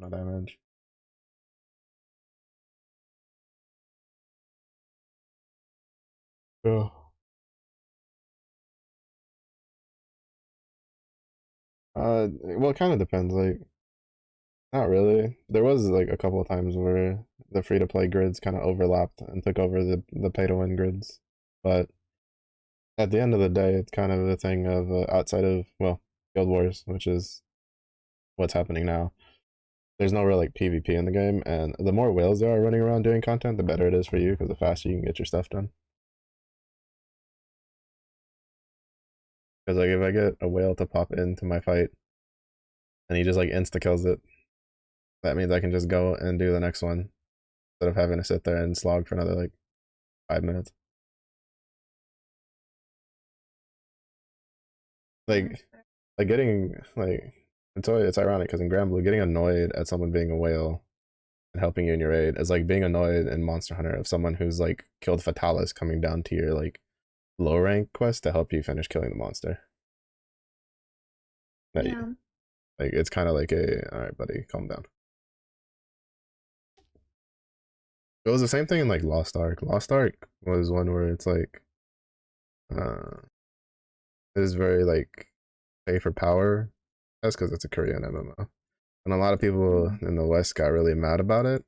of damage. Yeah. Well, it kind of depends. Like, not really. There was like a couple of times where the free to play grids kind of overlapped and took over the pay to win grids. But at the end of the day, it's kind of the thing of outside of, well, Guild Wars, which is what's happening now. There's no real like PvP in the game, and the more whales there are running around doing content, the better it is for you because the faster you can get your stuff done. Because like if I get a whale to pop into my fight and he just like insta kills it, that means I can just go and do the next one instead of having to sit there and slog for another like 5 minutes. Like like getting like it's ironic because in Granblue, getting annoyed at someone being a whale and helping you in your raid is like being annoyed in Monster Hunter of someone who's like killed Fatalis coming down to your like low rank quest to help you finish killing the monster. That Yeah. like it's kind of like a all right, buddy, calm down. It was the same thing in like Lost Ark. Lost Ark was one where it's like uh it is very like pay for power. That's because it's a Korean MMO. And a lot of people in the West got really mad about it.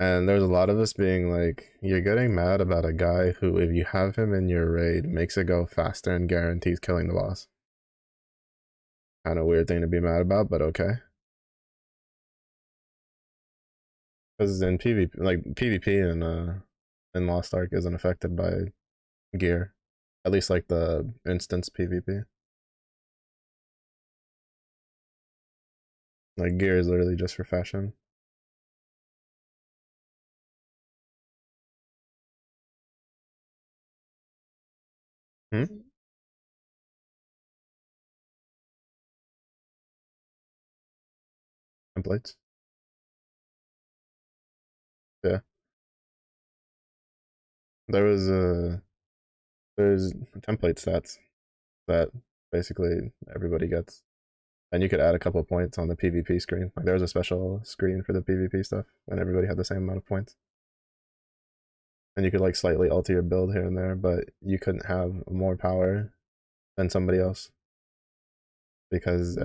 And there's a lot of us being like, you're getting mad about a guy who, if you have him in your raid, makes it go faster and guarantees killing the boss. Kind of weird thing to be mad about, but okay. Because in PvP, like PvP in Lost Ark isn't affected by gear, at least like the instance PvP. Like gear is literally just for fashion. Hmm? Templates. Yeah, there was there's template stats that basically everybody gets, and you could add a couple of points on the PvP screen. Like there was a special screen for the PvP stuff, and everybody had the same amount of points. And you could like slightly alter your build here and there, but you couldn't have more power than somebody else because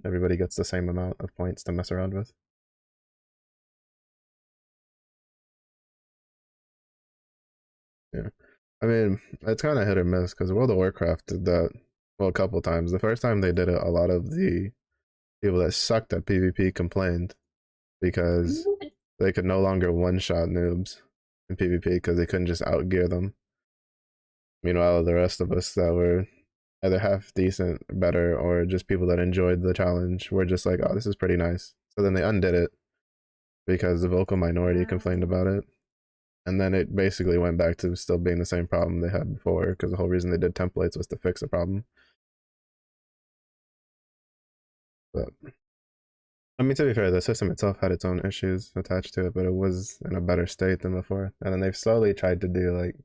everybody gets the same amount of points to mess around with. Yeah, I mean it's kind of hit or miss because World of Warcraft did that well a couple times. The first time they did it, a lot of the people that sucked at PvP complained because they could no longer one shot noobs in PvP because they couldn't just outgear them. Meanwhile, the rest of us that were either half decent, better, or just people that enjoyed the challenge were just like, oh, this is pretty nice. So then they undid it because the vocal minority complained about it. And then it basically went back to still being the same problem they had before because the whole reason they did templates was to fix a problem. But I mean, to be fair, the system itself had its own issues attached to it, but it was in a better state than before. And then they've slowly tried to do like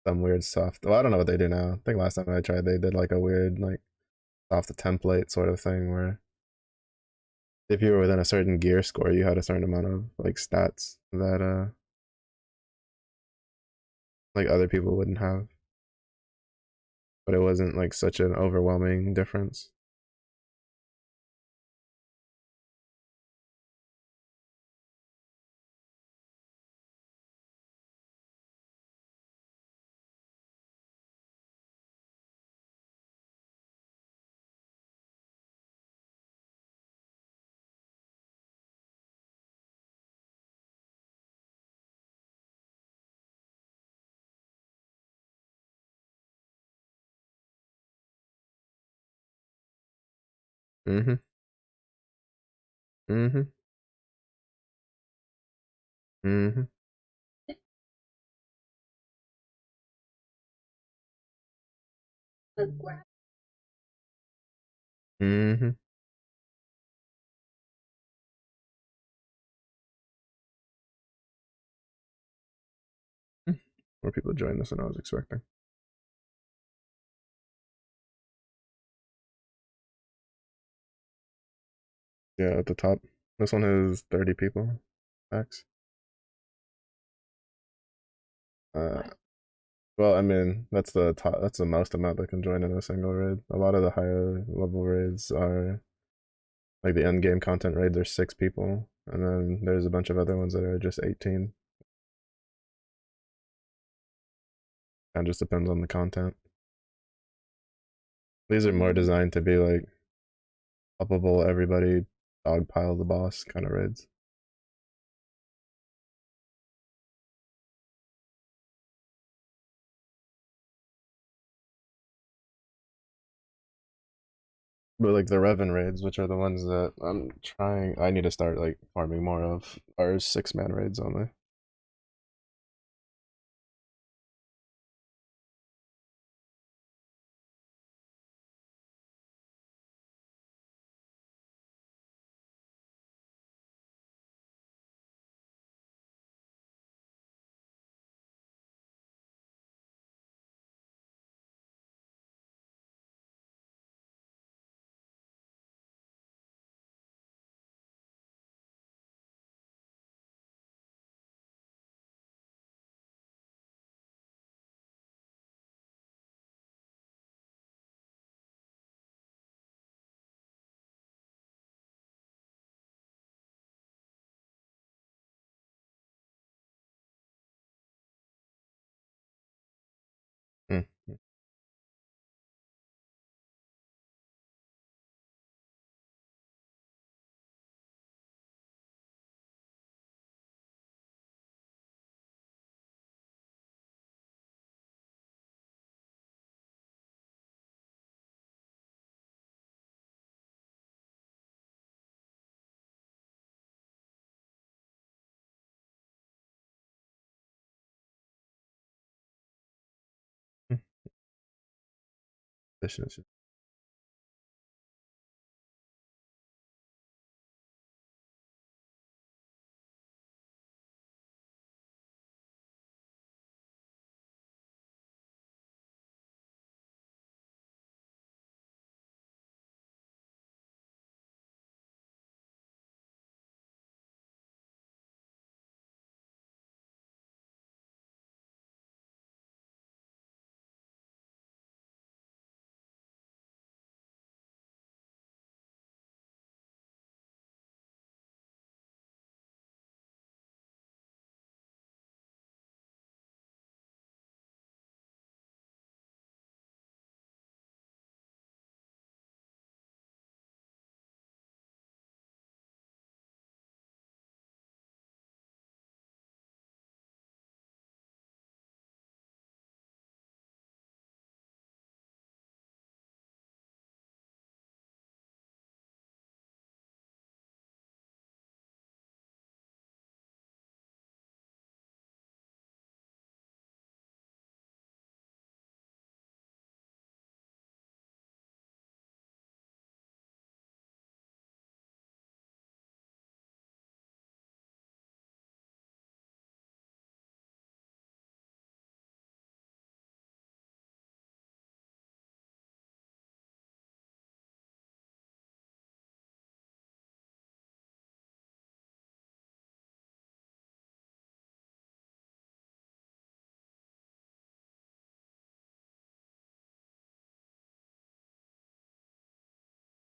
some weird soft. Well, I don't know what they do now. I think last time I tried, they did like a weird like off the template sort of thing where if you were within a certain gear score, you had a certain amount of like stats that like other people wouldn't have. But it wasn't like such an overwhelming difference. Mm-hmm. Mm-hmm. Mm-hmm. Mm-hmm. More people join this than I was expecting. Yeah, at the top. This one has 30 people max. Uh, well, I mean, that's the top, that's the most amount that can join in a single raid. A lot of the higher level raids are like the end game content raids are 6 people, and then there's a bunch of other ones that are just 18. Kind of just depends on the content. These are more designed to be like uppable, everybody dogpile the boss kind of raids. But like the Revan raids, which are the ones that I need to start like farming more of, are 6-man raids only. Hmm. Efficiency.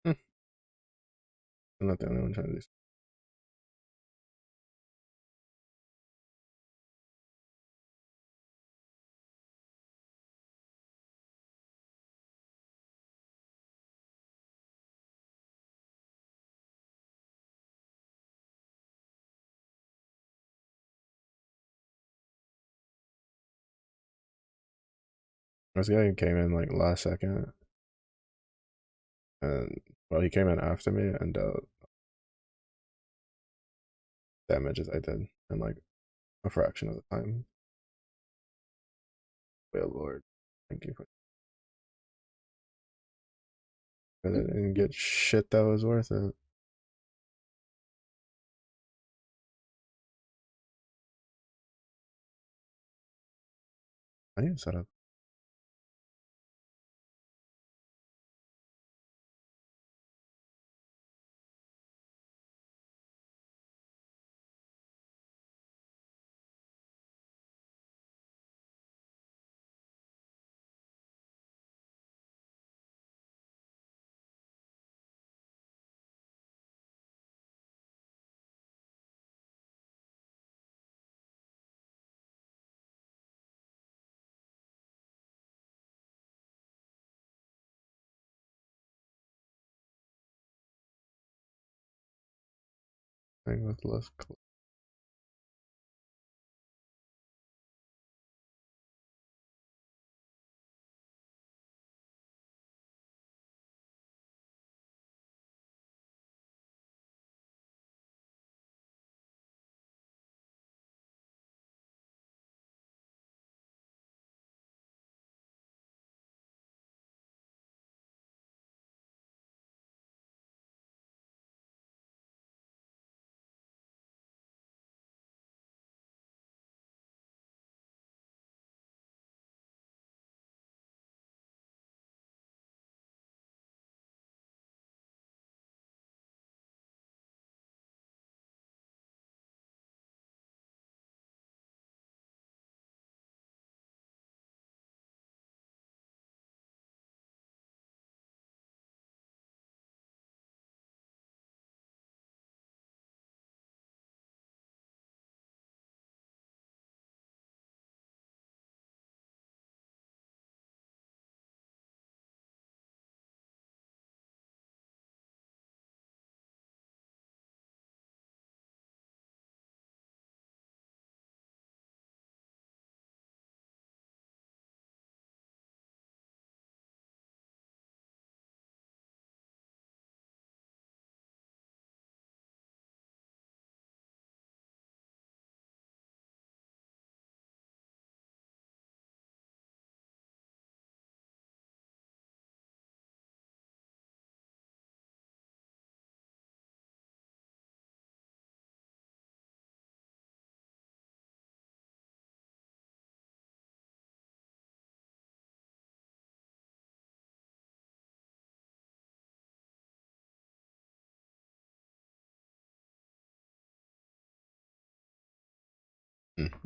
Hmm. I'm not the only one trying to do. This guy came in like last second, and well, he came in after me and damages I did in like a fraction of the time. Well, Lord, thank you for it and get shit that was worth it. I need to set up. thing with less clicks.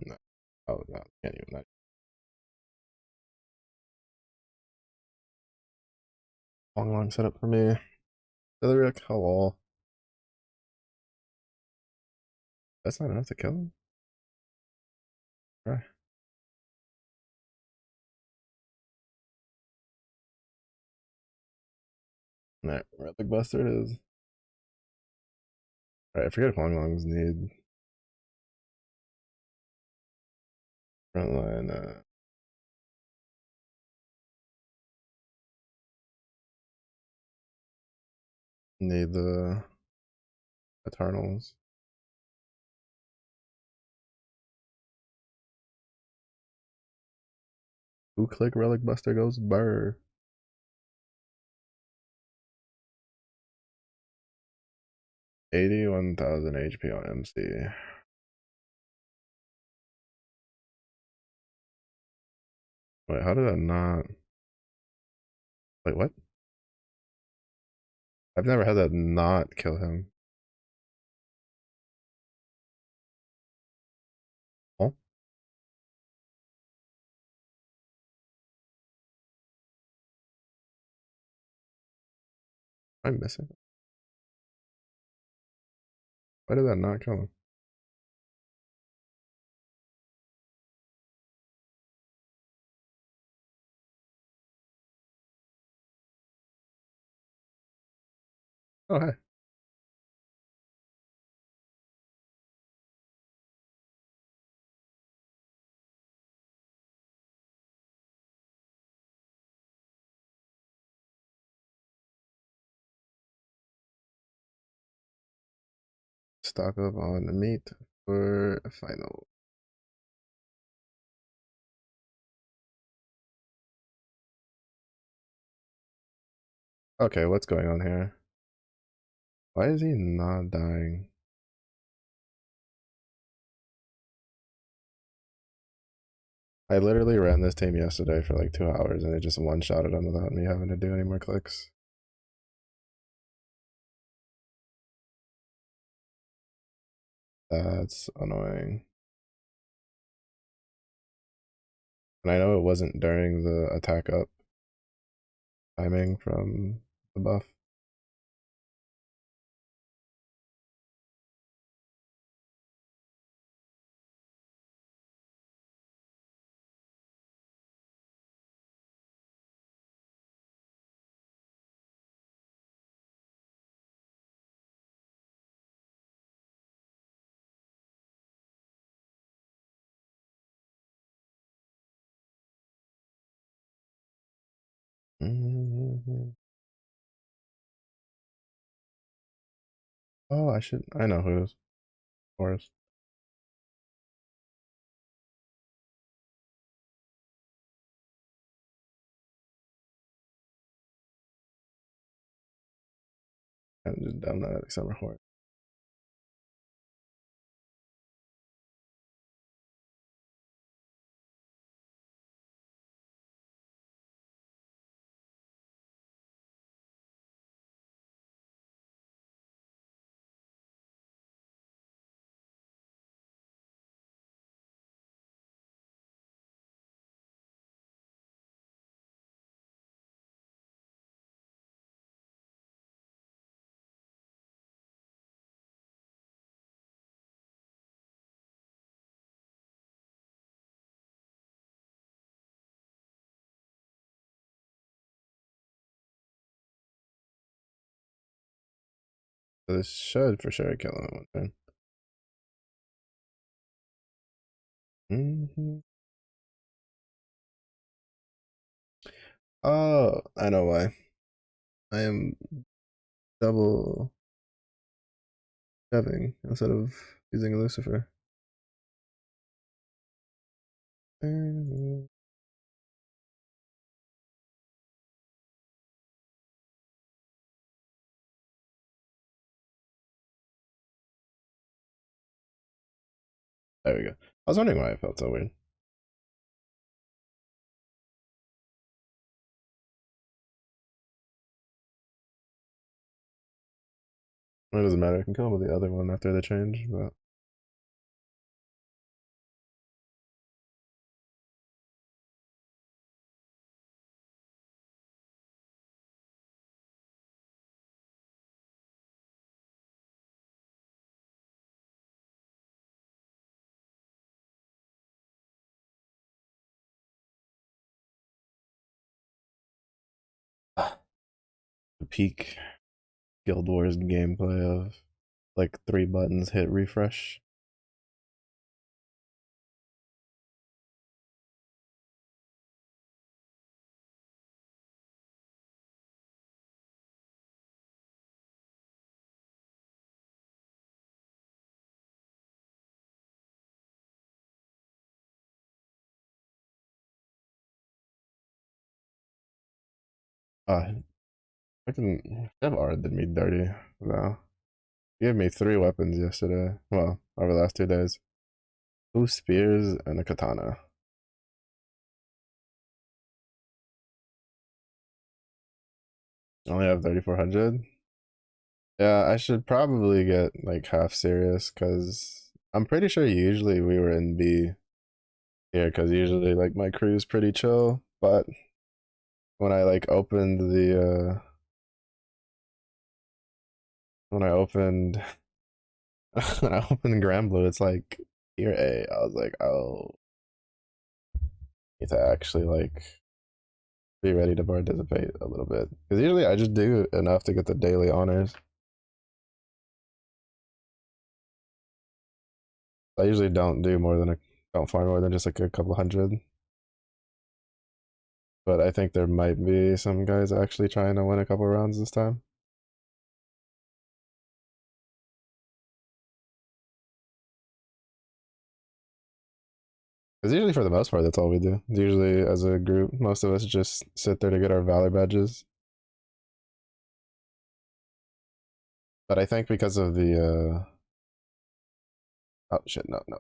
No. Oh, no, can't even. Long setup for me. Illyric, hello. That's not enough to kill him? Right. Alright, Relic Buster is. Alright, I forget if Longs need frontline, need the Eternals. Who click Relic Buster goes burr. 81,000 HP on MC. Wait, how did that not? Wait, what? I've never had that not kill him. Oh, I'm missing. Why did that not kill him? Oh, hey. Stock up on the meat for final. Okay, what's going on here? Why is he not dying? I literally ran this team yesterday for like 2 hours and it just one-shotted him without me having to do any more clicks. That's annoying. And I know it wasn't during the attack up timing from the buff. Mm-hmm. Oh, I should. I know who's Forrest. I'm not at Summer Horse. So this should for sure kill him in one turn. Mm-hmm. Oh, I know why. I am double shoving instead of using a Lucifer. There we go. I was wondering why I felt so weird. It doesn't matter. I can kill him with the other one after the change, but the peak Guild Wars gameplay of like 3 buttons hit refresh. Uh, fucking Dev did me dirty. No. He gave me 3 weapons yesterday. Well, over the last 2 days. 2 spears and a katana. I only have 3,400. Yeah, I should probably get like half serious because I'm pretty sure usually we were in B here because usually like my crew's pretty chill. But when I like opened the when I opened when I opened Grand Blue, it's like tier A. I was like, oh, need to actually like be ready to participate a little bit because usually I just do enough to get the daily honors. I usually don't farm more than just like a couple hundred. But I think there might be some guys actually trying to win a couple rounds this time. Because usually, for the most part, that's all we do. Usually, as a group, most of us just sit there to get our Valor badges. But I think because of the oh shit, no, no,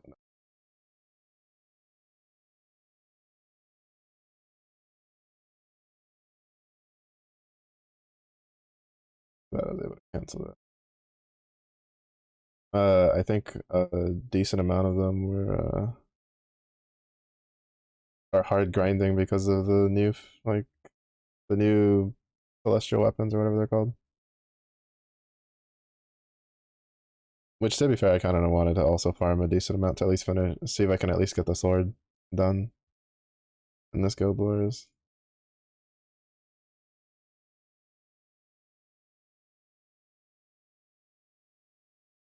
no, I was able to cancel that. I think a decent amount of them are hard grinding because of the new like the new celestial weapons or whatever they're called. Which, to be fair, I kind of wanted to also farm a decent amount to at least finish, see if I can at least get the sword done in this Guild Wars.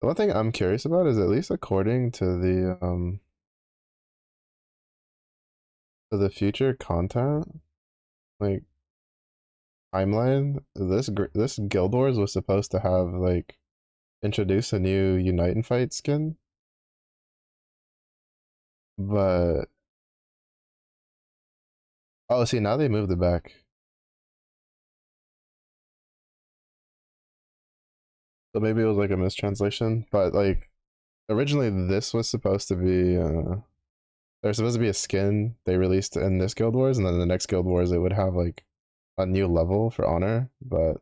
The one thing I'm curious about is at least according to the future content, like timeline, this Guild Wars was supposed to have like introduce a new Unite and Fight skin, but oh, see now they moved it back. So maybe it was like a mistranslation, but like originally this was supposed to be there's supposed to be a skin they released in this Guild Wars, and then the next Guild Wars it would have like a new level for honor, but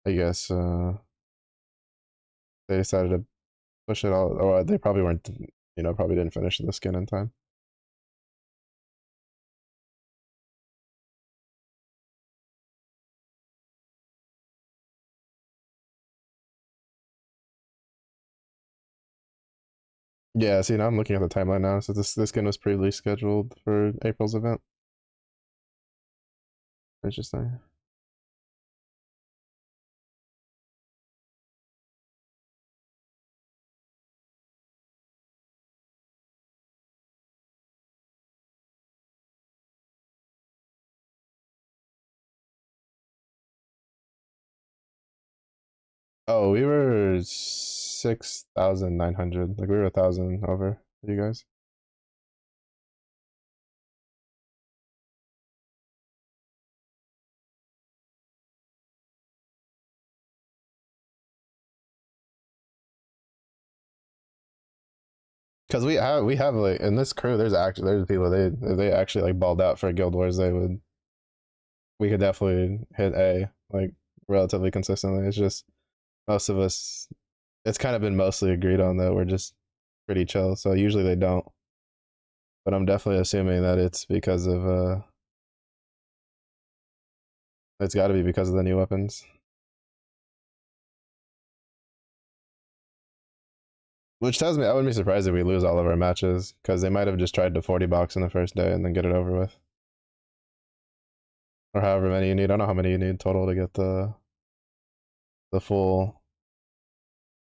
I guess they decided to push it all, or they probably weren't, probably didn't finish the skin in time. Yeah, see now I'm looking at the timeline now, so this skin was previously scheduled for April's event. Interesting. Oh, we were 6,900. Like we were 1,000 over you guys. Because we have like in this crew, there's people they actually like balled out for Guild Wars. We could definitely hit A like relatively consistently. It's just most of us. It's kind of been mostly agreed on that we're just pretty chill. So usually they don't. But I'm definitely assuming that it's because of it's got to be because of the new weapons. Which tells me I wouldn't be surprised if we lose all of our matches because they might have just tried to 40 box in the first day and then get it over with. Or however many you need. I don't know how many you need total to get the full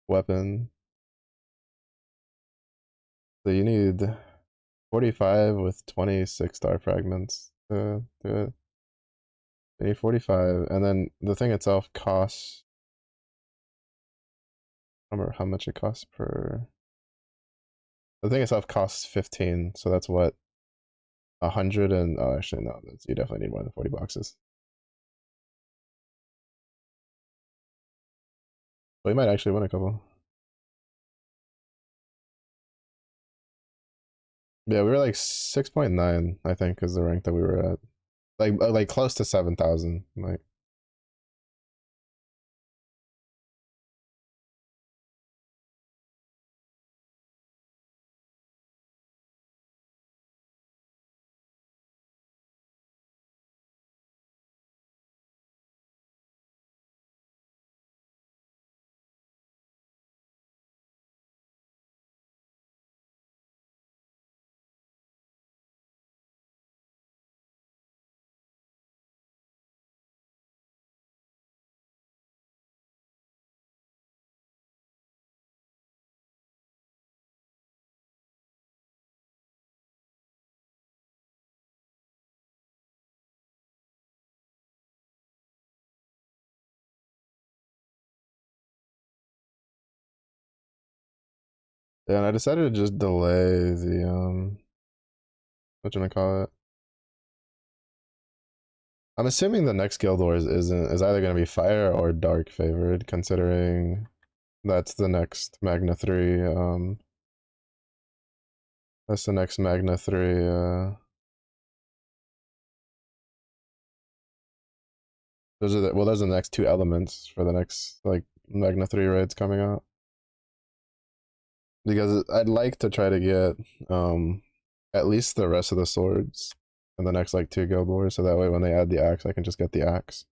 weapon. So you need 45 with 26 star fragments to do it. You need 45, and then the thing itself costs. I don't remember how much it costs per. The thing itself costs 15, so that's what 100 and oh, actually no, you definitely need more than 40 boxes. We might actually win a couple. Yeah, we were like 6.9, I think, is the rank that we were at. Like close to 7,000. Like yeah, and I decided to just delay the what you gonna call it? I'm assuming the next Guild Wars is either gonna be fire or dark favored, considering that's the next Magna 3. That's the next Magna 3. Those are the next two elements for the next like Magna 3 raids coming out. Because I'd like to try to get at least the rest of the swords in the next like two Guild Wars, so that way when they add the axe, I can just get the axe.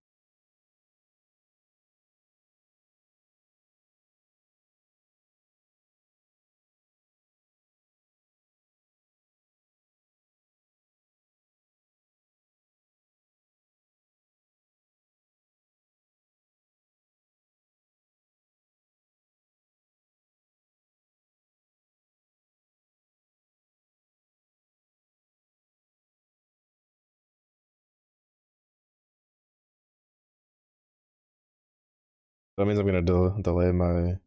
That means I'm gonna delay my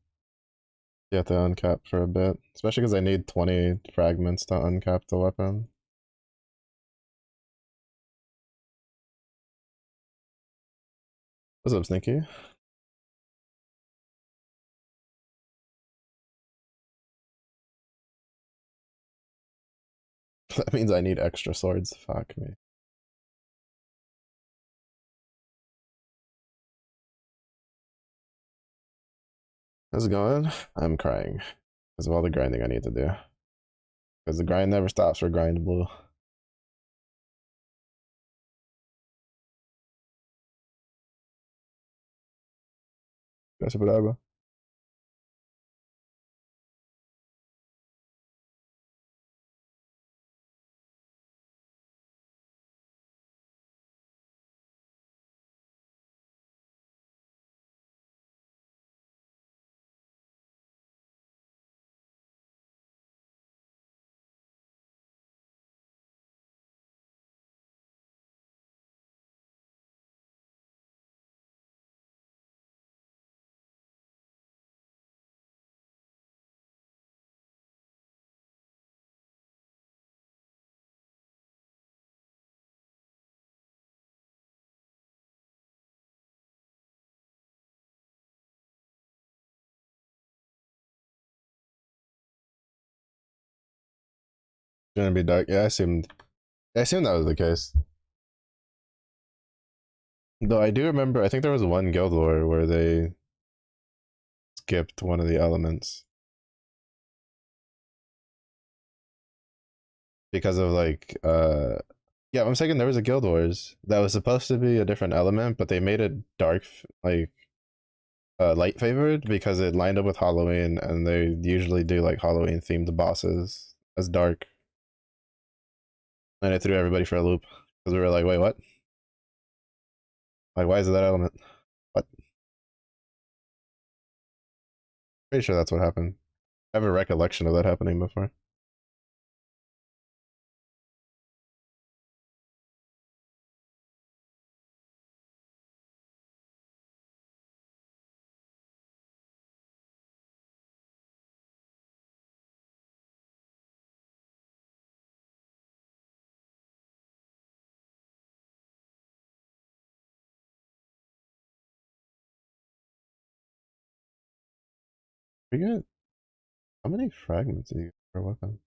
get to uncap for a bit, especially because I need 20 fragments to uncap the weapon. What's up, Sneaky? That means I need extra swords. Fuck me. How's it going? I'm crying because of all the grinding I need to do. Because the grind never stops for grind blue. Gracias por agua. Gonna be dark. Yeah, I assumed that was the case. Though I do remember, I think there was one guild war where they skipped one of the elements because of like yeah, I'm saying there was a guild wars that was supposed to be a different element, but they made it dark, like light favored because it lined up with Halloween, and they usually do like Halloween themed bosses as dark, and it threw everybody for a loop because we were like, wait, what? Like, why is it that element? What? Pretty sure that's what happened. I have a recollection of that happening before. We get how many fragments do you get per weapon?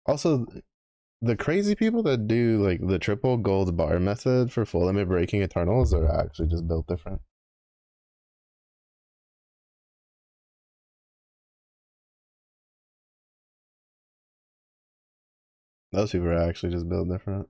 Also, the crazy people that do like the triple gold bar method for full limit breaking Eternals are actually just built different. Those people are actually just built different.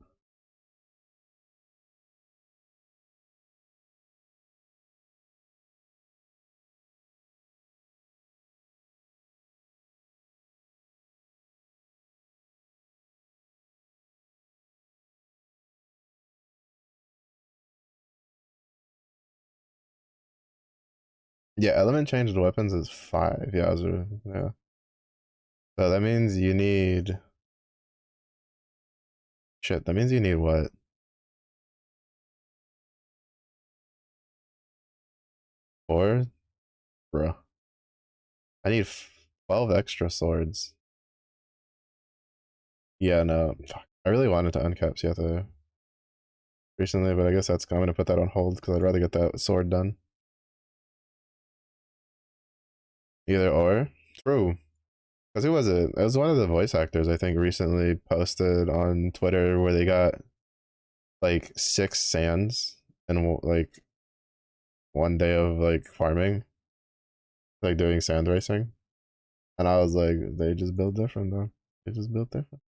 Yeah, element changed weapons is 5. Yeah, yeah. So that means you need shit. That means you need what? 4, bro. I need 12 extra swords. Yeah, no. Fuck. I really wanted to uncap Sietha recently, but I guess I'm gonna put that on hold because I'd rather get that sword done. Either or. True. Because who was it? It was one of the voice actors, I think, recently posted on Twitter where they got like 6 sands and like one day of like farming, like doing sand racing. And I was like, they just built different though. They just built different.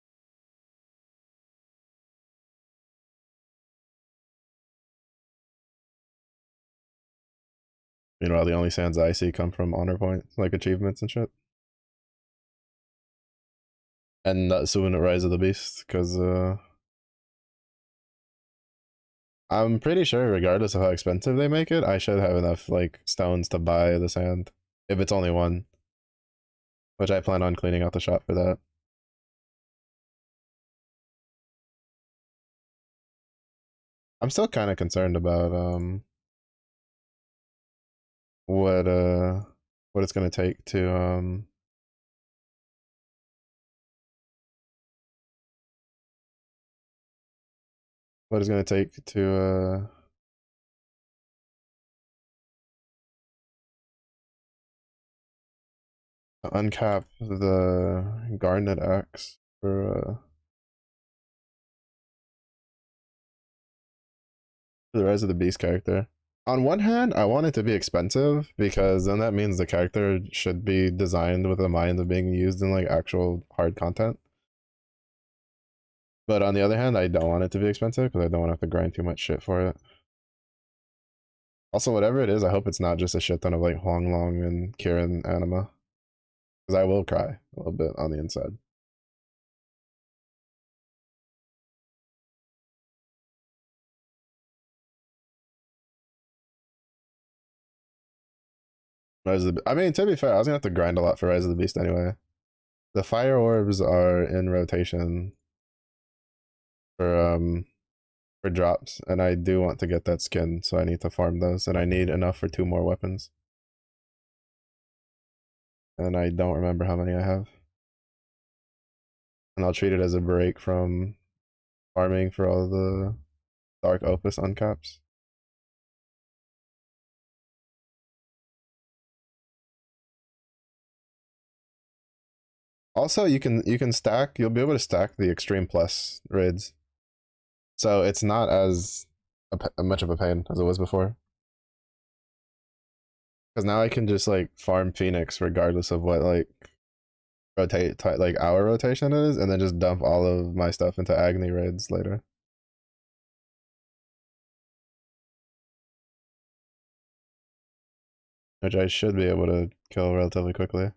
Meanwhile, the only sands I see come from honor points, like achievements and shit. And soon Rise of the Beast, because I'm pretty sure, regardless of how expensive they make it, I should have enough like stones to buy the sand if it's only one. which I plan on cleaning out the shop for that. I'm still kind of concerned about what what it's gonna take to what it's gonna take to uncap the Garnet Axe for the Rise of the Beast character. On one hand, I want it to be expensive because then that means the character should be designed with a mind of being used in like actual hard content. But on the other hand, I don't want it to be expensive because I don't want to have to grind too much shit for it. Also, whatever it is, I hope it's not just a shit ton of like Huang Long and Kieran anima. Because I will cry a little bit on the inside. I mean, to be fair, I was gonna have to grind a lot for Rise of the Beast anyway. The fire orbs are in rotation for for drops, and I do want to get that skin, so I need to farm those, and I need enough for 2 more weapons. And I don't remember how many I have. And I'll treat it as a break from farming for all the Dark Opus uncaps. Also, you can stack. You'll be able to stack the Extreme Plus raids, so it's not as much of a pain as it was before. Because now I can just like farm Phoenix regardless of what like rotate like hour rotation is, and then just dump all of my stuff into Agni raids later. Which I should be able to kill relatively quickly.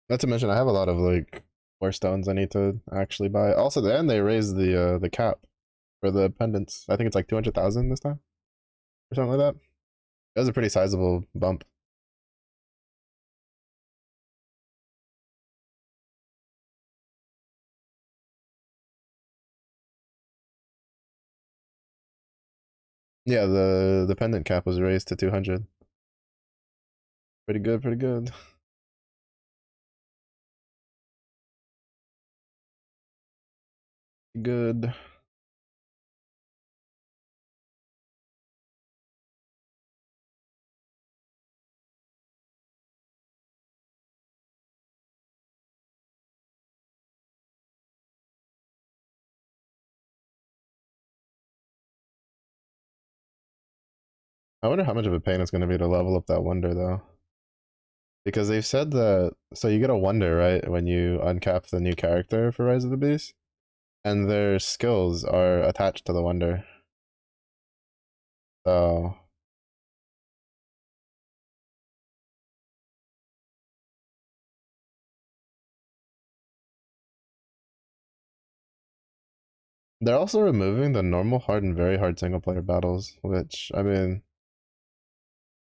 Not to mention, I have a lot of like ore stones I need to actually buy. Also, then they raised the cap for the pendants. I think it's like 200,000 this time or something like that. That was a pretty sizable bump. Yeah, the pendant cap was raised to 200. Pretty good, pretty good. Good. I wonder how much of a pain it's going to be to level up that wonder though. Because they've said that, so you get a wonder, right, when you uncap the new character for Rise of the Beast, and their skills are attached to the wonder. So they're also removing the normal, hard, and very hard single player battles, which, I mean,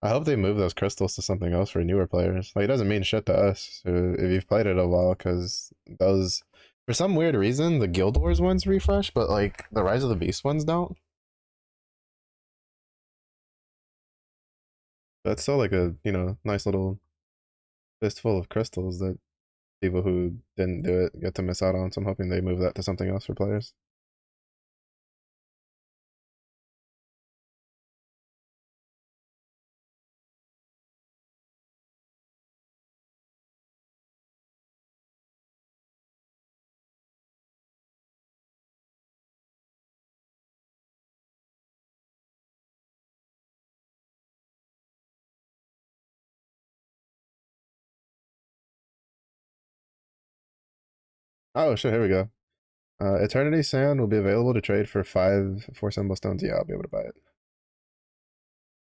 I hope they move those crystals to something else for newer players. Like, it doesn't mean shit to us if you've played it a while, because those, for some weird reason, the Guild Wars ones refresh, but like the Rise of the Beast ones don't. That's still like a, nice little fistful of crystals that people who didn't do it get to miss out on. So I'm hoping they move that to something else for players. Oh shit, here we go. Eternity Sand will be available to trade for 5 4 symbol stones. Yeah, I'll be able to buy it.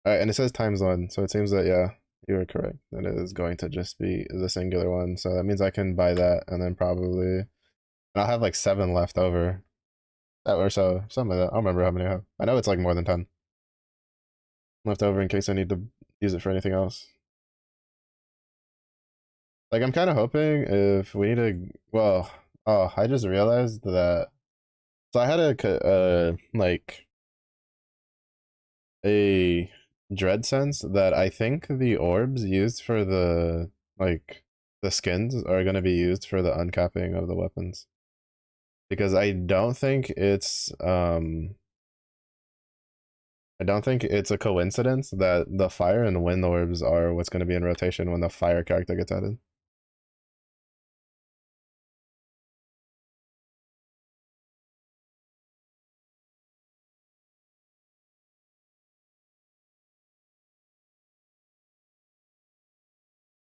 All right, and it says time zone, so it seems that yeah, you were correct. That it is going to just be the singular one. So that means I can buy that, and then probably and I'll have like 7 left over, or so, something like that. I don't remember how many I have. I know it's like more than 10 left over in case I need to use it for anything else. Like I'm kind of hoping if we need to, well, oh, I just realized that. So I had like a dread sense that I think the orbs used for the like the skins are going to be used for the uncapping of the weapons because I don't think it's a coincidence that the fire and wind orbs are what's going to be in rotation when the fire character gets added.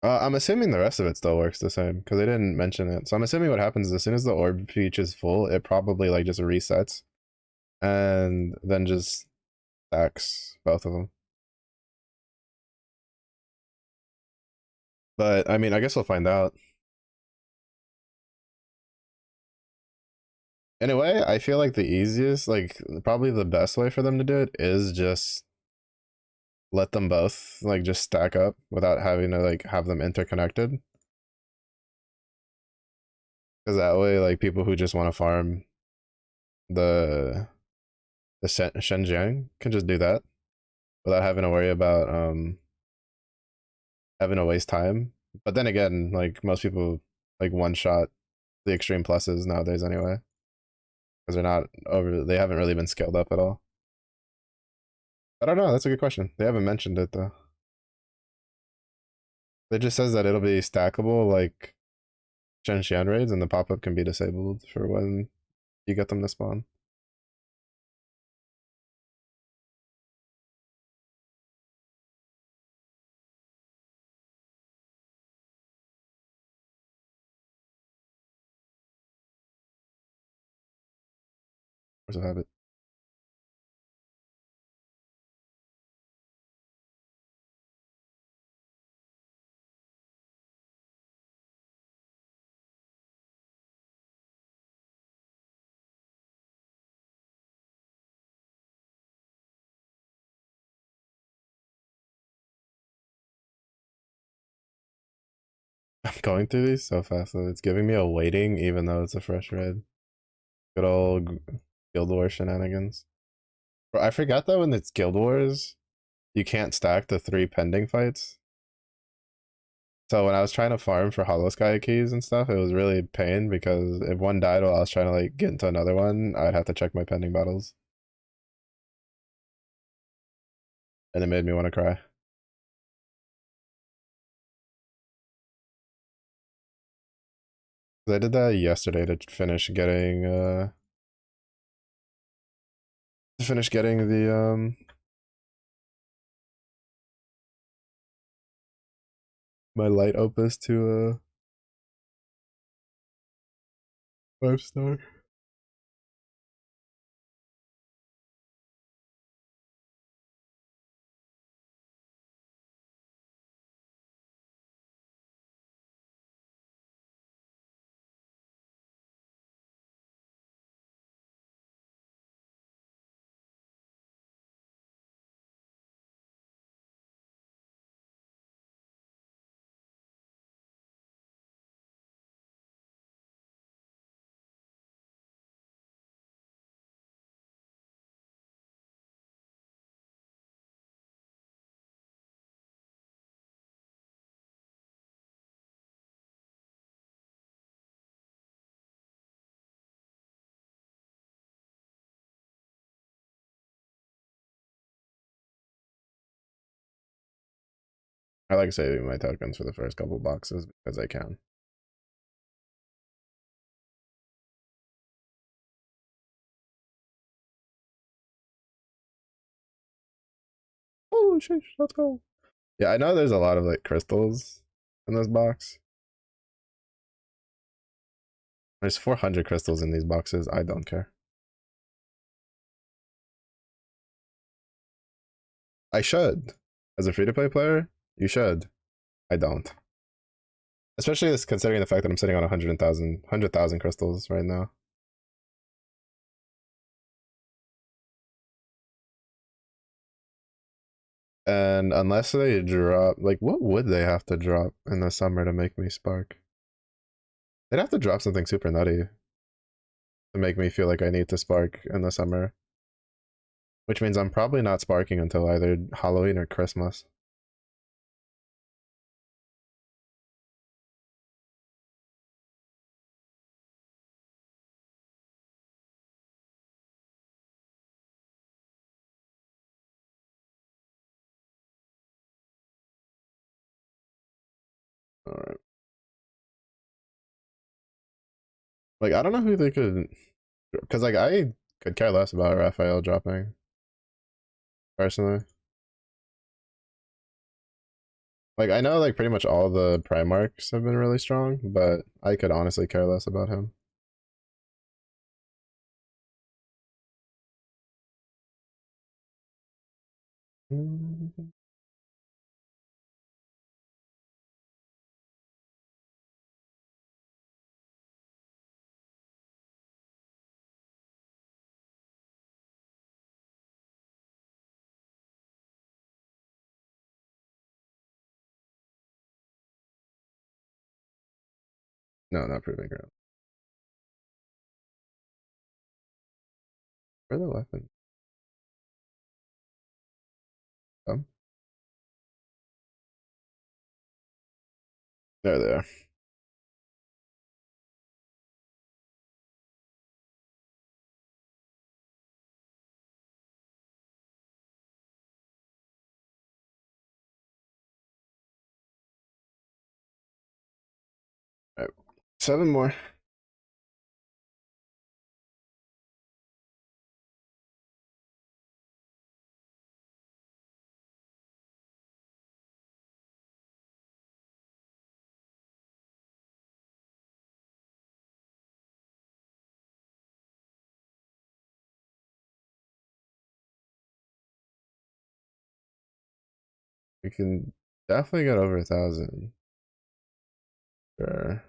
I'm assuming the rest of it still works the same because they didn't mention it. So I'm assuming what happens is as soon as the orb peach is full, it probably like just resets and then just stacks both of them. But I mean, I guess we'll find out. In a way, I feel like the easiest, like probably the best way for them to do it is just let them both like just stack up without having to like have them interconnected. Because that way, like people who just want to farm the Shenjiang can just do that without having to worry about having to waste time. But then again, like most people like one shot the extreme pluses nowadays anyway because they haven't really been scaled up at all. I don't know. That's a good question. They haven't mentioned it though. It just says that it'll be stackable like Shen raids, and the pop up can be disabled for when you get them to spawn. Where's I have it? I'm going through these so fast that it's giving me a waiting, even though it's a fresh raid. Good old Guild War shenanigans. Bro, I forgot that when it's Guild Wars, you can't stack the 3 pending fights. So when I was trying to farm for Hollow Sky keys and stuff, it was really pain because if one died while I was trying to like get into another one, I'd have to check my pending battles. And it made me want to cry. I did that yesterday to finish getting the my light opus to 5 star. I like saving my tokens for the first couple boxes because I can. Oh shit, let's go. Yeah, I know there's a lot of like crystals in this box. There's 400 crystals in these boxes. I don't care. I should. As a free-to-play player, you should. I don't. Especially this considering the fact that I'm sitting on 100,000 crystals right now. And unless they drop, like, what would they have to drop in the summer to make me spark? They'd have to drop something super nutty to make me feel like I need to spark in the summer. Which means I'm probably not sparking until either Halloween or Christmas. Alright. Like, I don't know who they could. Because, like, I could care less about Raphael dropping, personally. Like, I know, like, pretty much all the Primarchs have been really strong, but I could honestly care less about him. No, not proving ground. Where are the weapons? Oh, there they are. All right. 7 more. We can definitely get over 1,000. Sure.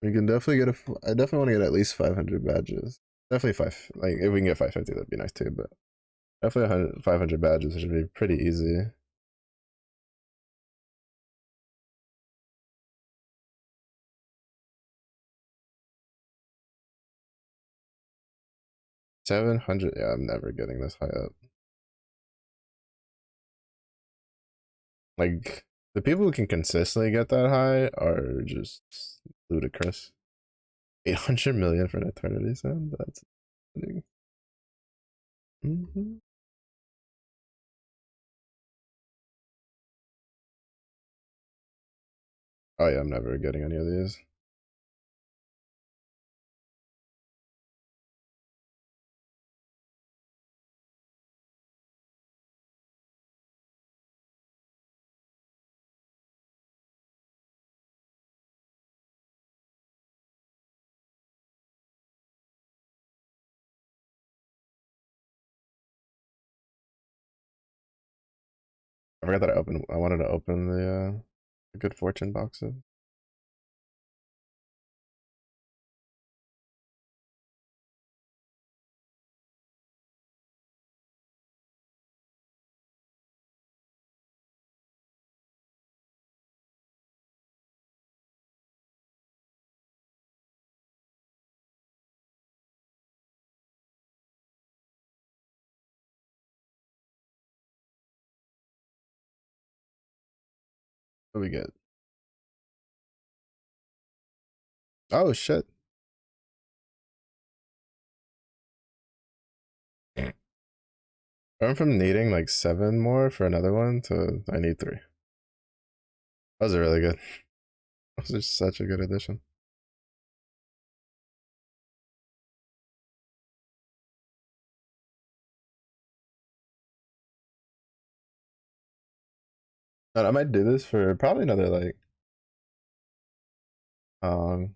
We can definitely get I definitely want to get at least 500 badges. Definitely 5. Like, if we can get 550, that'd be nice too, but definitely 500 badges should be pretty easy. 700. Yeah, I'm never getting this high up. Like, the people who can consistently get that high are just ludicrous. 800 million for an eternity sound? That's mm-hmm. Oh yeah, I'm never getting any of these. I forgot that I wanted to open the good fortune boxes. What do we get? Oh shit. I went from needing like 7 more for another one to I need 3. That was really good. That was just such a good addition. And I might do this for probably another like um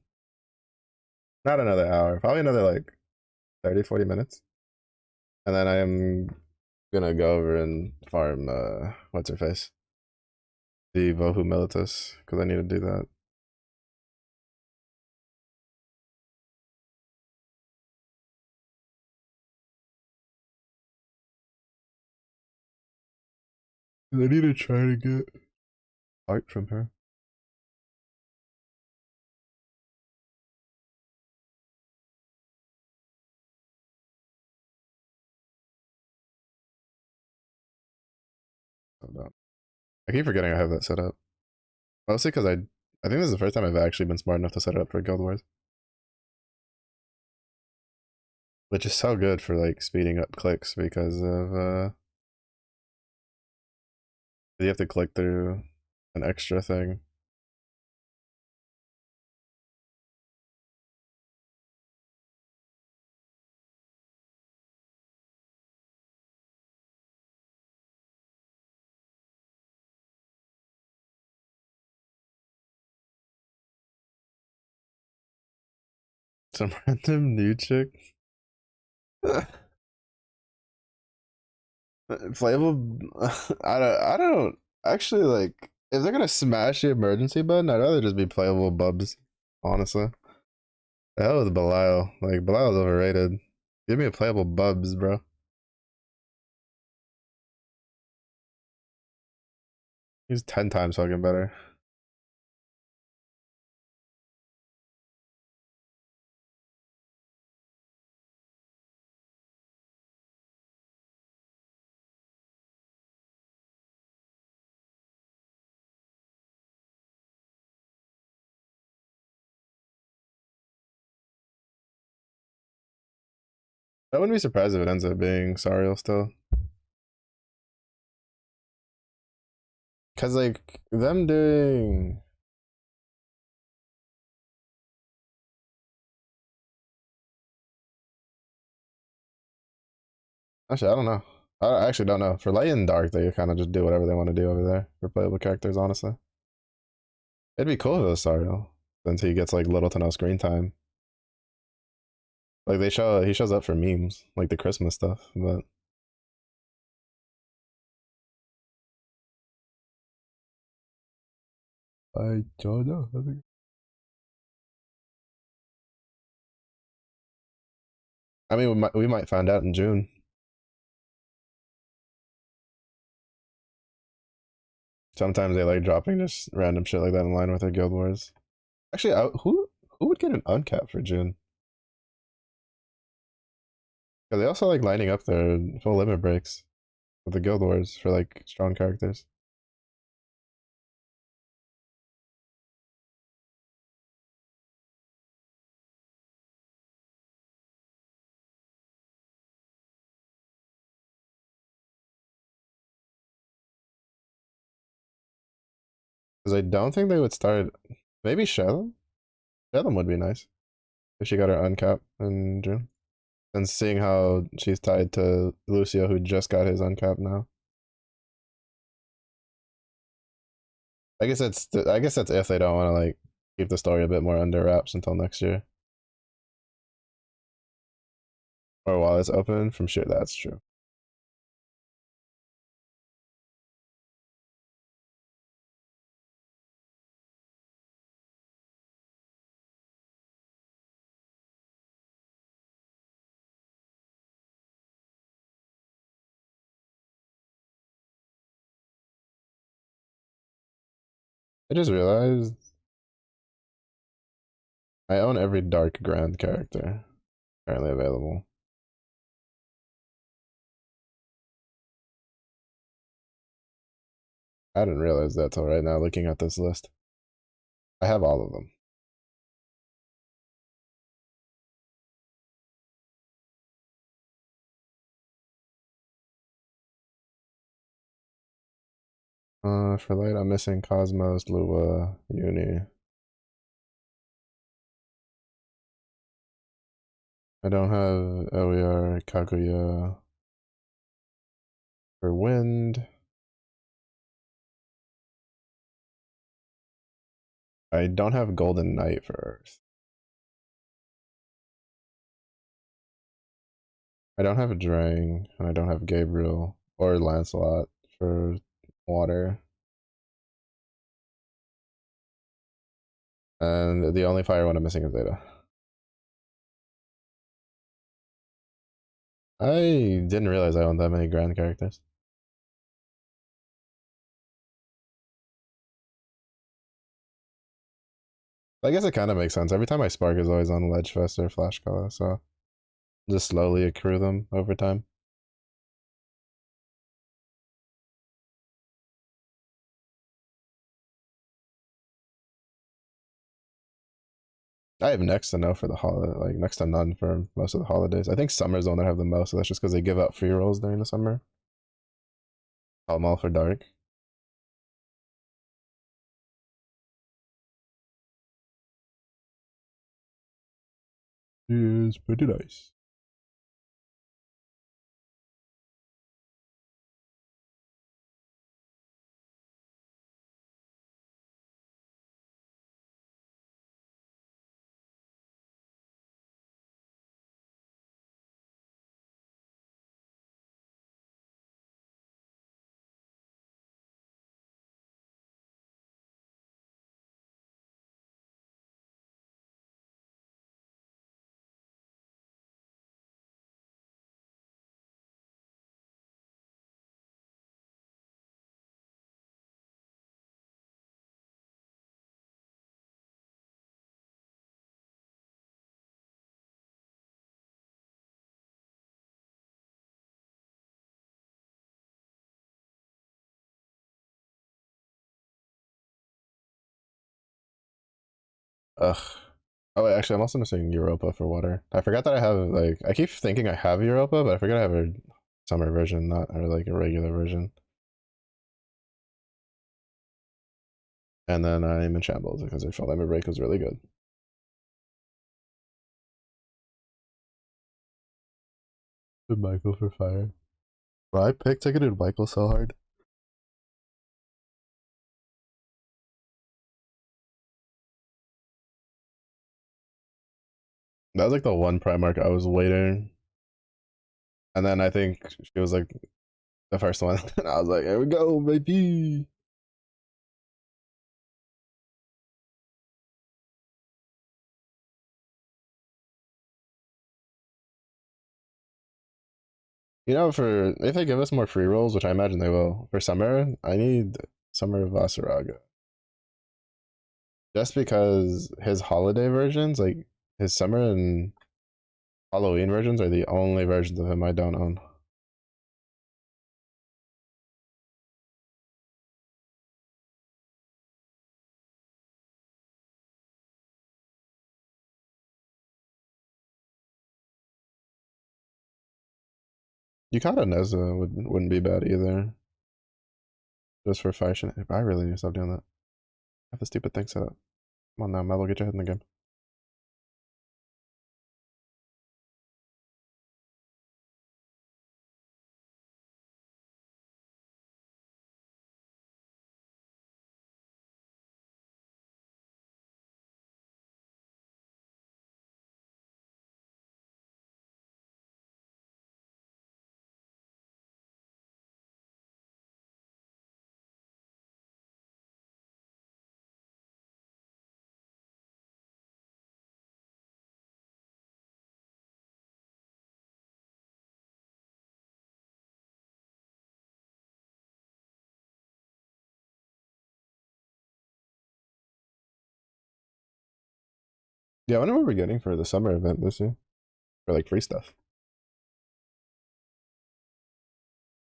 not another hour, probably another like 30, 40 minutes. And then I am gonna go over and farm what's her face? The Vohu Militus, because I need to do that. I need to try to get art from her. Hold on. I keep forgetting I have that set up. Mostly because I think this is the first time I've actually been smart enough to set it up for Guild Wars. Which is so good for like speeding up clicks because of you have to click through an extra thing. Some random new chick. Playable. I don't actually like if they're gonna smash the emergency button. I'd rather just be playable bubs. Honestly, the hell with Belial. Like Belial's overrated. Give me a playable bubs, bro. He's 10 times fucking better. I wouldn't be surprised if it ends up being Sariel still. Cause like them doing actually I don't know. I actually don't know. For light and dark, they kind of just do whatever they want to do over there for playable characters. Honestly, it'd be cool if it was Sariel, since he gets like little to no screen time. Like he shows up for memes, like the Christmas stuff. But I don't know. I mean, we might find out in June. Sometimes they like dropping just random shit like that in line with their Guild Wars. Actually, who would get an uncap for June? Because they also like lining up their full limit breaks with the Guild Wars for like strong characters. Because I don't think they would start. Maybe Shellam. Shellam would be nice if she got her uncap in June. And seeing how she's tied to Lucio, who just got his uncap now. I guess that's if they don't want to like keep the story a bit more under wraps until next year, or while it's open. From sure, that's true. I just realized I own every Dark Grand character currently available. I didn't realize that till right now looking at this list. I have all of them. For light, I'm missing Cosmos, Lua, Uni. I don't have OER, Kaguya. For wind, I don't have Golden Knight for Earth. I don't have Drang, and I don't have Gabriel or Lancelot for water. And the only fire one I'm missing is Zeta. I didn't realize I owned that many grand characters. I guess it kind of makes sense. Every time I spark is always on Ledgefest or Flash Color, so just slowly accrue them over time. I have next to no for the holiday, like next to none for most of the holidays. I think summer's the one that have the most, so that's just because they give out free rolls during the summer. I'm all for dark. Is pretty nice. Ugh. Oh wait, actually, I'm also missing Europa for water. I forgot that I have like I keep thinking I have Europa, but I forget I have a summer version, not or like a regular version. And then I'm in shambles because I felt Limit Break was really good. The Michael for fire. Well, I picked ticketed Michael so hard. That was like the one Primark I was waiting, and then I think she was like the first one, and I was like, "Here we go, baby!" You know, for if they give us more free rolls, which I imagine they will for summer, I need Summer of Vasaraga. Just because his holiday versions, like his summer and Halloween versions, are the only versions of him I don't own. Yukata Neza wouldn't be bad either. Just for fashion. I really need to stop doing that. I have the stupid thing set up. Come on now, Melo, get your head in the game. Yeah, I wonder what we're getting for the summer event this year. For like free stuff.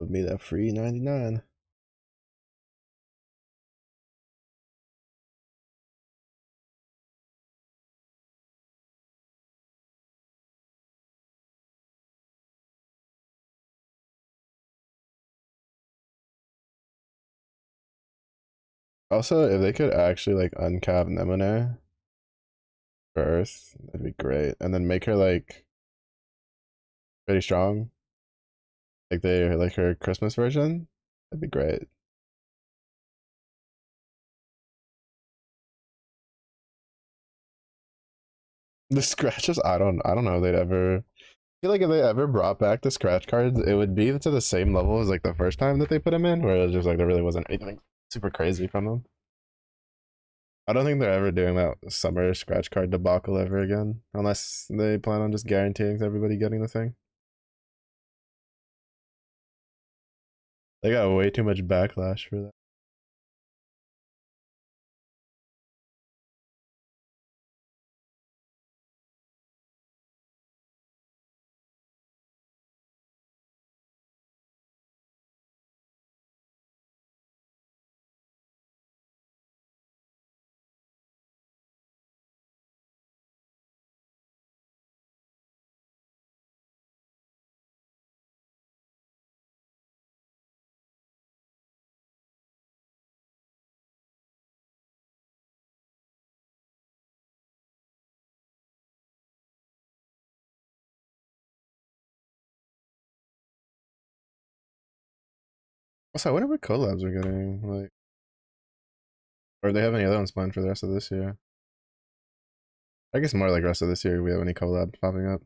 Give me that free 99. Also, if they could actually like uncap Nemone for Earth, that'd be great. And then make her like pretty strong. Like they like her Christmas version. That'd be great. The scratches, I don't know if they'd ever. I feel like if they ever brought back the scratch cards, it would be to the same level as like the first time that they put them in, where it was just like there really wasn't anything super crazy from them. I don't think they're ever doing that summer scratch card debacle ever again, unless they plan on just guaranteeing everybody getting the thing. They got way too much backlash for that. Also, I wonder what collabs are getting, like, or if they have any other ones planned for the rest of this year. I guess more like rest of this year, if we have any collabs popping up.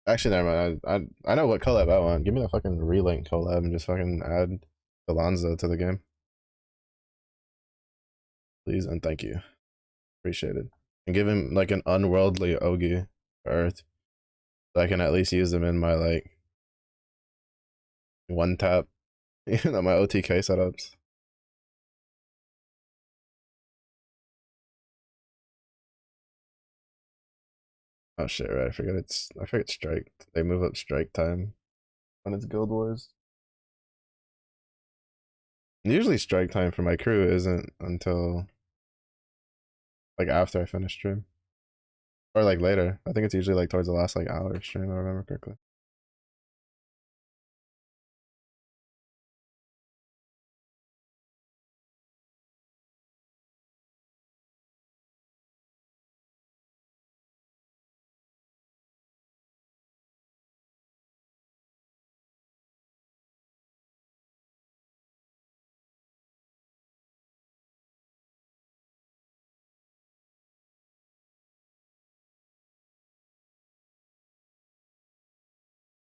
Actually, never mind. I know what collab I want. Give me the fucking relink collab and just fucking add Alonzo to the game, please and thank you. Appreciate it. And give him like an unworldly Ogi Earth, so I can at least use them in my like one tap, you know, my OTK setups. Oh shit, right? I forget strike. They move up strike time when it's Guild Wars. Usually strike time for my crew isn't until like after I finish stream. Or like later. I think it's usually like towards the last like hour of stream, if I remember correctly.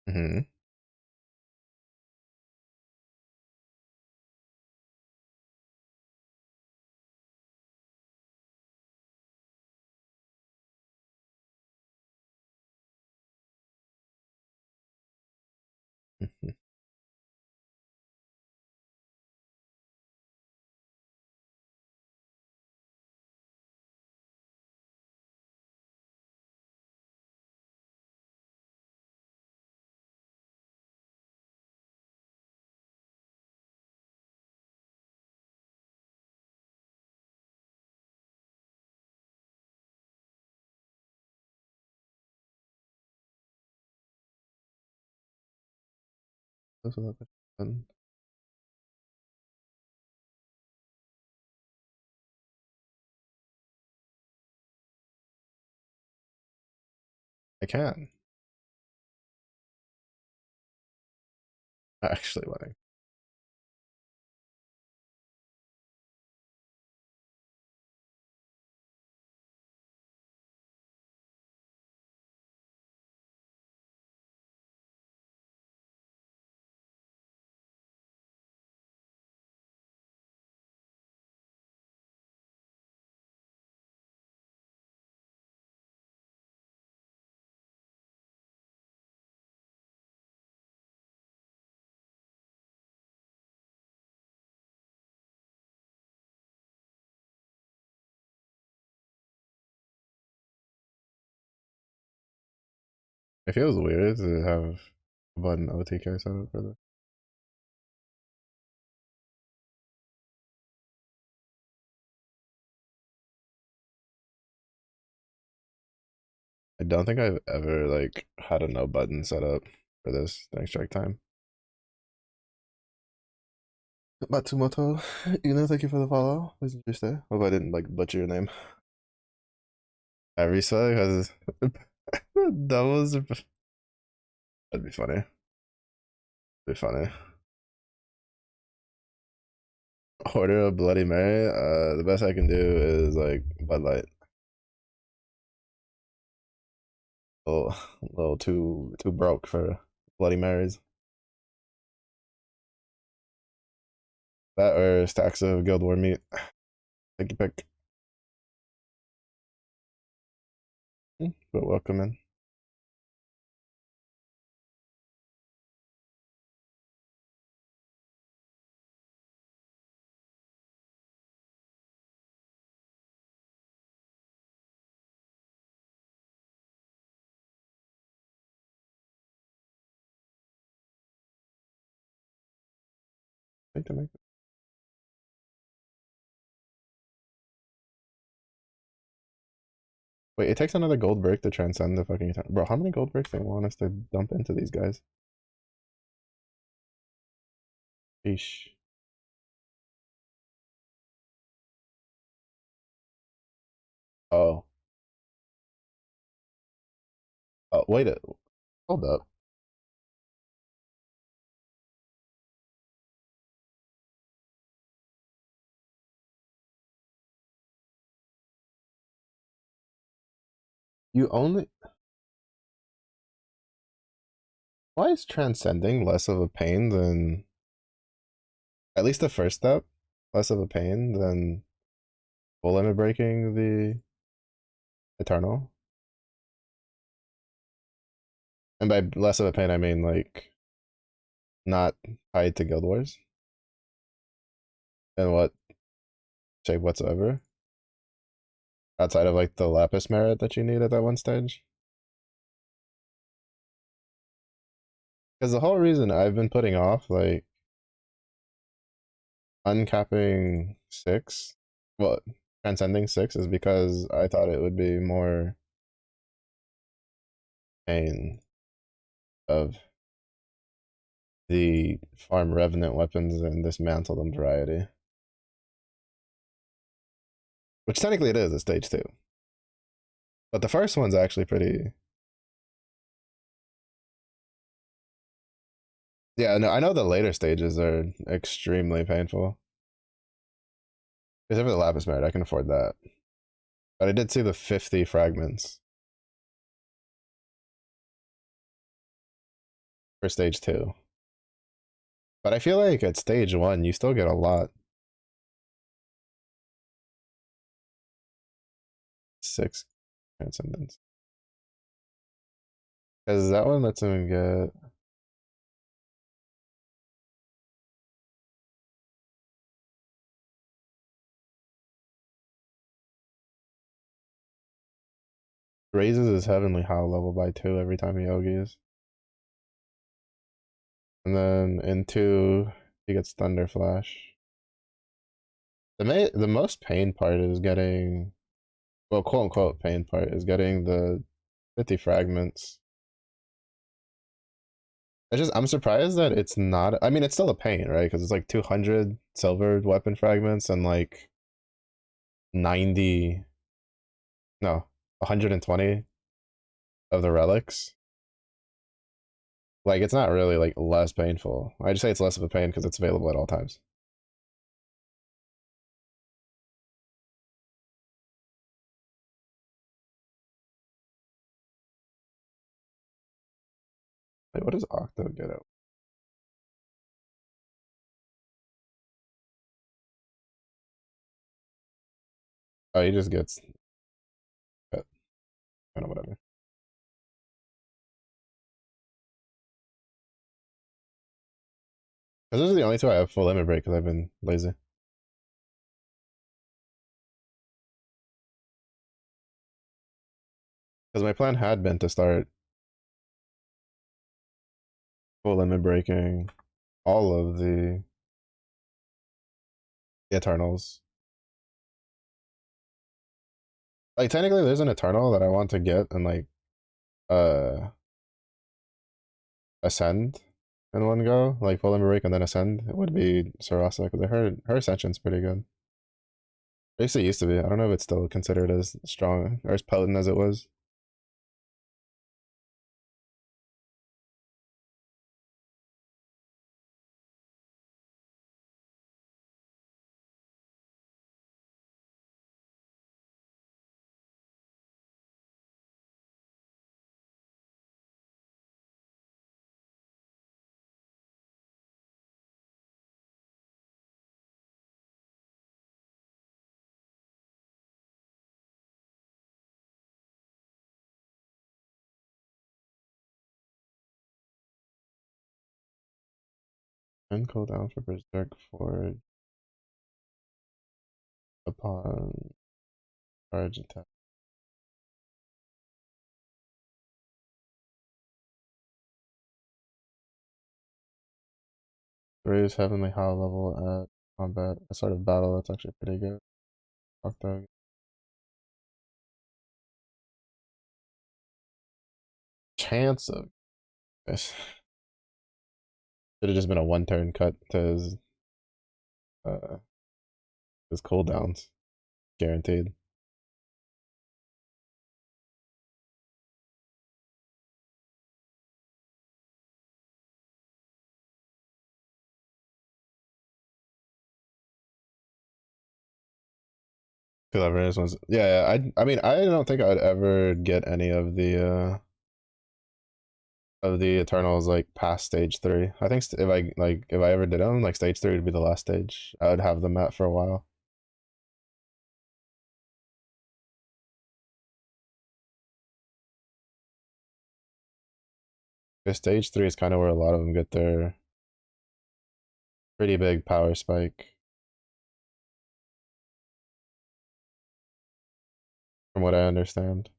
Mm-hmm. That's what happened. I can. Actually winning. It feels weird to have a button OTK set up for this. I don't think I've ever like had a no button set up for this during strike time. Matsumoto, thank you for the follow. Please enjoy stay. Hope I didn't like butcher your name. Arisa has doubles. That'd be funny. Be funny. Order a Bloody Mary. The best I can do is like Bud Light. A little too broke for Bloody Marys. That or stacks of Guild War meat. Take your pick. But welcome in. Take the mic. Wait, it takes another gold brick to transcend the fucking attack. Bro, how many gold bricks do they want us to dump into these guys? Sheesh. Oh. Oh, wait a hold up. You only why is transcending less of a pain than at least the first step? Less of a pain than full limit breaking the Eternal? And by less of a pain I mean like not tied to Guild Wars in what shape whatsoever. Outside of like the Lapis merit that you need at that one stage. Because the whole reason I've been putting off like uncapping six, well, transcending six is because I thought it would be more pain of the farm revenant weapons and dismantle them variety. Which technically it is at stage two. But the first one's actually pretty. Yeah, no, I know the later stages are extremely painful. Except for the Lapis Merit, I can afford that. But I did see the 50 fragments for stage two. But I feel like at stage one, you still get a lot. Six transcendence. Because that one lets him get. Raises his heavenly how level by 2 every time he Yogi's. And then in 2, he gets Thunder Flash. The most pain part is getting, well, quote unquote pain part is getting the 50 fragments. I'm surprised that it's not, I mean, it's still a pain, right? Because it's like 200 silver weapon fragments and like 90, no, 120 of the relics. Like, it's not really like less painful. I just say it's less of a pain because it's available at all times. Wait, what does Octo get out? Oh, he just gets, kind of whatever. Because those are the only two I have full limit break because I've been lazy. Because my plan had been to start full limit breaking all of the Eternals. Like technically there's an Eternal that I want to get and like uh ascend in one go, like full limit break and then ascend. It would be Sarasa because her ascension's pretty good. At least it used to be. I don't know if it's still considered as strong or as potent as it was. And cooldown for Berserk Forge upon charge attack. Raise heavenly high level at combat. A sort of battle that's actually pretty good. Fuck that. Chance of this. Should have just been a one turn cut to uh his cooldowns. Guaranteed. Whoever is ones. Yeah, yeah. I mean I don't think I'd ever get any of the Eternals like past stage 3. I think if I ever did them, like stage 3 would be the last stage. I would have them at for a while. Because stage 3 is kind of where a lot of them get their pretty big power spike, from what I understand.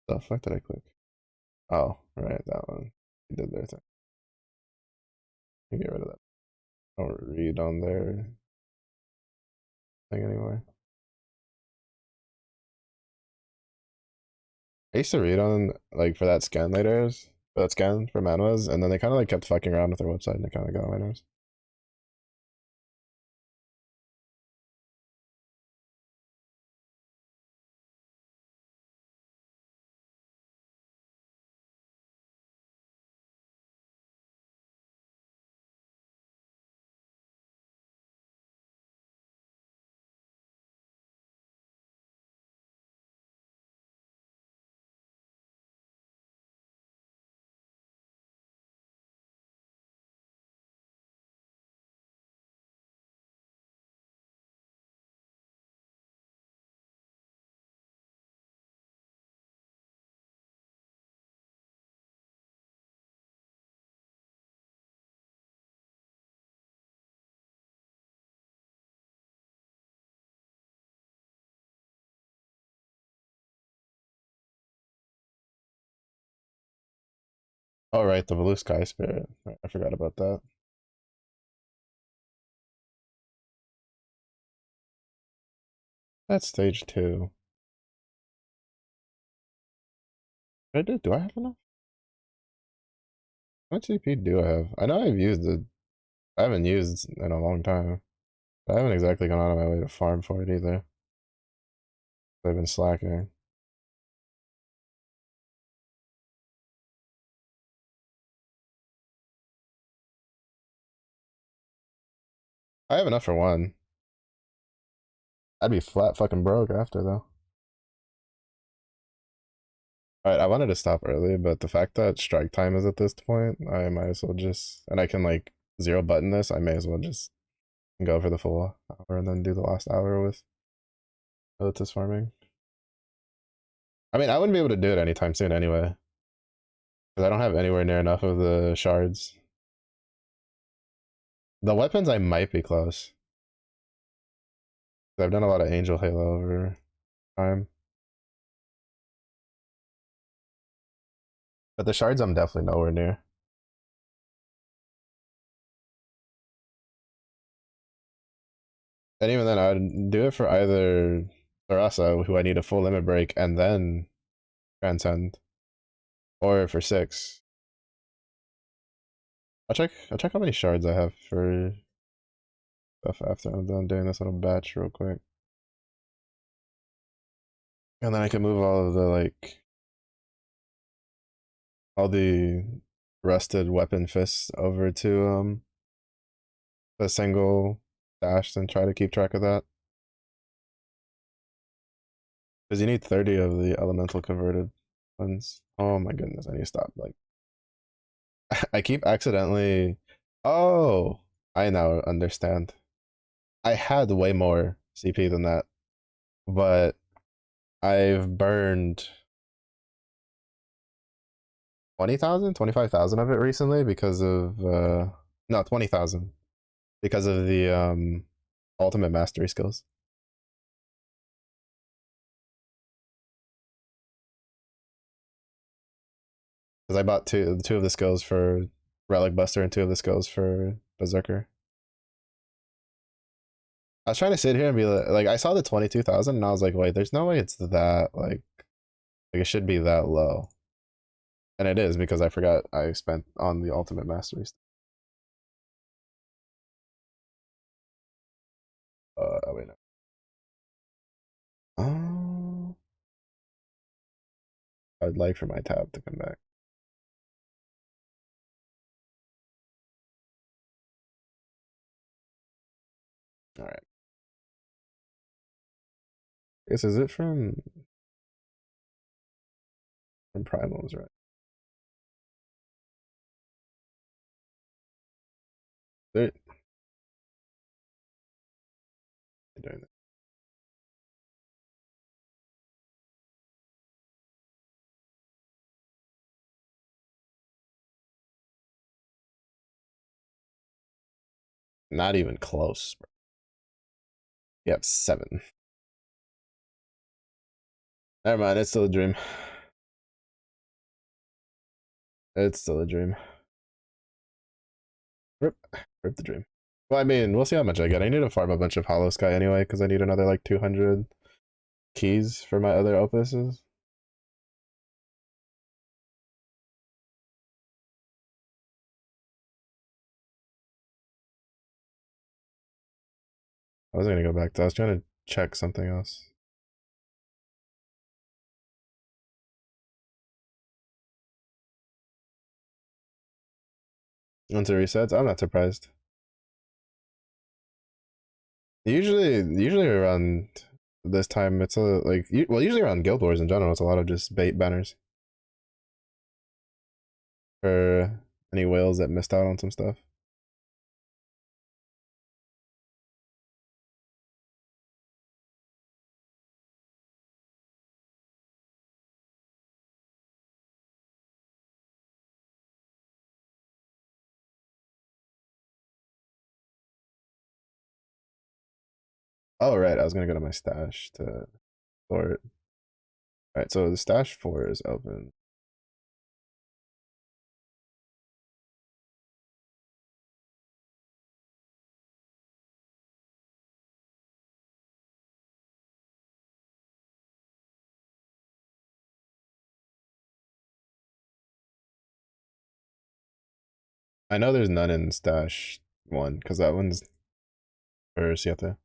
The fuck did I click? Oh, right, that one. They did their thing. You get rid of that. I don't read on their thing anymore. I used to read on like for that scan later, for that scan for manuas, and then they kind of like kept fucking around with their website, and it kind of got on my nerves. Oh right, the blue sky spirit. I forgot about that. That's stage 2. I did. Do I have enough? How much CP do I have? I know I've used it. I haven't used in a long time. I haven't exactly gone out of my way to farm for it either. I've been slacking. I have enough for one. I'd be flat fucking broke after though. Alright, I wanted to stop early, but the fact that strike time is at this point, I might as well just, and I can like zero button this, I may as well just go for the full hour and then do the last hour with this farming. I mean, I wouldn't be able to do it anytime soon anyway. Because I don't have anywhere near enough of the shards. The weapons I might be close. I've done a lot of Angel Halo over time. But the shards I'm definitely nowhere near. And even then, I'd do it for either Sarasa, who I need a full limit break, and then Transcend, or for 6. I'll check how many shards I have for stuff after I'm done doing this little batch real quick. And then I can move all of the all the rusted weapon fists over to the single dash and try to keep track of that. Because you need 30 of the elemental converted ones. Oh my goodness, I need to stop. Like, I keep accidentally. Oh, I now understand. I had way more CP than that, but I've burned 20,000, 25,000 of it recently because of no 20,000 because of the ultimate mastery skills. Because I bought two of the skills for Relic Buster and two of the skills for Berserker. I was trying to sit here and be like I saw the 22,000 and I was like, wait, there's no way it's that like it should be that low. And it is because I forgot I spent on the ultimate mastery. Oh wait, no. I'd like for my tab to come back. All right. I guess is it from primals, right? They're doing that. Not even close. Bro. You have 7. Never mind. It's still a dream. It's still a dream. Rip, rip the dream. Well, I mean, we'll see how much I get. I need to farm a bunch of Hollow Sky anyway because I need another like 200 keys for my other opuses. I was gonna go back to. I was trying to check something else. Once it resets, I'm not surprised. Usually around this time, it's a well, usually around Guild Wars in general, it's a lot of just bait banners for any whales that missed out on some stuff. Oh right, I was gonna go to my stash to store it. All right, so the stash 4 is open. I know there's none in stash 1 because that one's for Siete.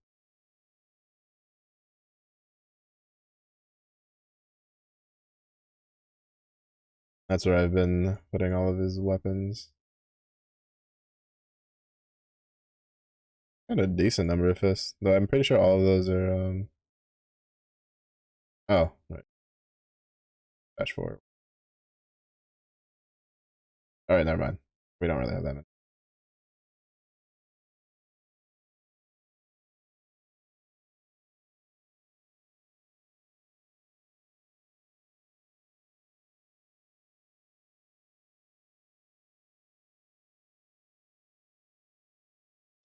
That's where I've been putting all of his weapons. Got a decent number of fists, though I'm pretty sure all of those are oh, right. Stash 4. Alright, never mind. We don't really have that many.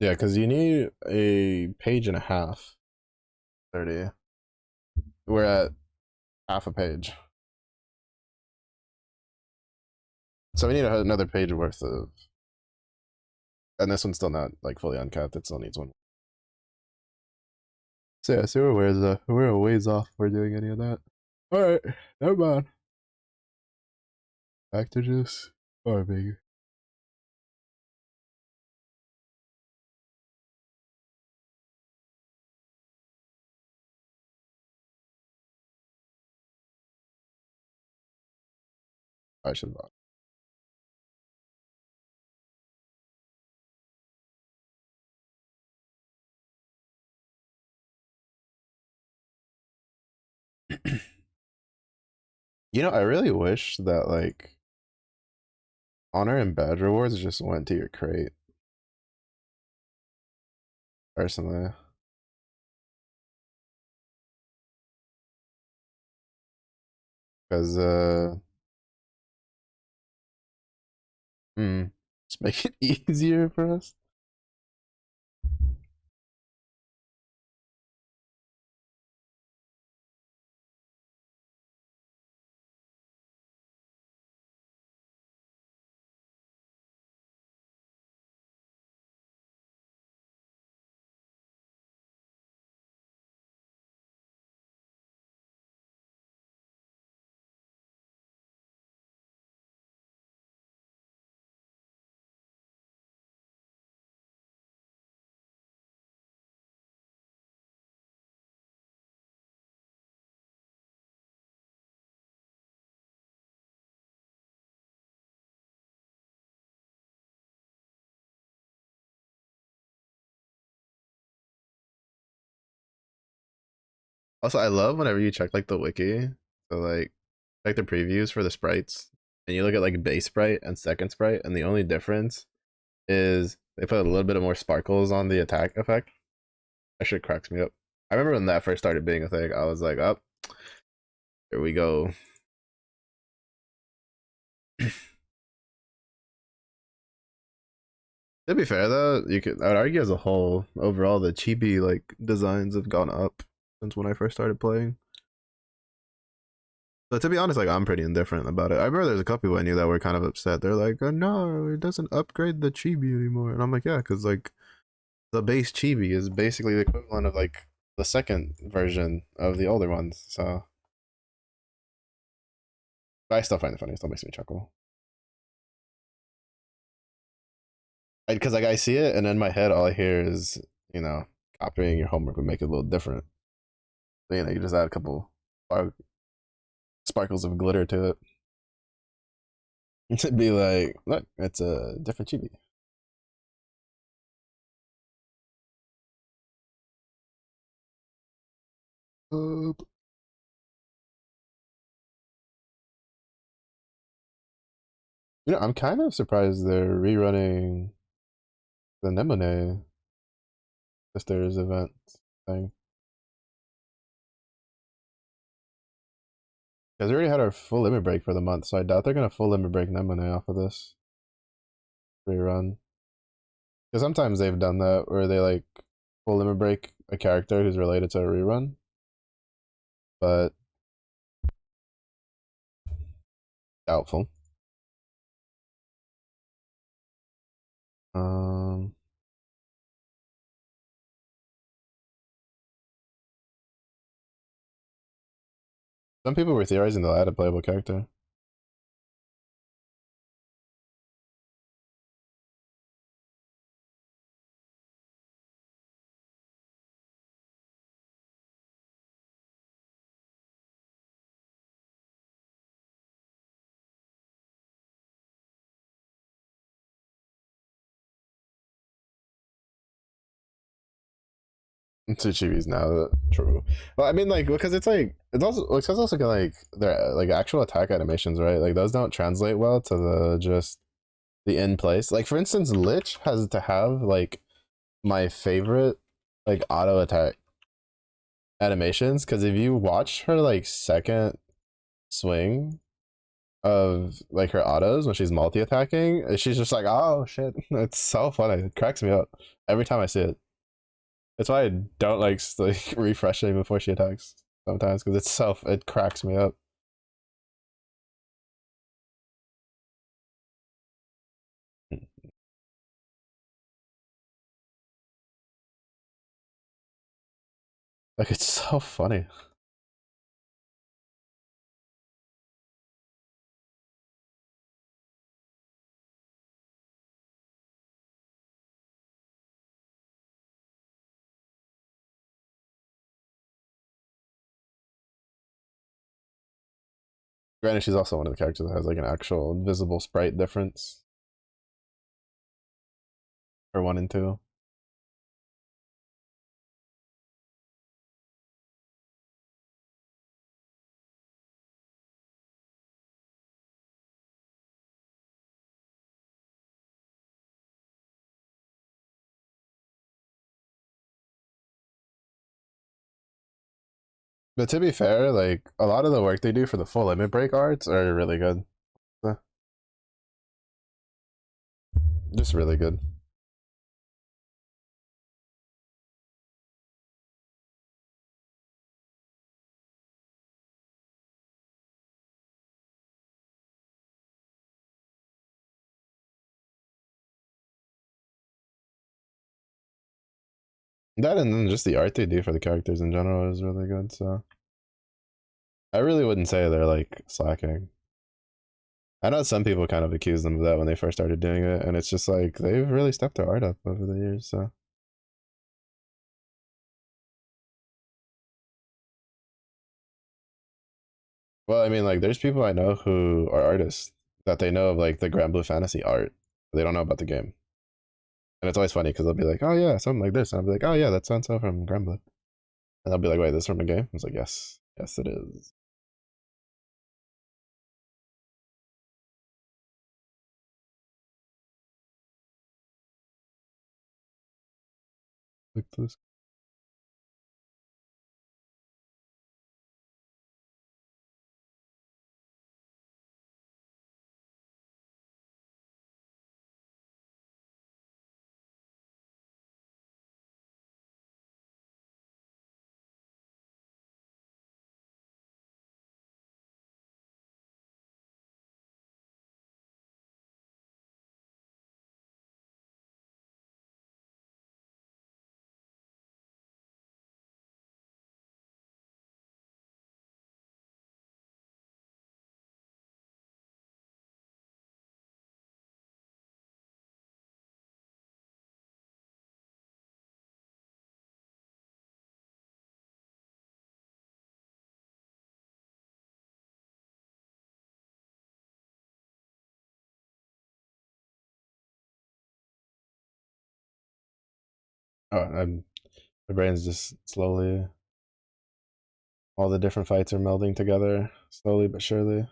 Yeah, because you need a page and a half. 30. We're at half a page. So we need another page worth of. And this one's still not like fully uncapped. It still needs one. So yeah, so we're a ways off for doing any of that. Alright, never mind. Back to just farming. I should have. You know, I really wish that like honor and badge rewards just went to your crate. Personally, because just make it easier for us. Also, I love whenever you check like the wiki, so like the previews for the sprites, and you look at like base sprite and second sprite, and the only difference is they put a little bit of more sparkles on the attack effect. That shit cracks me up. I remember when that first started being a thing, I was like, "Up, oh, here we go." To be fair though, I would argue as a whole, overall the chibi like designs have gone up since when I first started playing. But to be honest, like I'm pretty indifferent about it. I remember there's a couple people I knew that were kind of upset. They're like, oh, "No, it doesn't upgrade the chibi anymore," and I'm like, "Yeah, because like the base chibi is basically the equivalent of like the second version of the older ones." So, but I still find it funny. It still makes me chuckle. Because like I see it, and in my head, all I hear is you know copying your homework would make it a little different. You know, you just add a couple sparkles of glitter to it. To be like, look, it's a different chibi. You know, I'm kind of surprised they're rerunning the Nemone Sisters event thing. Because we already had our full limit break for the month, so I doubt they're gonna full limit break Nemone off of this rerun. Because sometimes they've done that where they like full limit break a character who's related to a rerun, but doubtful. Um, some people were theorizing they'll add a playable character. To chibis now, true. Well, I mean, like because it's also like their like actual attack animations, right? Like those don't translate well to the just the in place. Like for instance, Lich has to have like my favorite like auto attack animations because if you watch her like second swing, of like her autos when she's multi-attacking. She's just like, oh shit. It's so funny. It cracks me up every time I see it. That's why I don't like refreshing before she attacks sometimes because it cracks me up. Like it's so funny. Granted, she's also one of the characters that has like an actual visible sprite difference for 1 and 2. But to be fair, like a lot of the work they do for the full limit break arts are really good. So, just really good. That and then just the art they do for the characters in general is really good. So I really wouldn't say they're like slacking. I know some people kind of accused them of that when they first started doing it, and it's just like they've really stepped their art up over the years. So, well, I mean, like, there's people I know who are artists that they know of like the Grand Blue Fantasy art, but they don't know about the game, and it's always funny because they'll be like, "Oh yeah, something like this," and I'll be like, "Oh yeah, that's so from Grand Blue," and they'll be like, "Wait, this is from the game?" I was like, "Yes, yes, it is." Like this. Oh, my brain's just slowly. All the different fights are melding together slowly but surely.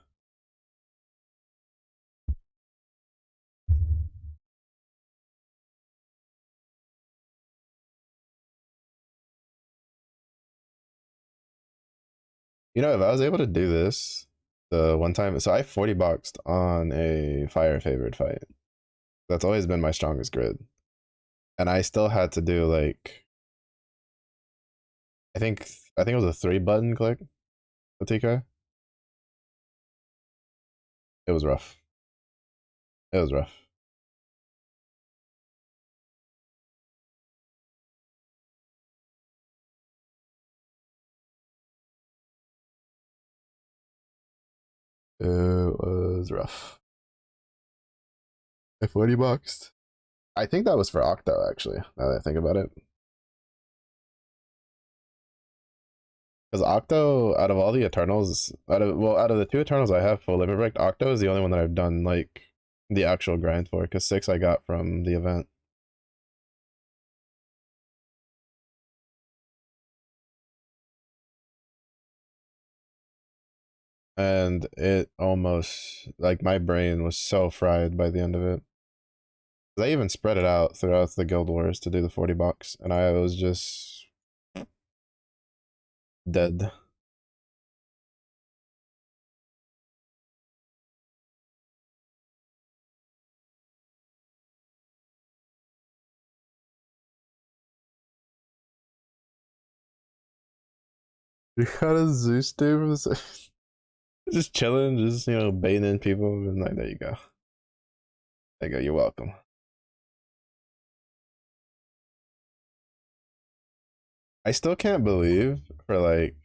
You know, if I was able to do this the one time, so I 40 boxed on a fire favored fight. That's always been my strongest grid. And I still had to do like I think I think it was a 3 button click with TK. It was rough. It was rough. It was rough. I 40 boxed. I think that was for Octo actually, now that I think about it. Because Octo, out of all the Eternals, out of the 2 Eternals I have full limit break, Octo is the only one that I've done like the actual grind for. Because 6 I got from the event, and it almost like my brain was so fried by the end of it. I even spread it out throughout the Guild Wars to do the 40 bucks, and I was just dead. You got a Zeus dude just chilling, just baiting people, and like there you go. There you go. You're welcome. I still can't believe for like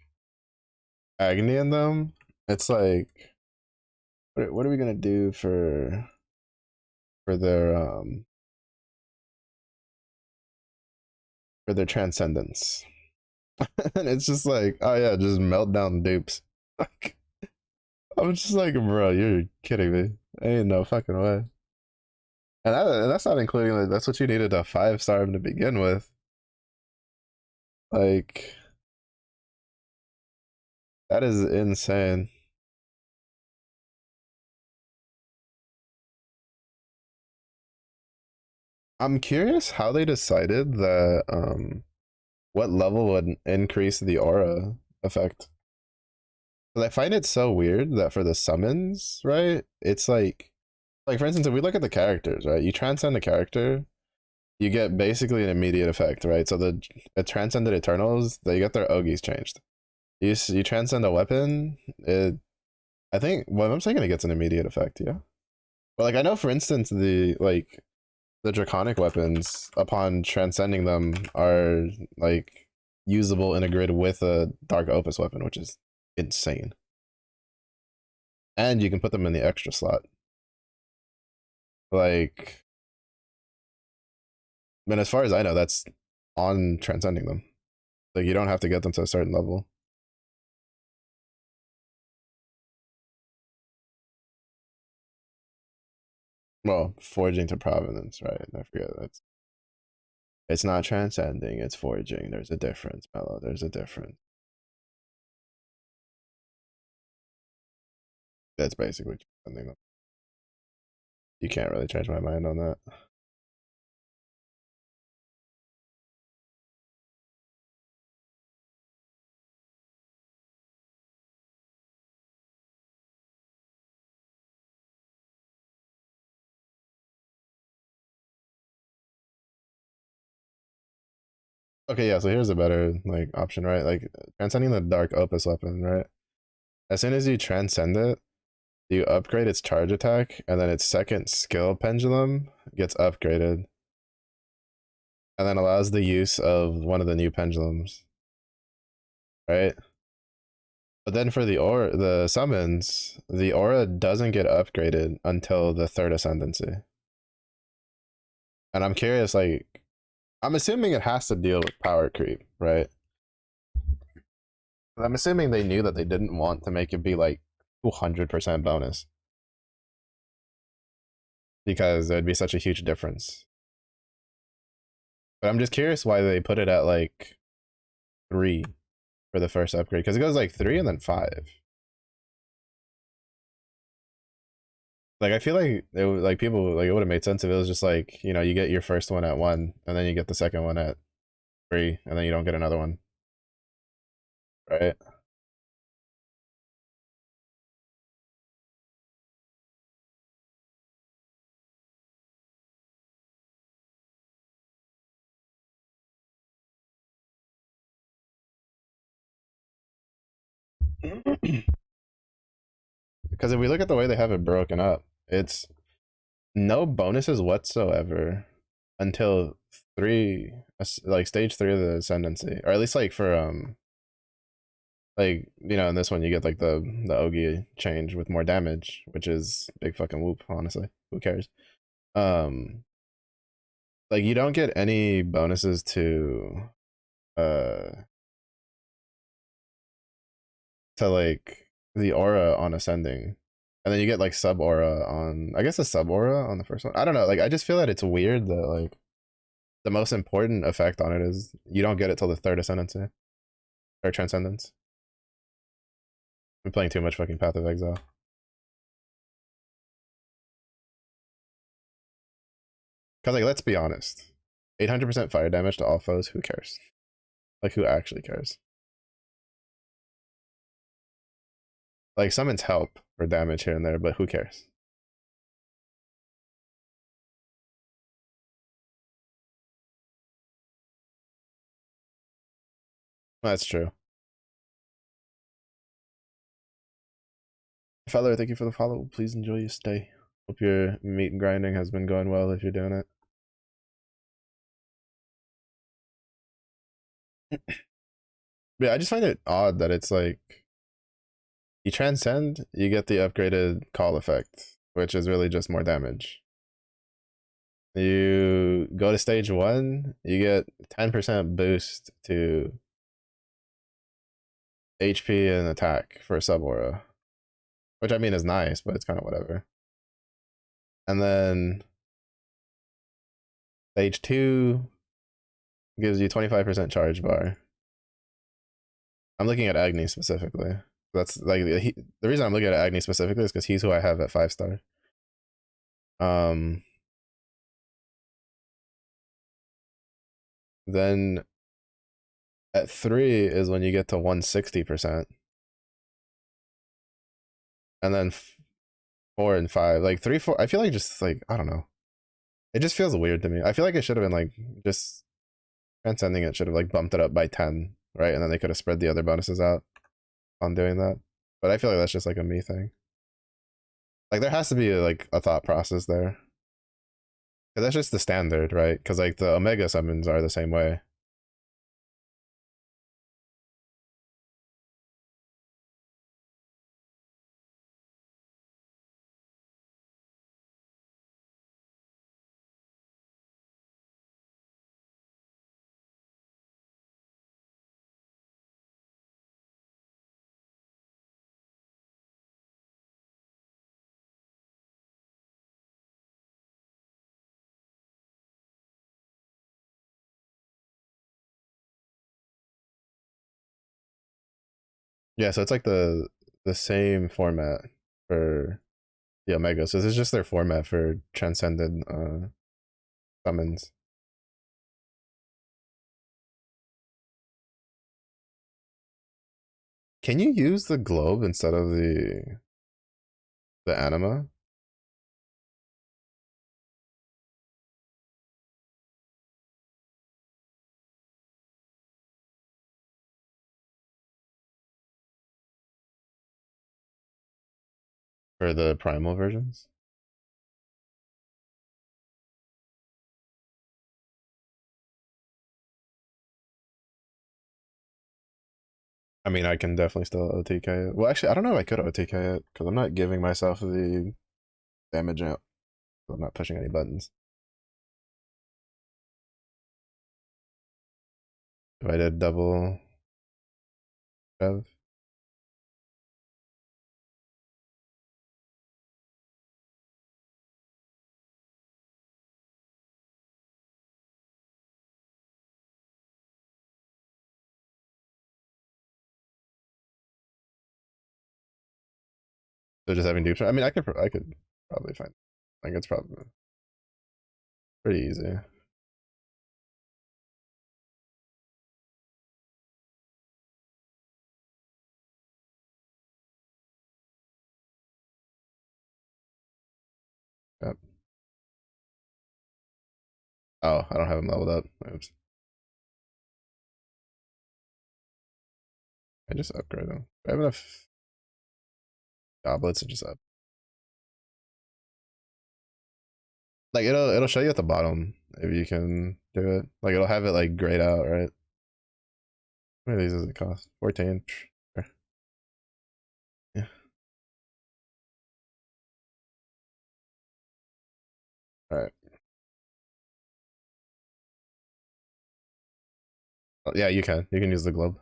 Agony and them. It's like, what are we gonna do for their for their transcendence? And it's just like, oh yeah, just meltdown dupes. Like, I'm just like, bro, you're kidding me. Ain't no fucking way. And that's not including like that's what you needed a 5-star to begin with. Like that is insane. I'm curious how they decided that what level would increase the aura effect. 'Cause I find it so weird that for the summons, right? It's like for instance, if we look at the characters, right? You transcend the character, you get basically an immediate effect, right? So the transcended Eternals, they get their Ogies changed. You transcend a weapon, I think well I'm saying it gets an immediate effect, yeah. But like I know for instance the draconic weapons upon transcending them are like usable in a grid with a dark opus weapon, which is insane. And you can put them in the extra slot. Like, I mean, as far as I know, that's on transcending them. Like, you don't have to get them to a certain level. Well, forging to provenance, right? I forget that's it's not transcending, it's forging. There's a difference, Mellow. There's a difference. That's basically transcending them. You can't really change my mind on that. Okay, yeah, so here's a better like option, right? Like transcending the dark opus weapon, right? As soon as you transcend it, you upgrade its charge attack, and then its second skill pendulum gets upgraded, and then allows the use of one of the new pendulums, right? But then for the summons, the aura doesn't get upgraded until the third ascendancy. And I'm curious, like, I'm assuming it has to deal with power creep, right? But I'm assuming they knew that they didn't want to make it be like 200% bonus because it would be such a huge difference. But I'm just curious why they put it at like 3 for the first upgrade because it goes like 3 and then 5. Like I feel like it would, like people like it would have made sense if it was just like you get your first one at 1 and then you get the second one at 3 and then you don't get another one, right? Because if we look at the way they have it broken up, it's no bonuses whatsoever until 3, like stage 3 of the ascendancy, or at least like for like in this one you get like the Ogi change with more damage, which is big fucking whoop. Honestly, who cares? Um, like you don't get any bonuses uh to like the aura on ascending, and then you get like sub aura on I guess the sub aura on the first one. I don't know. Like I just feel that it's weird that like the most important effect on it is you don't get it till the third ascendancy or transcendence. I'm playing too much fucking Path of Exile. Cause like let's be honest, 800% fire damage to all foes. Who cares? Like who actually cares? Like summons help for damage here and there, but who cares? That's true. Feller, thank you for the follow. Please enjoy your stay. Hope your meat grinding has been going well if you're doing it. Yeah, I just find it odd that it's like you transcend, you get the upgraded call effect, which is really just more damage. You go to stage 1, you get 10% boost to HP and attack for a sub aura, which I mean is nice, but it's kind of whatever. And then stage 2 gives you 25% charge bar. I'm looking at Agni specifically. That's like the reason I'm looking at Agni specifically is because he's who I have at 5-star. Um, then at 3 is when you get to 160%, and then 4 and 5, like 3, 4. I feel like just like I don't know. It just feels weird to me. I feel like it should have been like just transcending it should have like bumped it up by 10, right? And then they could have spread the other bonuses out on doing that. But I feel like that's just like a me thing. Like there has to be like a thought process there. 'Cause that's just the standard, right? Because like the Omega summons are the same way. Yeah, so it's like the same format for the Omega. So this is just their format for transcended summons. Can you use the globe instead of the anima? For the primal versions? I mean, I can definitely still OTK it. Well, actually, I don't know if I could OTK it because I'm not giving myself the damage out. I'm not pushing any buttons. If I did double rev, so just having dupe. I mean, I could probably find. I think it's probably pretty easy. Yep. Oh, I don't have him leveled up. Oops. I just upgrade him. I have enough goblets to just up. Like it'll show you at the bottom if you can do it. Like it'll have it like grayed out, right? How many of these does it cost? 14. Sure. Yeah. All right. Oh, yeah, you can. You can use the globe.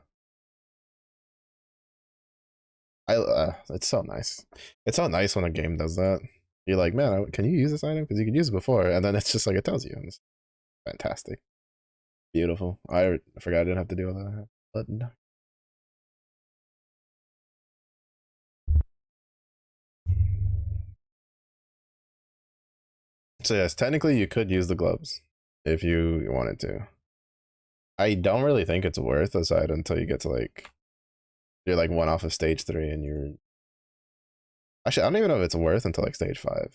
It's so nice. It's so nice when a game does that. You're like, man, can you use this item? Because you could use it before, and then it's just like it tells you. And it's fantastic, beautiful. I forgot I didn't have to do all that. Button. So yes, technically you could use the gloves if you wanted to. I don't really think it's worth aside until you get to like you're like one off of stage 3 and you're actually I don't even know if it's worth until like stage 5.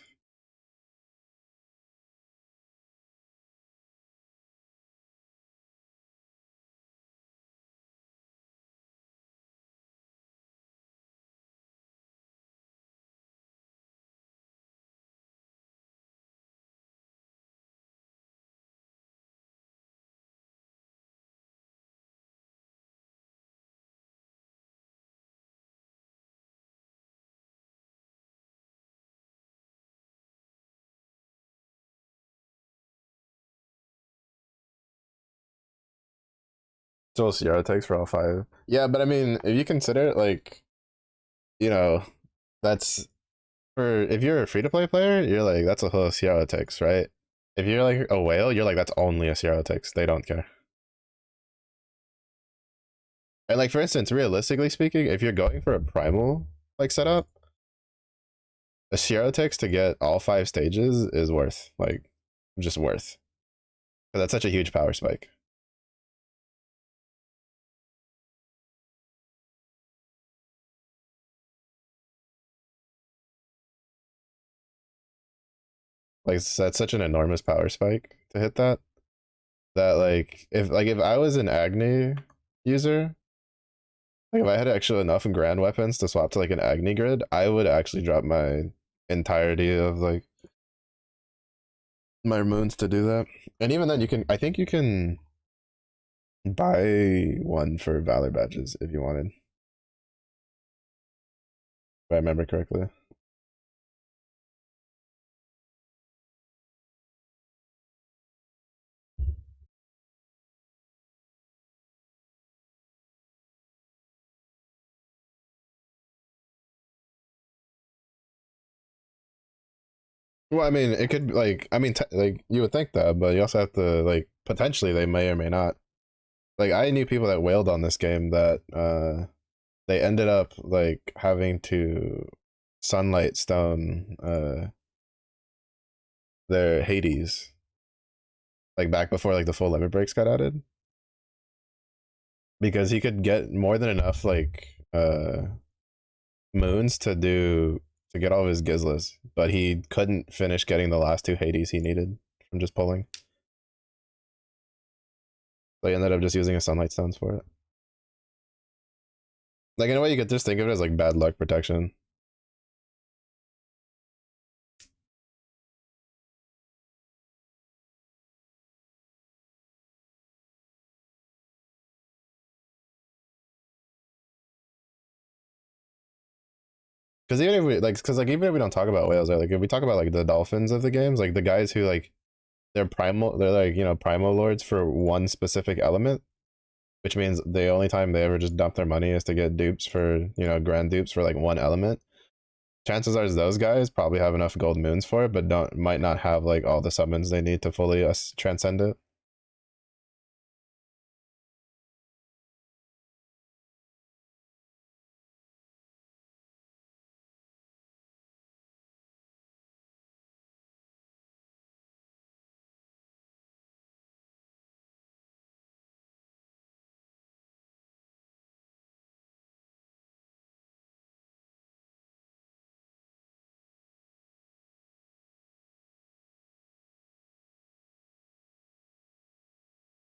Still Sierra takes for all five. Yeah, but I mean, if you consider it, like, you know, that's for if you're a free to play player, you're like that's a whole Sierra takes, right? If you're like a whale, you're like that's only a Sierra takes. They don't care. And like for instance, realistically speaking, if you're going for a primal like setup, a Sierra takes to get all five stages is worth like just worth. But that's such a huge power spike. Like that's such an enormous power spike to hit that. That like if I was an Agni user, like if I had actually enough grand weapons to swap to like an Agni grid, I would actually drop my entirety of like my moons to do that. And even then you can I think you can buy one for Valor badges if you wanted. If I remember correctly. Well, I mean, it could like I mean, like you would think that, but you also have to like potentially they may or may not. Like I knew people that wailed on this game that they ended up like having to sunlight stone their Hades like back before like the full limit breaks got added because he could get more than enough like moons to get all of his Gizlas, but he couldn't finish getting the last two Hades he needed from just pulling. So he ended up just using his sunlight stones for it. Like in a way, you could just think of it as like bad luck protection. Because even if we like, because like even if we don't talk about whales, like if we talk about like the dolphins of the games, like the guys who like they're like primal lords for one specific element, which means the only time they ever just dump their money is to get dupes for grand dupes for like one element. Chances are those guys probably have enough gold moons for it, but don't might not have like all the summons they need to fully transcend it.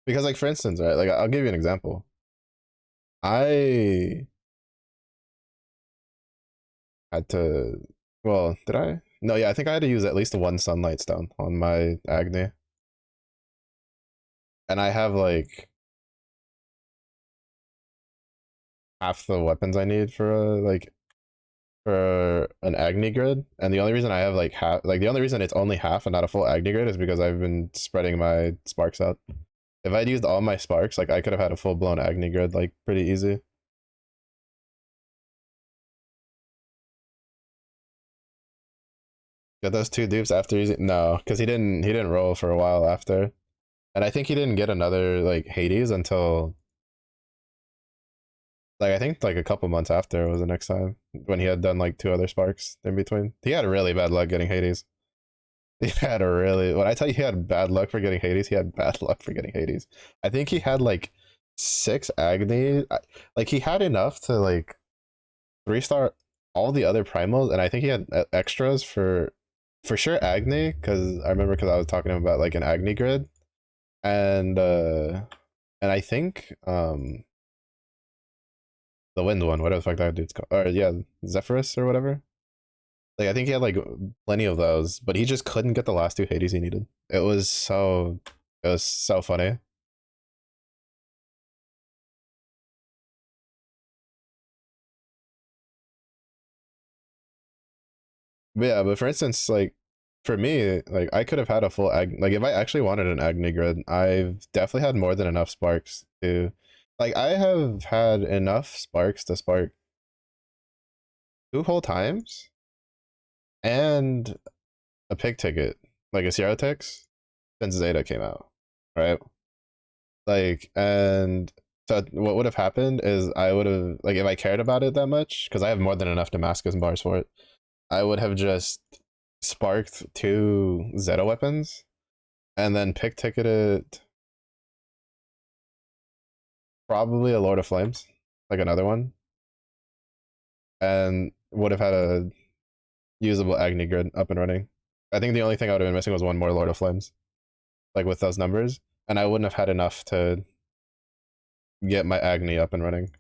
Because like for instance, right? Like I'll give you an example. I had to. Well, did I? No, yeah, I think I had to use at least one sunlight stone on my Agni, and I have like half the weapons I need for for an Agni grid. And the only reason I have like half, like the only reason it's only half and not a full Agni grid is because I've been spreading my sparks out. If I'd used all my sparks, like I could have had a full blown Agni grid like pretty easy. Get those two dupes after using no, because he didn't roll for a while after. And I think he didn't get another like Hades until like I think like a couple months after was the next time when he had done like two other sparks in between. He had really bad luck getting Hades. He had a really when I tell you he had bad luck for getting Hades, he had bad luck for getting Hades. I think he had like six Agni. Like he had enough to like three-star all the other primals, and I think he had extras for sure Agni because I remember because I was talking to him about like an Agni grid, and I think the wind one, whatever the fuck that dude's called, or yeah, Zephyrus or whatever. Like I think he had like plenty of those, but he just couldn't get the last two Hades he needed. It was so funny. But yeah, but for instance, like for me, like I could have had a full like if I actually wanted an Agni grid, I've definitely had more than enough sparks to Like I have had enough sparks to spark 2 whole times and a pig ticket, like a Sierra Tix, since Zeta came out, right? Like, and so what would have happened is I would have, like, if I cared about it that much, because I have more than enough Damascus bars for it, I would have just sparked 2 Zeta weapons and then pick ticketed probably a Lord of Flames, like another one, and would have had a usable Agni grid up and running. I think the only thing I would have been missing was one more Lord of Flames, like with those numbers, and I wouldn't have had enough to get my Agni up and running.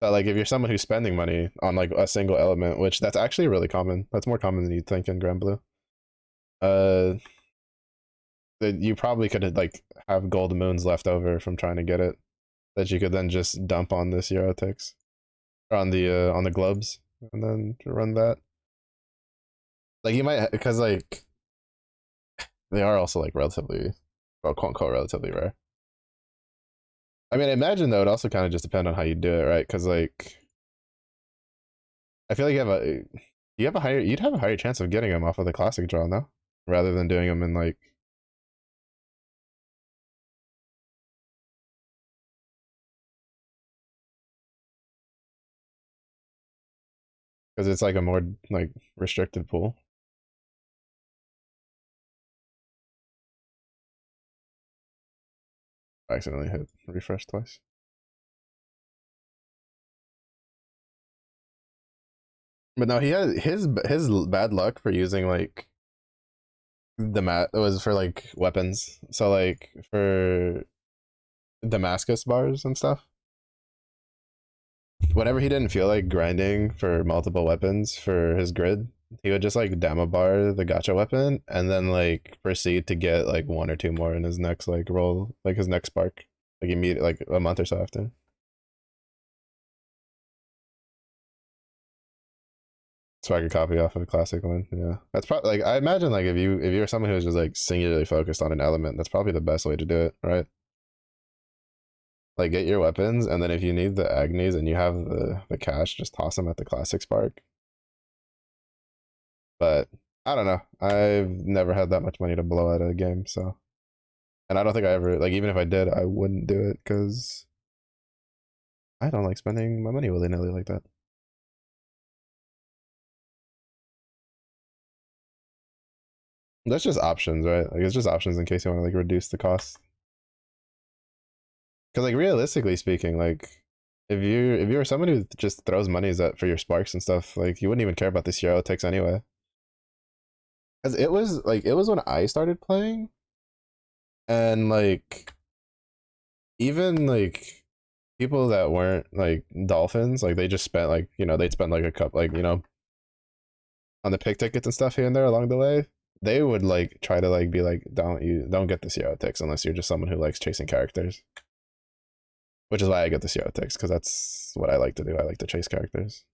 But like if you're someone who's spending money on like a single element, which that's actually really common, that's more common than you'd think in Grand Blue. Uh, that you probably could like have gold moons left over from trying to get it that you could then just dump on this Eurotix or on the globes and then run that. Like you might because like they are also like relatively, well, quote unquote, relatively rare. I mean, I imagine though it also kind of just depend on how you do it, right? Because like I feel like you'd have a higher chance of getting them off of the classic draw now, rather than doing them in like because it's like a more like restricted pool. I accidentally hit refresh twice. But no, he had his bad luck for using like the mat was for like weapons. So like for Damascus bars and stuff. Whenever he didn't feel like grinding for multiple weapons for his grid, he would just like demo bar the gotcha weapon and then like proceed to get like 1 or 2 more in his next like roll, like his next spark. Like immediate like a month or so after. So I could copy off of a classic one. Yeah. That's probably like I imagine like if you're someone who's just like singularly focused on an element, that's probably the best way to do it, right? Like get your weapons, and then if you need the Agnis and you have the cash, just toss them at the classic spark. But I don't know. I've never had that much money to blow at a game, so and I don't think I ever like even if I did, I wouldn't do it because I don't like spending my money willy nilly like that. That's just options, right? Like it's just options in case you want to like reduce the cost. Because like realistically speaking, like if you were someone who just throws monies at for your sparks and stuff, like you wouldn't even care about the Sierra ticks anyway. Because it was when I started playing, and like even like people that weren't like dolphins, like they just spent like they'd spend like a cup like on the pick tickets and stuff here and there along the way. They would like try to like be like don't get the Sierra ticks unless you're just someone who likes chasing characters. Which is why I get the Sierra ticks because that's what I like to do. I like to chase characters.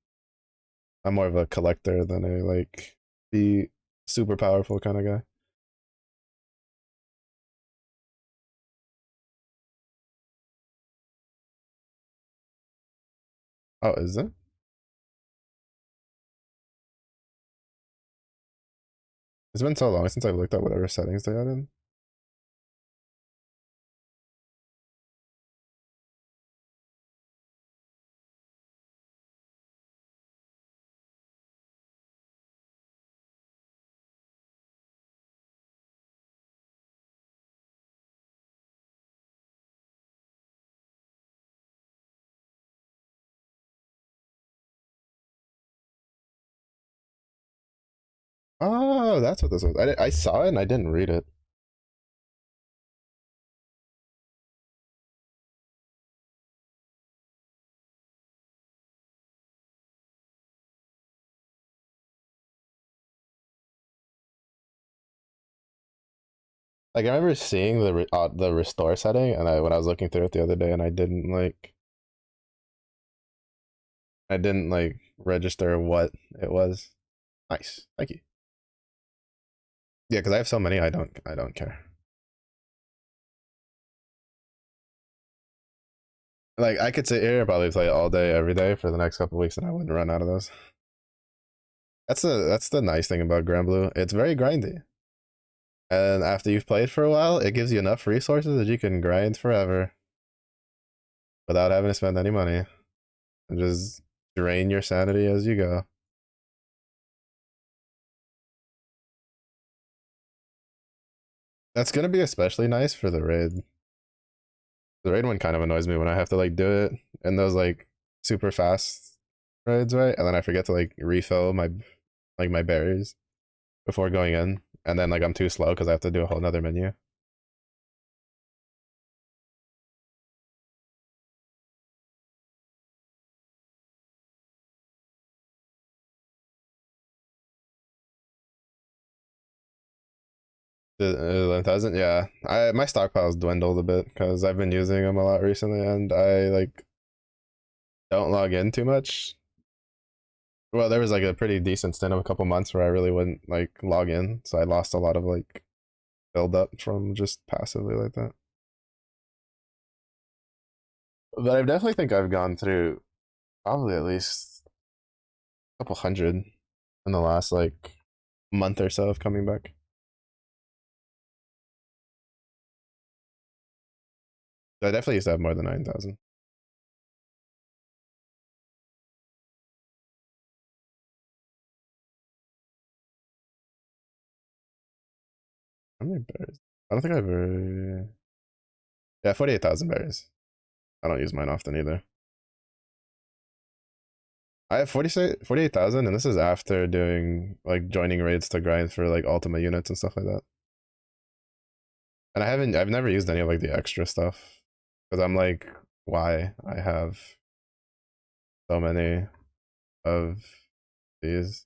I'm more of a collector than a like the super powerful kind of guy. Oh, is it? It's been so long since I've looked at whatever settings they had in. Oh, that's what this was. I saw it and I didn't read it. Like I remember seeing the restore setting, and I when I was looking through it the other day, and I didn't like register what it was. Nice, thank you. Yeah, because I have so many, I don't care. Like I could sit here and probably play all day, every day for the next couple weeks, and I wouldn't run out of those. That's the nice thing about Grand Blue. It's very grindy, and after you've played for a while, it gives you enough resources that you can grind forever without having to spend any money, and just drain your sanity as you go. That's gonna be especially nice for the raid. The raid one kind of annoys me when I have to like do it in those like super fast raids, right? And then I forget to like refill my berries before going in, and then like I'm too slow because I have to do a whole nother menu. It doesn't, yeah. I my stockpile's dwindled a bit because I've been using them a lot recently, and I like don't log in too much. Well, there was like a pretty decent stint of a couple months where I really wouldn't like log in, so I lost a lot of like build up from just passively like that. But I definitely think I've gone through probably at least a couple hundred in the last like month or so of coming back. So I definitely used to have more than 9,000. How many berries? I don't think I've ever. Yeah, 48,000 berries. I don't use mine often either. I have 48,000, and this is after doing like joining raids to grind for like Ultima units and stuff like that. And I've never used any of like the extra stuff because I'm like, why? I have so many of these.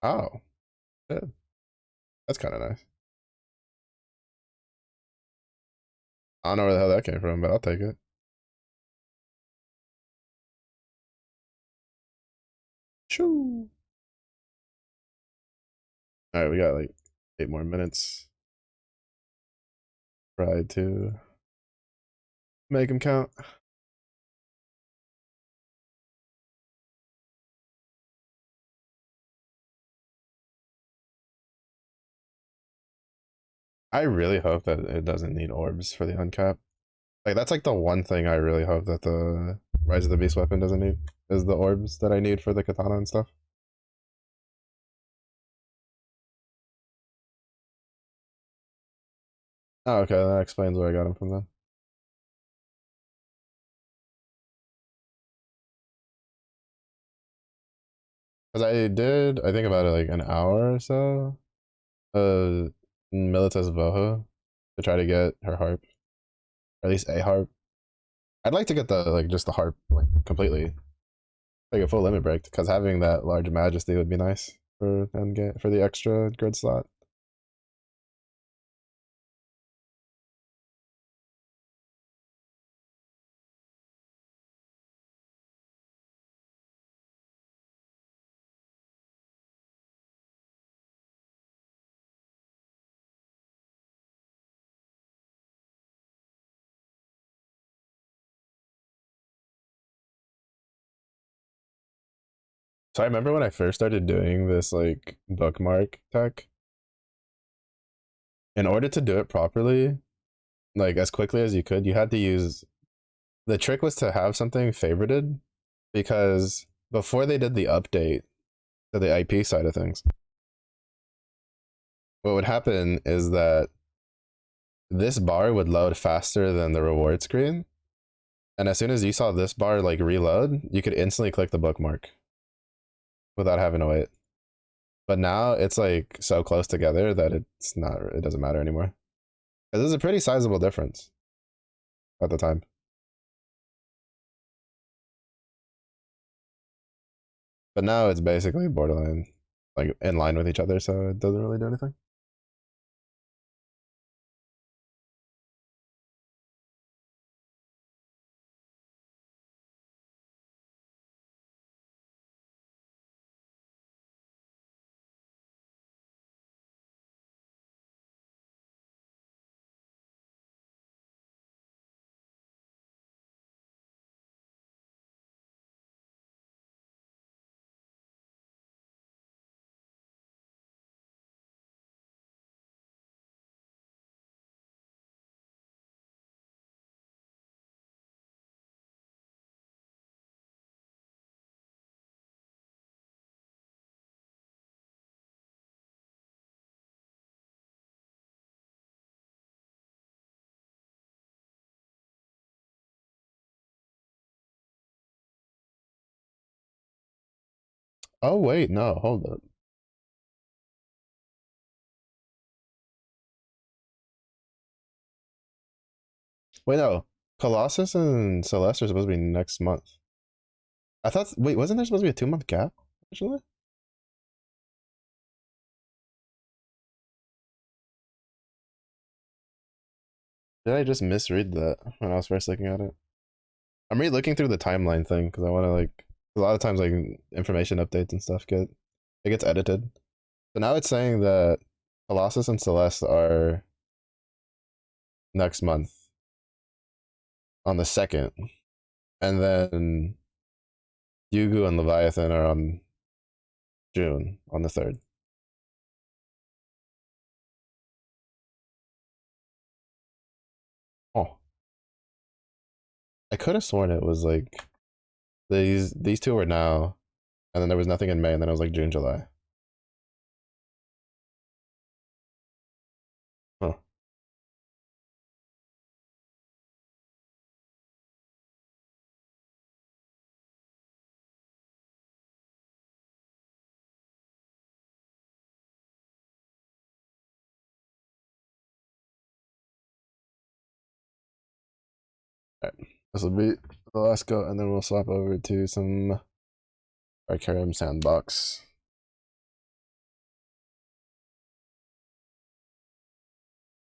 Oh, shit. That's kind of nice. I don't know where the hell that came from, but I'll take it. Shoo. All right, we got like 8 more minutes. Try to make them count. I really hope that it doesn't need orbs for the uncap. Like that's like the one thing I really hope that the Rise of the Beast weapon doesn't need is the orbs that I need for the katana and stuff. Oh, okay, that explains where I got them from then. Because I did, I think about it like an hour or so. Militas Voho to try to get her harp, or at least a harp. I'd like to get the like just the harp like completely, like a full limit break, because having that large majesty would be nice for endgame for the extra grid slot. So I remember when I first started doing this like bookmark tech, in order to do it properly, like as quickly as you could, you had to use the trick was to have something favorited because before they did the update to the IP side of things, what would happen is that this bar would load faster than the reward screen. And as soon as you saw this bar like reload, you could instantly click the bookmark without having to wait. But now it's like so close together that it doesn't matter anymore. This is a pretty sizable difference at the time. But now it's basically borderline like in line with each other, so it doesn't really do anything. Oh wait, no, hold up. Wait, no. Colossus and Celeste are supposed to be next month. I thought. Wait, wasn't there supposed to be a 2 month gap? Actually, did I just misread that when I was first looking at it? I'm re-looking through the timeline thing because I want to like. A lot of times, like information updates and stuff it gets edited. So now it's saying that Colossus and Celeste are next month on the 2nd, and then Yugu and Leviathan are on June on the 3rd. Oh, I could have sworn it was like these two were now, and then there was nothing in May, and then it was like June, July. Huh. All right. This will be the last go, and then we'll swap over to some Arcarium Sandbox.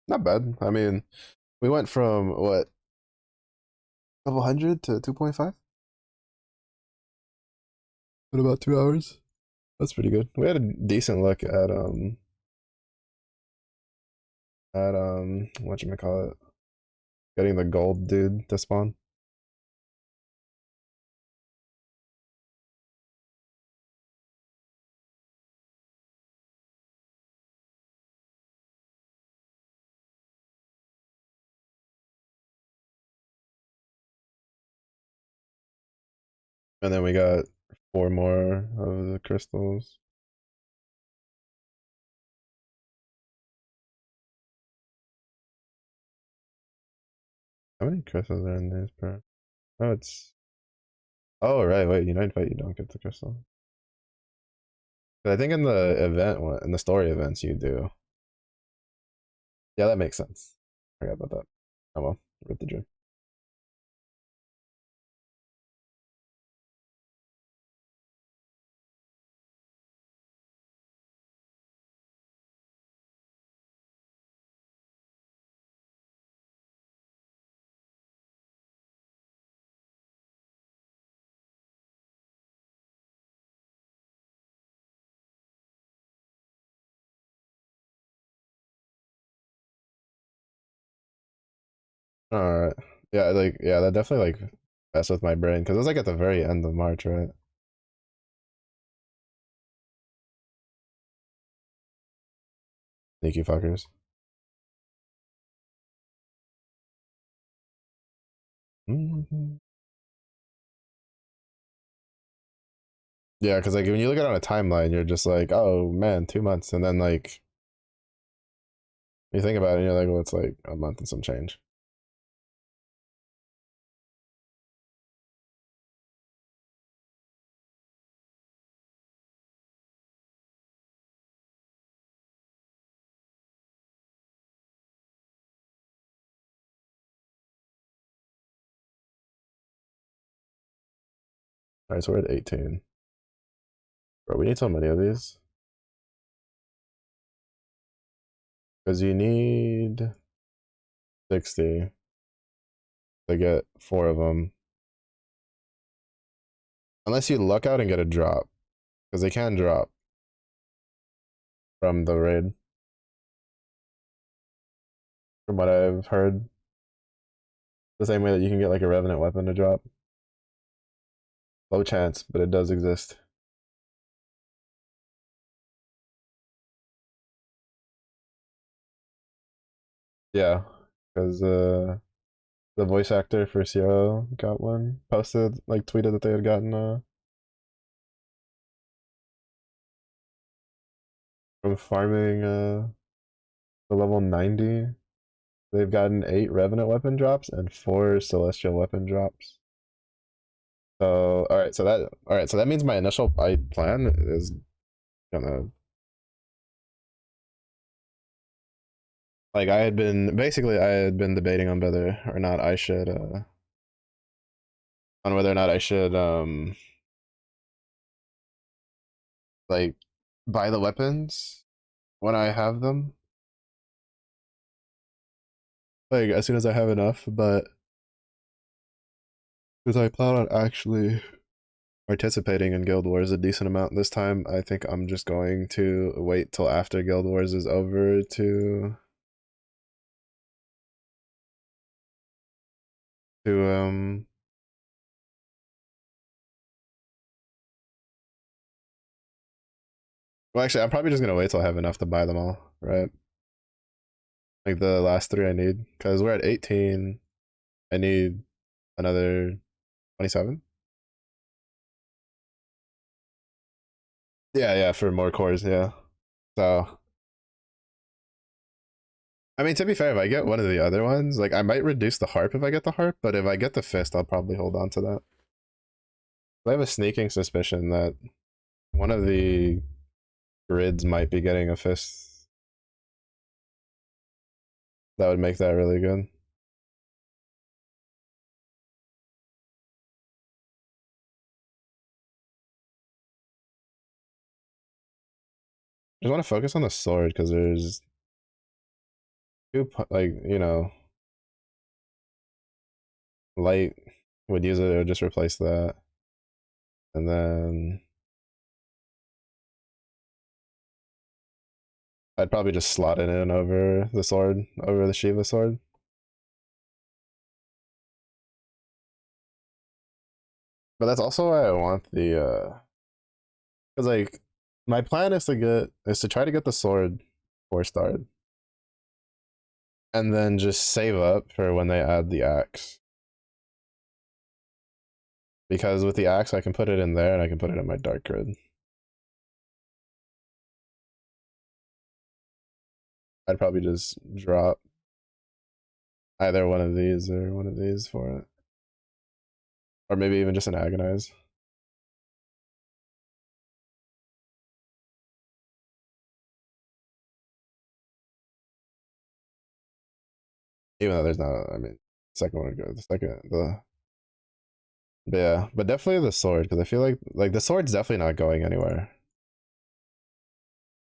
Not bad. I mean, we went from what, couple hundred to 2.5 in about 2 hours. That's pretty good. We had a decent look at what you call it, getting the gold dude to spawn. And then we got 4 more of the crystals. How many crystals are in this, bro? Oh, it's. Oh, right. Wait, Unite Fight, you don't get the crystal. But I think in the event, in the story events, you do. Yeah, that makes sense. Forgot about that. Oh well, rip the dream. All right. Yeah, like yeah, that definitely like messed with my brain because it was like at the very end of March, right? Sneaky fuckers. Mm-hmm. Yeah, because like when you look at it on a timeline, you're just like, oh man, 2 months, and then like you think about it, and you're like, well, it's like a month and some change. All right, so we're at 18. Bro, we need so many of these because you need 60 to get 4 of them, unless you luck out and get a drop because they can drop from the raid, from what I've heard. The same way that you can get like a revenant weapon to drop. Low chance, but it does exist. Yeah, because the voice actor for Sierra got one. Posted, like, tweeted that they had gotten from farming the level 90. They've gotten 8 revenant weapon drops and 4 celestial weapon drops. So all right, so that means my initial plan is gonna, like, I had been debating on whether or not I should on whether or not I should like buy the weapons when I have them, like as soon as I have enough, but because I plan on actually participating in Guild Wars a decent amount this time, I think I'm just going to wait till after Guild Wars is over to. Well, actually, I'm probably just gonna wait till I have enough to buy them all, right? Like the last three I need, because we're at 18. I need another 27. Yeah, yeah, for more cores, yeah. So, I mean, to be fair, if I get one of the other ones, like I might reduce the harp if I get the harp, but if I get the fist, I'll probably hold on to that. I have a sneaking suspicion that one of the grids might be getting a fist. That would make that really good. I just want to focus on the sword because there's two, like, light would use it, it would just replace that. And then I'd probably just slot it in over the sword, over the Shiva sword. But that's also why I want the because like my plan is to try to get the sword 4-starred. And then just save up for when they add the axe. Because with the axe I can put it in there and I can put it in my dark grid. I'd probably just drop either one of these or one of these for it. Or maybe even just an agonize. Even though there's not, I mean, second one good. The second, the but yeah, but definitely the sword because I feel like the sword's definitely not going anywhere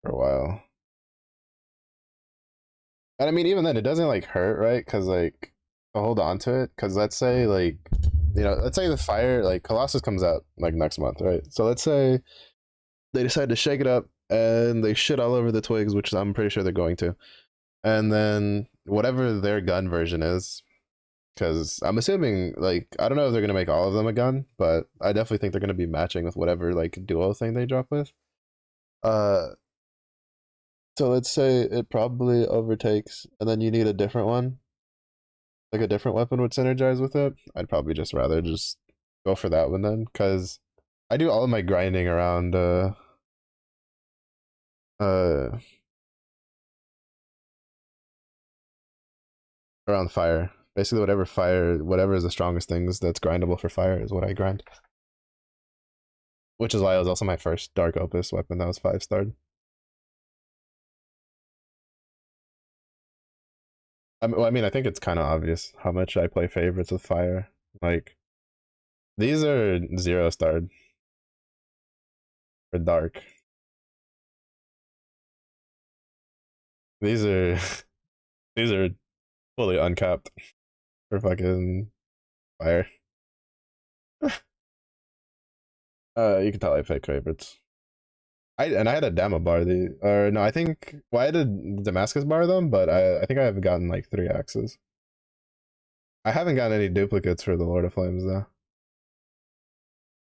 for a while. And I mean, even then, it doesn't like hurt, right? Because like to hold on to it. Because let's say like let's say the fire like Colossus comes out like next month, right? So let's say they decide to shake it up and they shit all over the twigs, which I'm pretty sure they're going to. And then whatever their gun version is, because I'm assuming like I don't know if they're gonna make all of them a gun, but I definitely think they're gonna be matching with whatever like duo thing they drop with. Uh, so let's say it probably overtakes, and then you need a different one, like a different weapon would synergize with it. I'd probably just rather just go for that one then, because I do all of my grinding uh around fire. Basically, whatever is the strongest things that's grindable for fire is what I grind. Which is why it was also my first Dark Opus weapon that was 5-starred. I mean, I think it's kind of obvious how much I play favorites with fire. Like, these are 0-starred for Dark. These are these are fully uncapped for fucking fire. You can tell I pick favorites. I had a Dama bar the or no, I think I did Damascus bar them, but I think I have gotten like 3 axes. I haven't gotten any duplicates for the Lord of Flames though.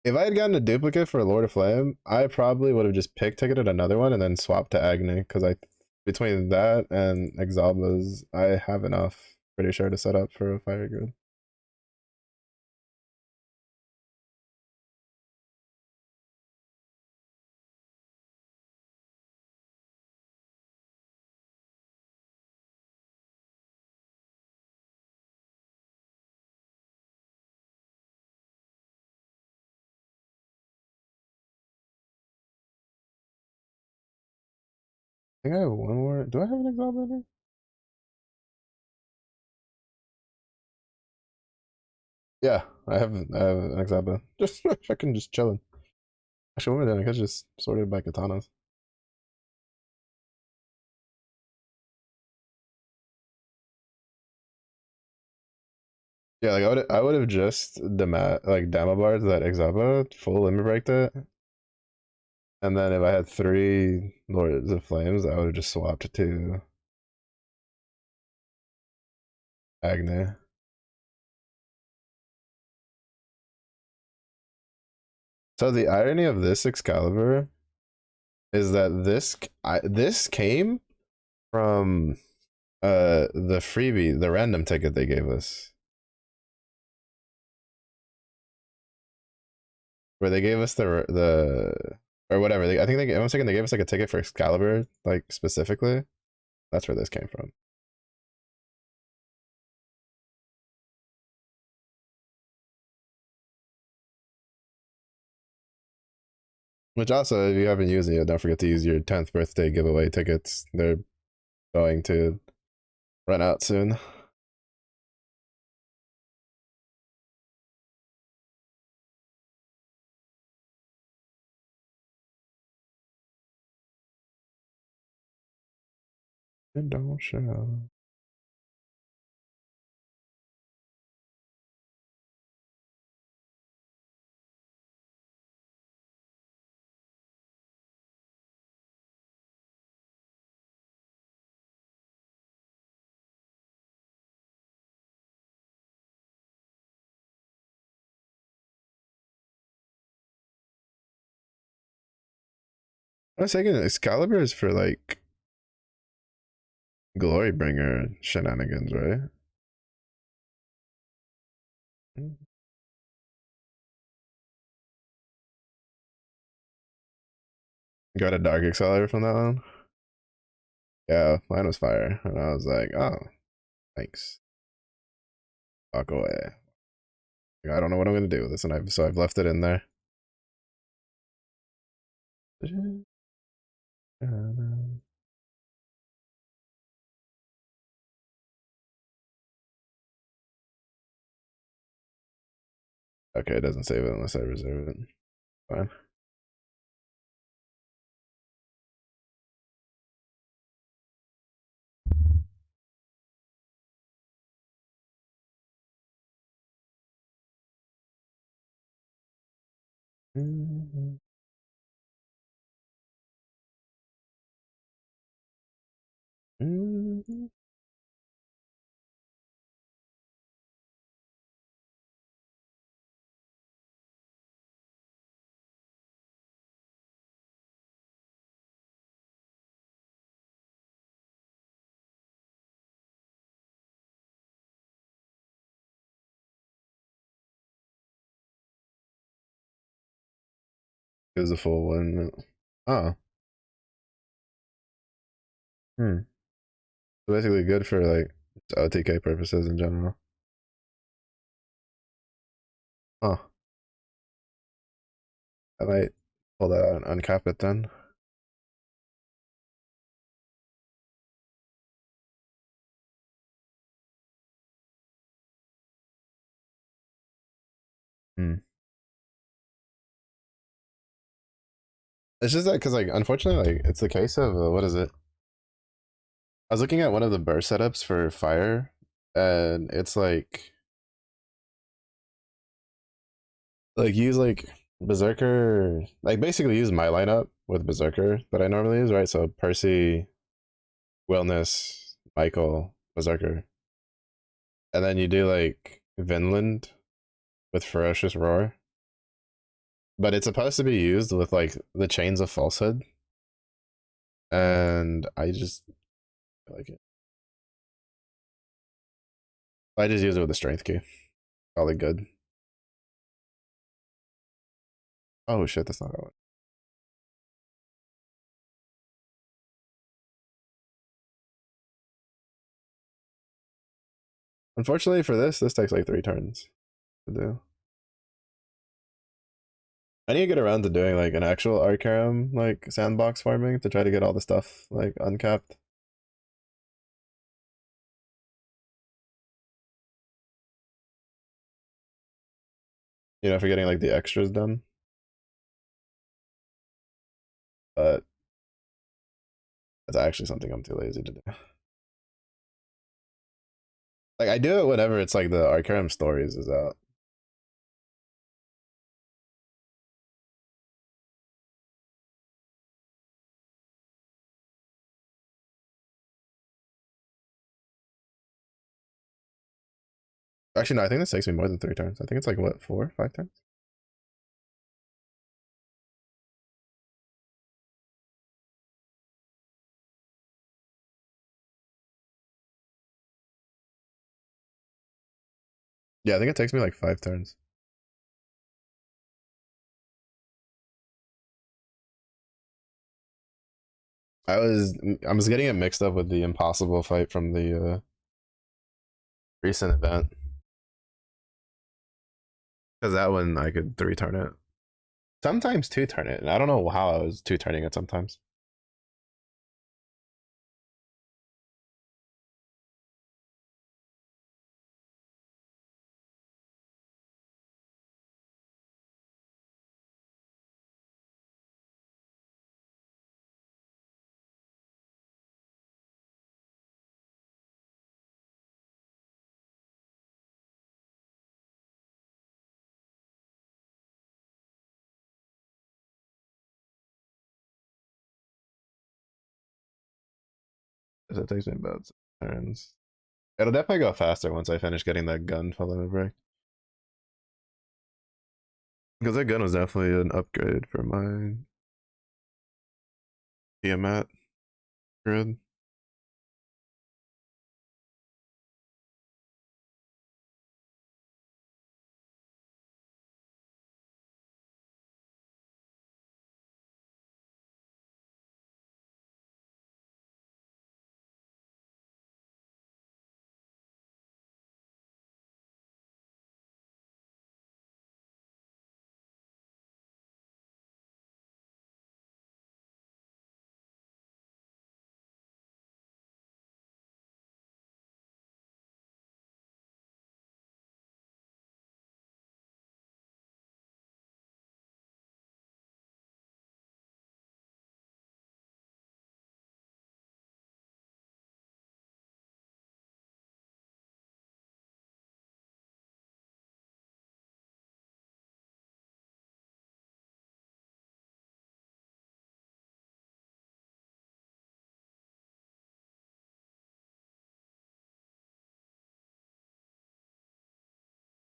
If I had gotten a duplicate for Lord of Flame, I probably would have just pick ticketed another one and then swapped to Agni because I between that and Exalbas, I have enough pretty sure to set up for a fire grid. I think I have one more. Do I have an example in here? Yeah, I have an example. Just fucking just chilling. Actually, what am I doing? I could just sorted by katanas. Yeah, like I would have just demo barred that Exaba full limit break that, and then if I had three Lords of Flames, I would have just swapped to Agni. So the irony of this Excalibur is that this came from the freebie, the random ticket they gave us, where they gave us the or whatever. I think I'm thinking they gave us like a ticket for Excalibur, like specifically. That's where this came from. Which also, if you haven't used it, don't forget to use your 10th birthday giveaway tickets. They're going to run out soon. And don't show. I was thinking Excalibur is for like Glorybringer shenanigans, right? Got a Dark Excalibur from that one? Yeah, mine was fire. And I was like, oh, thanks. Walk away. I don't know what I'm gonna do with this, and I've left it in there. Okay, it doesn't save it unless I reserve it. Fine. It was a full one. Oh, hmm. So basically good for like OTK purposes in general. Huh. I might pull that out and uncap it then. Hmm. It's just that because like unfortunately like it's the case of what is it? I was looking at one of the burst setups for fire, and it's like use like Berserker, like basically use my lineup with Berserker that I normally use, right? So Percy, Wellness, Michael, Berserker, and then you do like Vinland with Ferocious Roar, but it's supposed to be used with like the Chains of Falsehood, and I just like it. I just use it with the Strength key. Probably good. Oh shit, that's not how. Unfortunately for this takes like 3 turns to do. I need to get around to doing like an actual Arcarum like sandbox farming to try to get all the stuff like uncapped. You know, for getting like the extras done. But that's actually something I'm too lazy to do. Like I do it whenever it's like the Arcarum stories is out. Actually, no, I think this takes me more than 3 turns. I think it's like what, 4, 5 turns? Yeah, I think it takes me like 5 turns. I was getting it mixed up with the impossible fight from the recent event. Because that one I could 3 turn it. Sometimes 2 turn it, and I don't know how I was 2 turning it sometimes. So it takes me about 6 turns. It'll definitely go faster once I finish getting that gun full of break. Because that gun was definitely an upgrade for my Tiamat grid.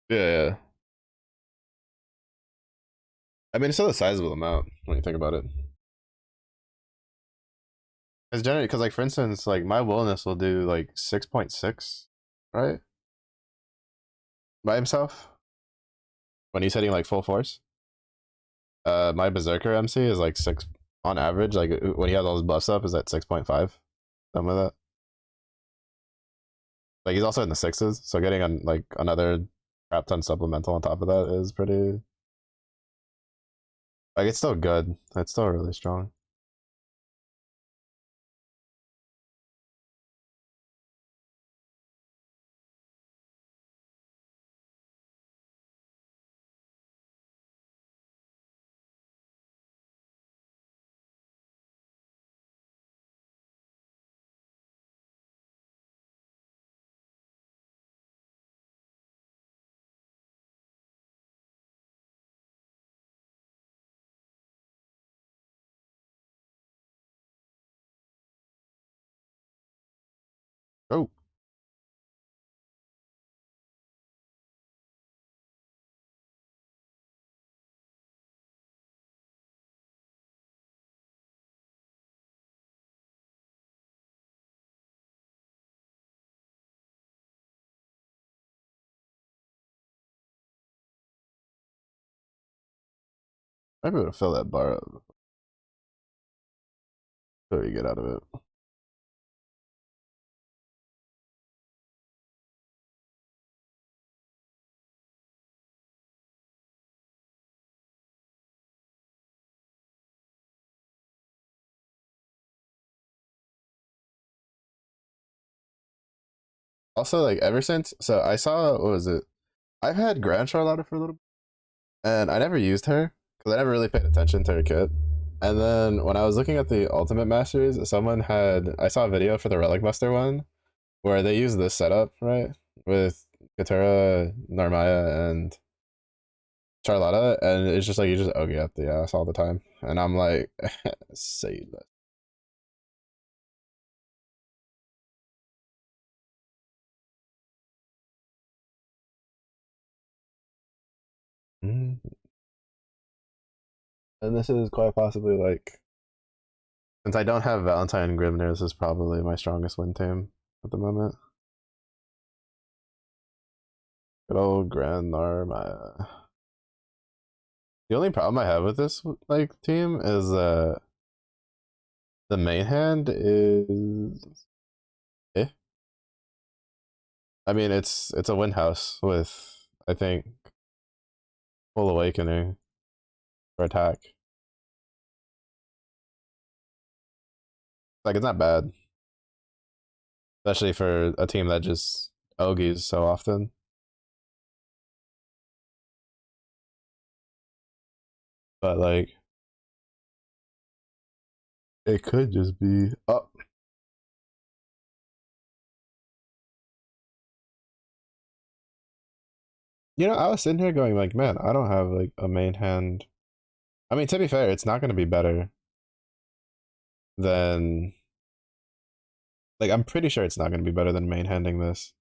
Yeah, yeah. I mean, it's still a sizable amount when you think about it. It's generally because, like, for instance, like my wellness will do like 6.6, right, by himself when he's hitting like full force. My Berserker MC is like 6 on average. Like when he has all his buffs up, is at 6.5, something like that. Like he's also in the sixes, so getting on like another crap ton supplemental on top of that is pretty. Like it's still good. It's still really strong. Oh, might be able to fill that bar up before you get out of it. Also, like ever since, so I saw what was it? I've had Grand Charlotta for a little, and I never used her because I never really paid attention to her kit. And then when I was looking at the Ultimate Masters, someone had I saw a video for the Relic Buster one where they use this setup right with Katera, Narmaya, and Charlotta, and it's just like you just OG up the ass all the time, and I'm like, say that. Mm. And this is quite possibly like, since I don't have Valentine and Grimnir, this is probably my strongest win team at the moment. Good old Grand Narmaya. The only problem I have with this like team is the main hand is eh. I mean it's a win house with I think full awakening for attack. Like it's not bad, especially for a team that just ogies so often. But like it could just be oh you know, I was sitting here going like, man, I don't have like a main hand. I mean, to be fair, it's not gonna be better than like I'm pretty sure it's not gonna be better than main handing this.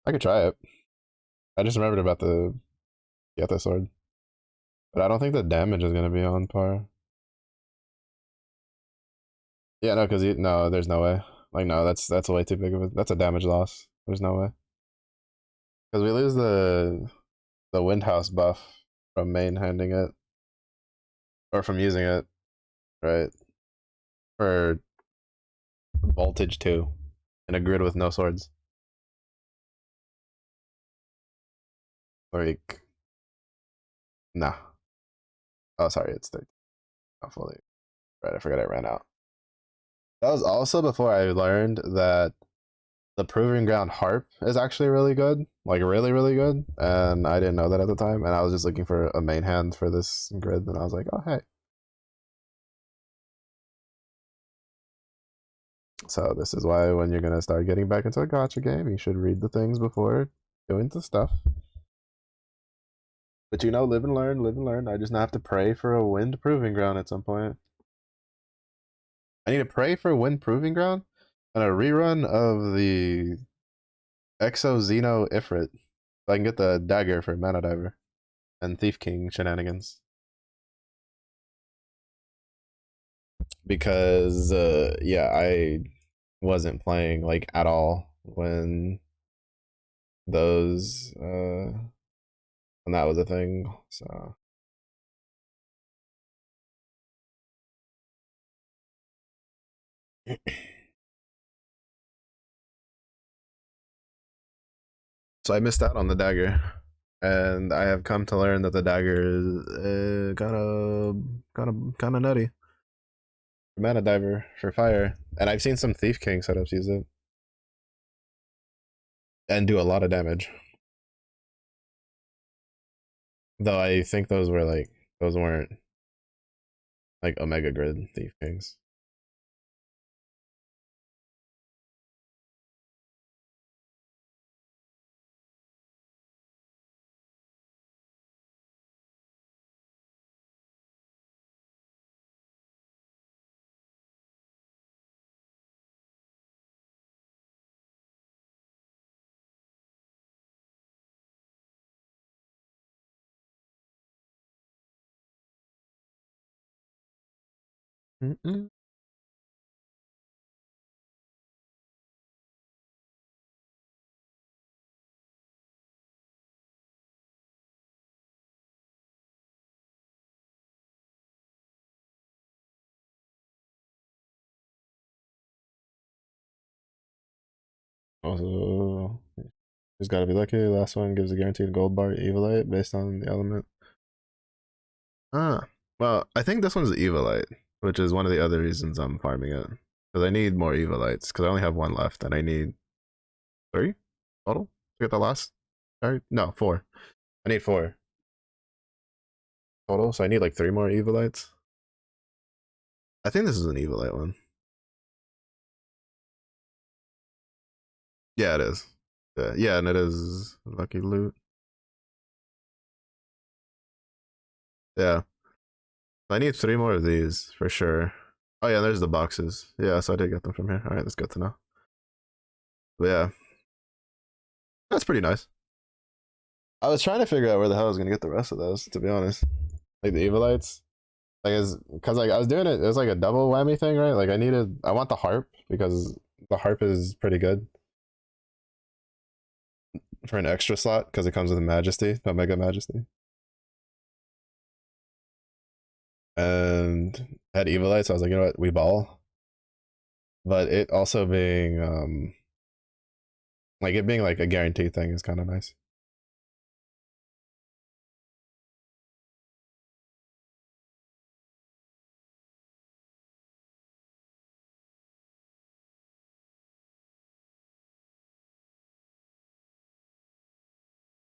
I could try it. I just remembered about the Yetha sword. But I don't think the damage is gonna be on par. Yeah, no, because no, there's no way. Like no, that's way too big of a that's a damage loss. There's no way. Because we lose the wind house buff from main handing it. Or from using it, right? For voltage too. In a grid with no swords. Like nah. Oh sorry, it's 13. Not fully. Right, I forgot I ran out. That was also before I learned that the proving ground harp is actually really good, like really really good, and I didn't know that at the time, and I was just looking for a main hand for this grid, and I was like, oh hey. So this is why when you're gonna start getting back into a gotcha game, you should read the things before doing the stuff. But you know, live and learn, live and learn. I just have to pray for a wind proving ground at some point. I need to pray for a wind proving ground and a rerun of the Exo Xeno Ifrit so I can get the dagger for Mana Diver and Thief King shenanigans. Because yeah, I wasn't playing like at all when those when that was a thing. So so I missed out on the dagger, and I have come to learn that the dagger is kind of nutty. Mana Diver for fire, and I've seen some Thief King setups use it and do a lot of damage. Though I think those were like those weren't like Omega Grid Thief Kings. Mm-mm. Also, just gotta be lucky. Last one gives a guaranteed gold bar Evilite based on the element. Ah, well, I think this one's Evilite. which is one of the other reasons I'm farming it. Because I need more Evilites, because I only have one left, and I need three total to get the last. All right, no, four. I need four total, so I need like three more Evilites. I think this is an Evilite one. Yeah, it is. Yeah, and it is lucky loot. Yeah, I need three more of these for sure. Oh yeah, there's the boxes. Yeah, so I did get them from here. All right, that's good to know. But yeah, that's pretty nice. I was trying to figure out where the hell I was gonna get the rest of those, to be honest. Like the Evilites. Like is because like I was doing it, it was like a double whammy thing, right? Like I want the harp because the harp is pretty good for an extra slot because it comes with a majesty, a mega majesty. And I had Evilites, so I was like, you know what, we ball. But it also being like it being like a guaranteed thing is kind of nice.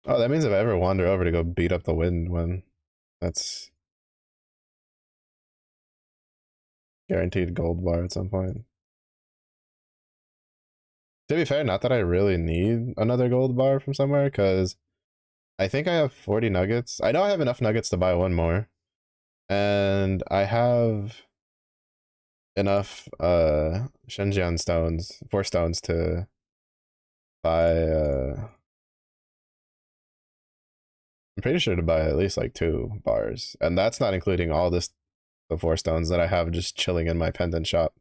Oh, that means if I ever wander over to go beat up the wind when that's guaranteed gold bar at some point. To be fair, not that I really need another gold bar from somewhere, because I think I have 40 nuggets. I know I have enough nuggets to buy one more. And I have enough Shenjian stones, 4 stones to buy I'm pretty sure to buy at least like 2 bars. And that's not including all this the 4 stones that I have just chilling in my pendant shop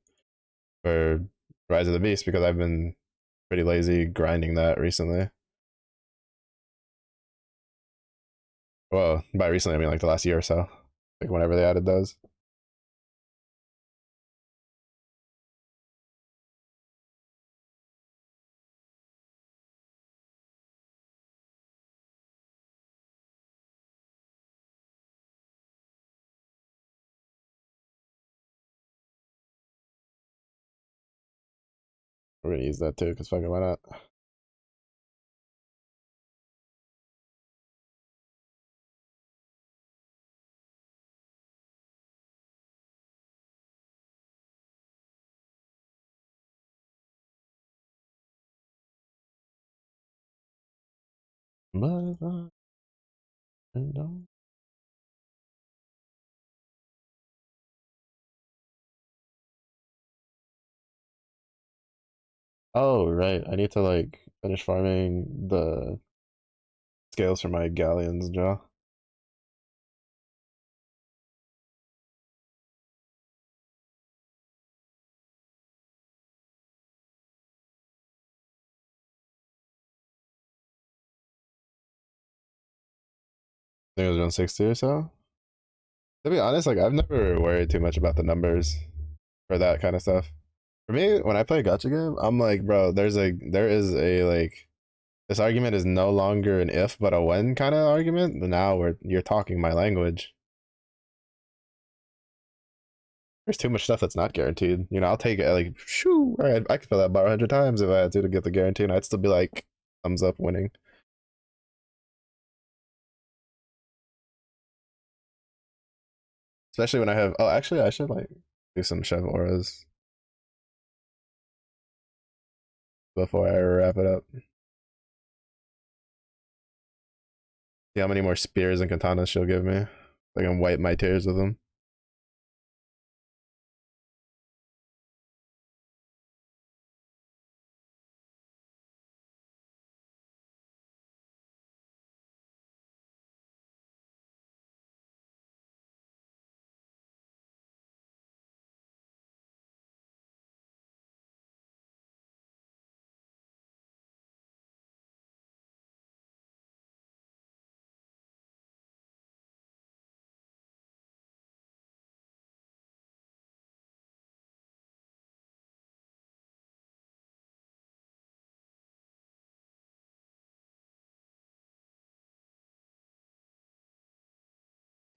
for Rise of the Beast because I've been pretty lazy grinding that recently. Well, by recently I mean like the last year or so. Like whenever they added those. We're gonna use that too, because fucking why not? Mother, no. Oh right, I need to like finish farming the scales for my galleon's jaw. I think it was around 60 or so. To be honest, like I've never worried too much about the numbers for that kind of stuff. For me, when I play a gacha game, I'm like, bro, there is a like this argument is no longer an if but a when kind of argument. Now you're talking my language. There's too much stuff that's not guaranteed. You know, I'll take it like, shoo, all right, I could fill that bar 100 times if I had to get the guarantee, and I'd still be like, thumbs up, winning. Especially when I have. Oh, actually, I should like do some chef auras before I wrap it up. See how many more spears and katanas she'll give me. I can wipe my tears with them.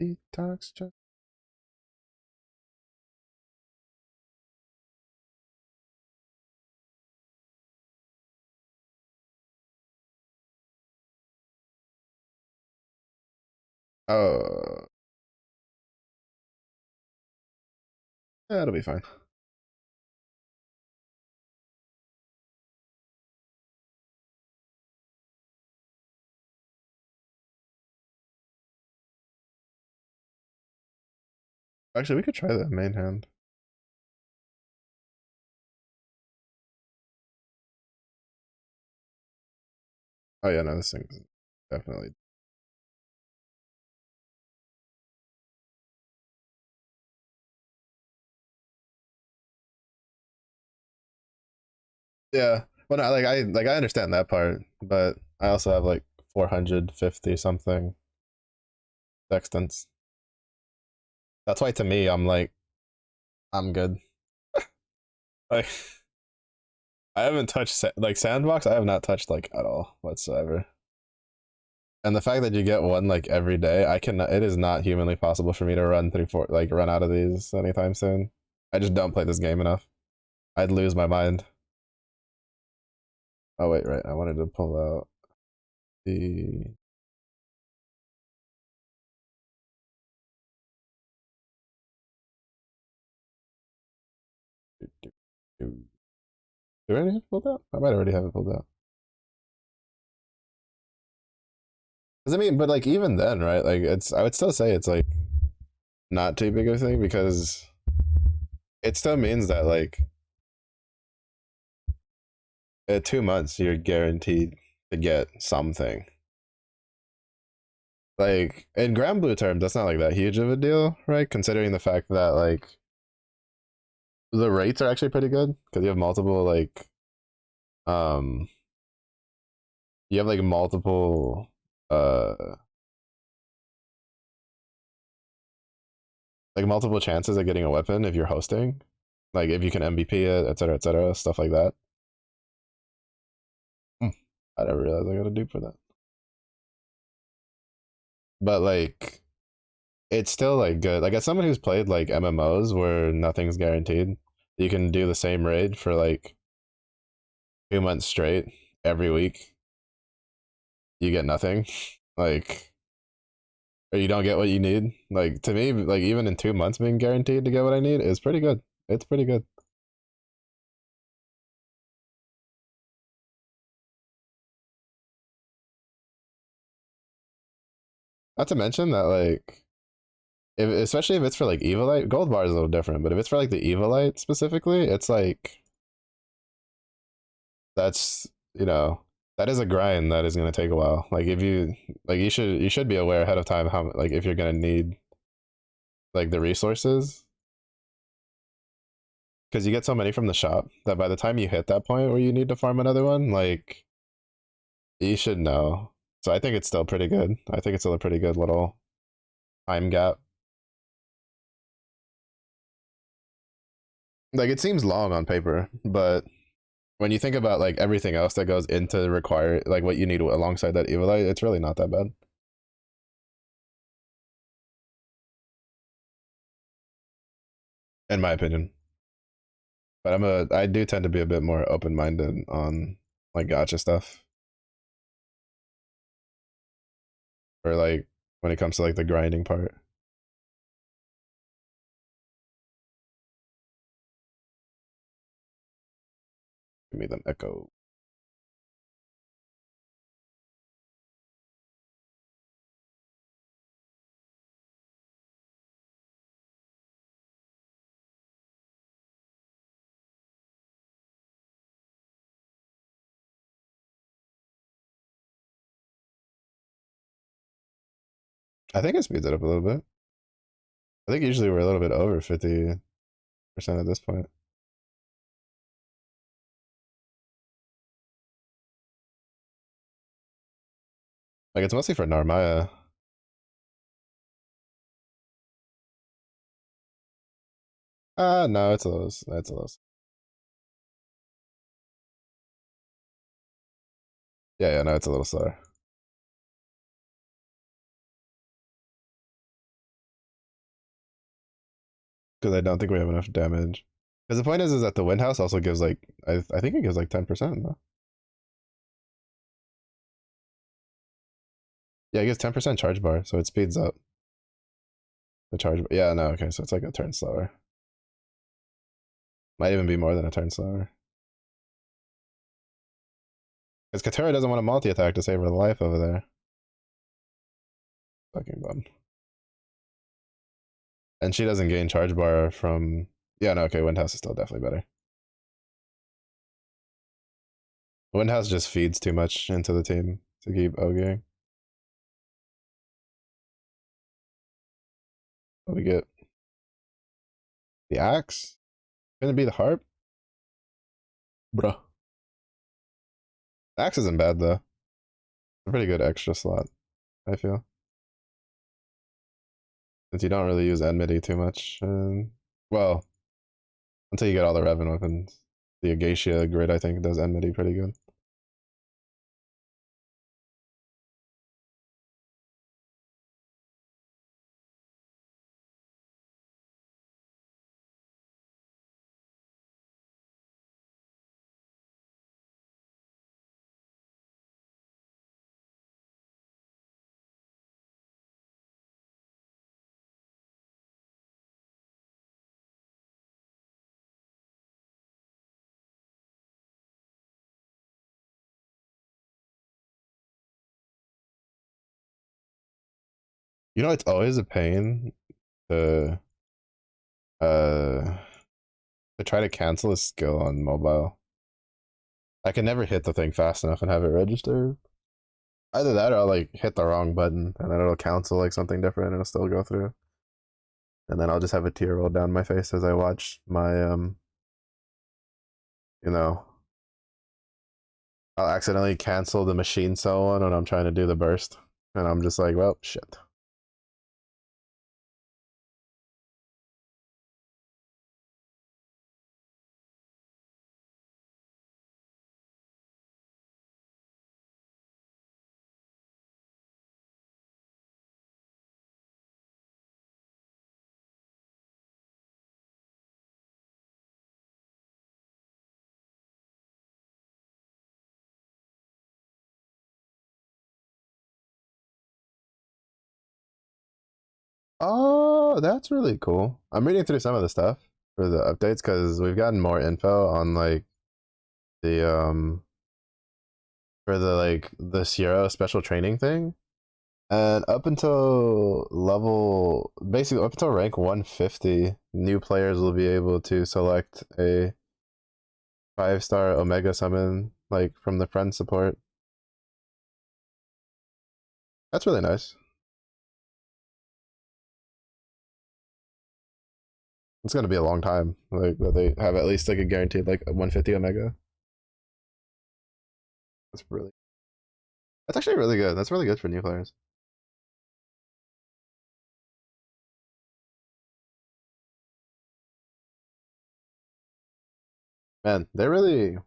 Detox. Oh, that'll be fine. Actually, we could try the main hand. Oh yeah, no, this thing's definitely. Yeah, well, no, I understand that part, but I also have like 450 something sextants. That's why to me, I'm like, I'm good. Like, I haven't touched like sandbox. I have not touched like at all whatsoever. And the fact that you get one like every day, I can. It is not humanly possible for me to run through four, like run out of these anytime soon. I just don't play this game enough. I'd lose my mind. Oh wait, right. I wanted to pull out the. Do I already have it pulled out? I might already have it pulled out. Because I mean, but like even then, right? Like it's. I would still say it's like not too big of a thing because it still means that like at 2 months you're guaranteed to get something. Like in Grand Blue terms, that's not like that huge of a deal, right? Considering the fact that like the rates are actually pretty good because you have multiple um you have like multiple uh multiple chances of getting a weapon if you're hosting. Like if you can MVP it, et cetera, stuff like that. Hmm. I never realized I got a dupe for that. But like it's still like good. Like as someone who's played like MMOs where nothing's guaranteed, you can do the same raid for like 2 months straight every week. You get nothing. Like or you don't get what you need. Like to me, like even in 2 months being guaranteed to get what I need is pretty good. It's pretty good. Not to mention that like if, especially if it's for like Evilite, Gold Bar is a little different, but if it's for like the Evilite specifically, it's like that's that is a grind that is gonna take a while. Like if you like you should be aware ahead of time how like if you're gonna need like the resources because you get so many from the shop that by the time you hit that point where you need to farm another one, like you should know. So I think it's still pretty good. I think it's still a pretty good little time gap. Like it seems long on paper, but when you think about like everything else that goes into require like what you need alongside that Evilite, it's really not that bad, in my opinion. But I do tend to be a bit more open minded on like gotcha stuff, or like when it comes to like the grinding part. Give me them echo. I think it speeds it up a little bit. I think usually we're a little bit over 50% at this point. Like it's mostly for Narmaya. No, it's a little. Yeah, yeah, no, it's a little slower. Because I don't think we have enough damage. Because the point is that the wind house also gives like I think it gives like 10% though. Yeah, it gives 10% charge bar, so it speeds up the charge. Yeah, no, okay, so it's like a turn slower. Might even be more than a turn slower. Because Katura doesn't want a multi attack to save her life over there. Fucking bum. And she doesn't gain charge bar from. Yeah, no, okay, Windhouse is still definitely better. Windhouse just feeds too much into the team to keep OGing. What we get? The axe? Gonna be the harp? Bro. Axe isn't bad though. A pretty good extra slot, I feel. Since you don't really use enmity too much. Well, until you get all the Revan weapons. The Agacia grid, I think, does enmity pretty good. You know, it's always a pain to uh try to cancel a skill on mobile. I can never hit the thing fast enough and have it register. Either that or I'll like hit the wrong button and then it'll cancel like something different and it'll still go through. And then I'll just have a tear roll down my face as I watch my you know, I'll accidentally cancel the machine cell one when I'm trying to do the burst. And I'm just like, well, shit. Oh, that's really cool. I'm reading through some of the stuff for the updates because we've gotten more info on like the for the like the Sierra special training thing. And up until level, basically up until rank 150, new players will be able to select a 5-star Omega summon, like from the friend support. That's really nice. It's gonna be a long time. Like that they have at least like a guaranteed like 150 Omega. That's really. That's actually really good. That's really good for new players. Man, they really.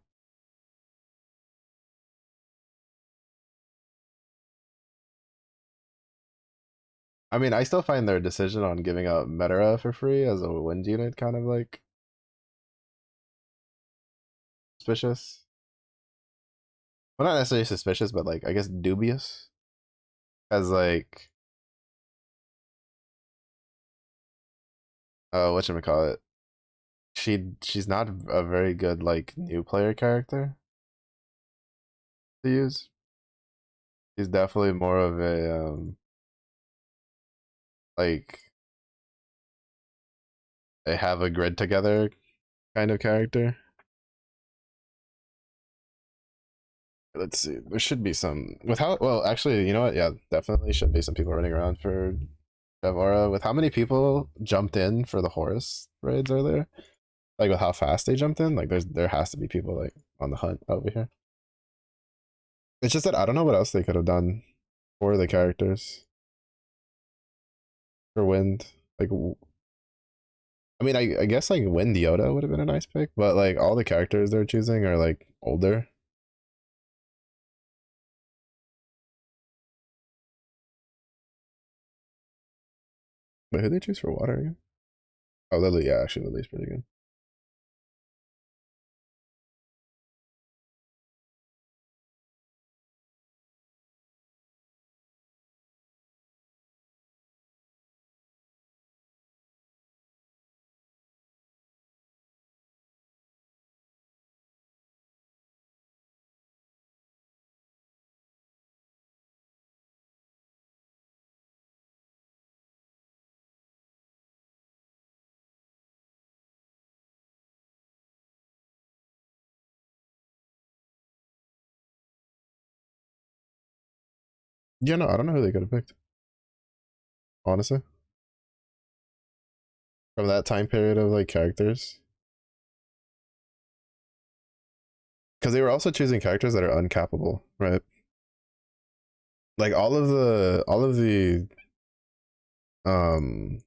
I mean, I still find their decision on giving out Metara for free as a wind unit kind of like suspicious. Well, not necessarily suspicious, but like I guess dubious. As like, whatchamacallit, she's not a very good like new player character to use. She's definitely more of a like a have a grid together kind of character. Let's see. There should be some with how well actually, you know what? Yeah, definitely should be some people running around for Devora. With how many people jumped in for the Horus raids earlier? Like with how fast they jumped in, like there has to be people like on the hunt over here. It's just that I don't know what else they could have done for the characters for Wind. Like, I mean, I guess like Wind Yoda would have been a nice pick, but like all the characters they're choosing are like older. Wait, who they choose for water again? Oh, Lily. Yeah, actually, Lily's pretty good. Yeah, no, I don't know who they could have picked. Honestly, from that time period of like characters, because they were also choosing characters that are uncappable, right? Like all of the um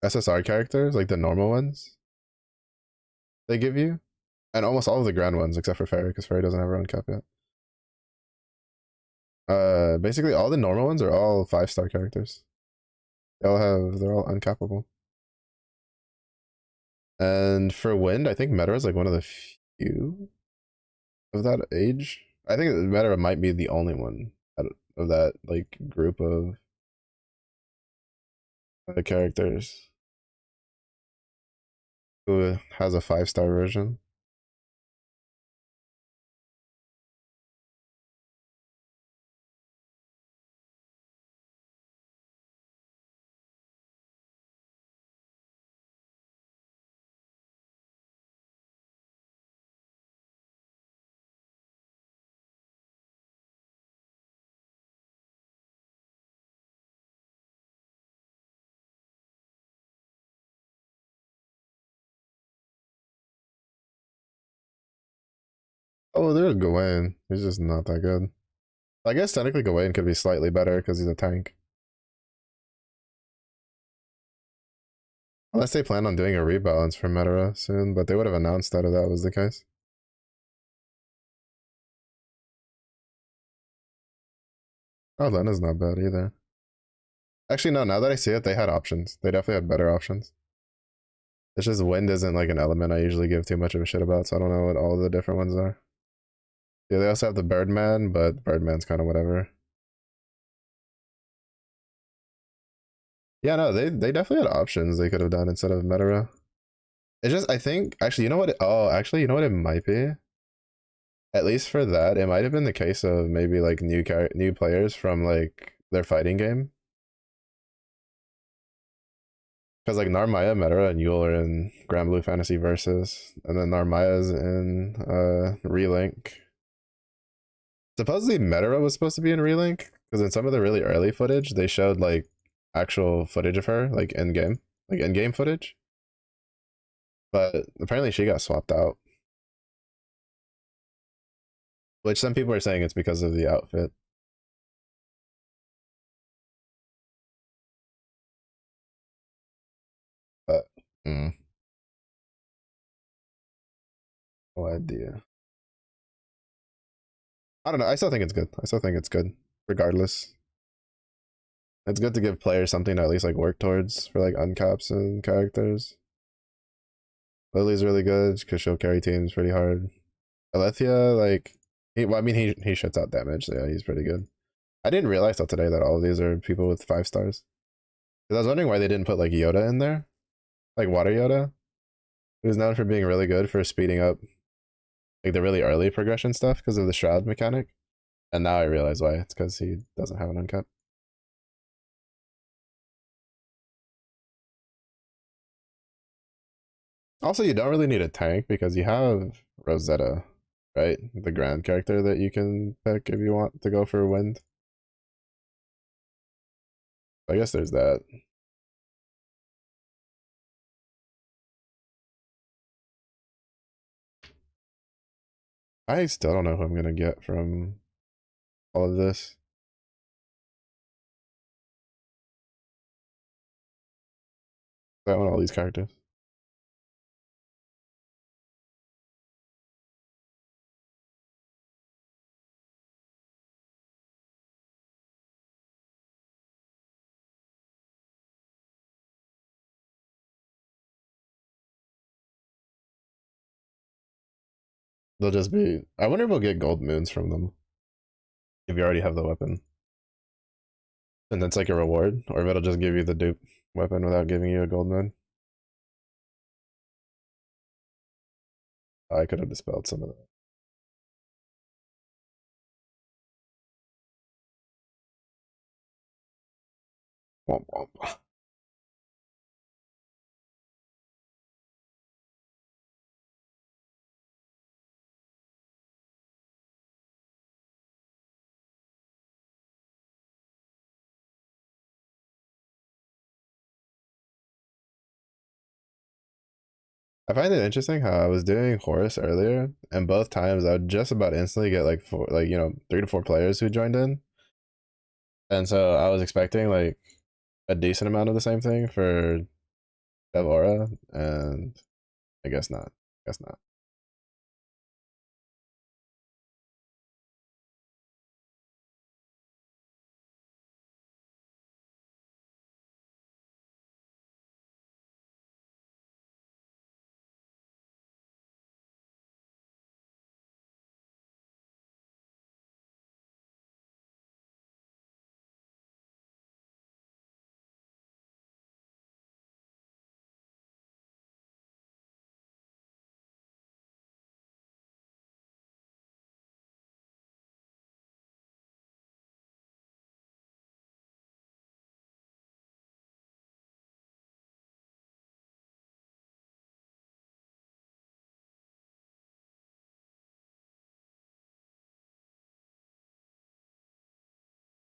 SSR characters, like the normal ones they give you, and almost all of the grand ones except for Fairy, because Fairy doesn't have her own cap yet. Basically all the normal ones are all 5-star characters. They're all uncappable. And for Wind, I think Metara is like one of the few of that age. I think Metara might be the only one of that like group of characters who has a 5-star version. Oh, there's Gawain. He's just not that good. I guess technically Gawain could be slightly better because he's a tank. Unless they plan on doing a rebalance for Metara soon, but they would have announced that if that was the case. Oh, Lena's not bad either. Actually, no, now that I see it, they had options. They definitely had better options. It's just Wind isn't like an element I usually give too much of a shit about, so I don't know what all the different ones are. Yeah, they also have the Birdman, but Birdman's kind of whatever. Yeah, no, they definitely had options they could have done instead of Metara. It's just I think actually, you know what? Actually, you know what it might be. At least for that, it might have been the case of maybe like new players from like their fighting game. Because like Narmaya, Metara, and Yule are in Grand Blue Fantasy Versus, and then Narmaya's in Relink. Supposedly Metara was supposed to be in Relink, because in some of the really early footage, they showed like actual footage of her, like in game footage. But apparently she got swapped out, which some people are saying it's because of the outfit. But no idea. I don't know. I still think it's good. I still think it's good, regardless. It's good to give players something to at least like work towards for like uncaps and characters. Lily's really good because she'll carry teams pretty hard. Alethea, like, I mean, he shuts out damage, so yeah, he's pretty good. I didn't realize till today that all of these are people with 5 stars. Because I was wondering why they didn't put like Yoda in there, like Water Yoda, who's known for being really good for speeding up like the really early progression stuff because of the shroud mechanic. And now I realize why. It's because he doesn't have an uncut. Also, you don't really need a tank because you have Rosetta, right? The grand character that you can pick if you want to go for wind. I guess there's that. I still don't know who I'm gonna get from all of this. I want all these characters. They'll just be. I wonder if we'll get gold moons from them if you already have the weapon, and that's like a reward, or if it'll just give you the dupe weapon without giving you a gold moon. I could have dispelled some of that. Womp womp. I find it interesting how I was doing Horus earlier, and both times I would just about instantly get like four, like 3 to 4 players who joined in, and so I was expecting like a decent amount of the same thing for Devora, and I guess not. Guess not.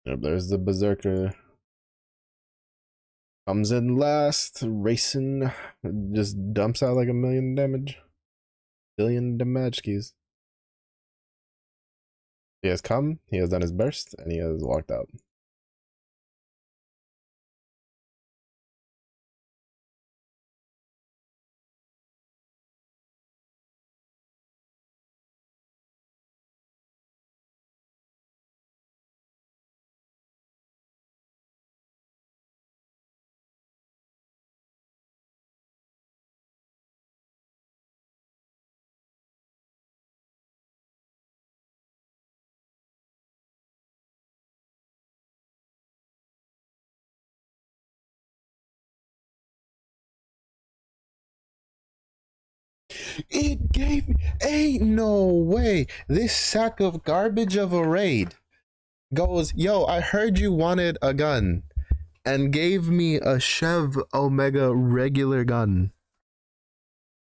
Yep, there's the Berserker. Comes in last, racing, just dumps out like a million damage. Billion damage keys. He has come, he has done his burst, and he has walked out. It gave me. Ain't no way. This sack of garbage of a raid goes, yo, I heard you wanted a gun, and gave me a Chev Omega regular gun.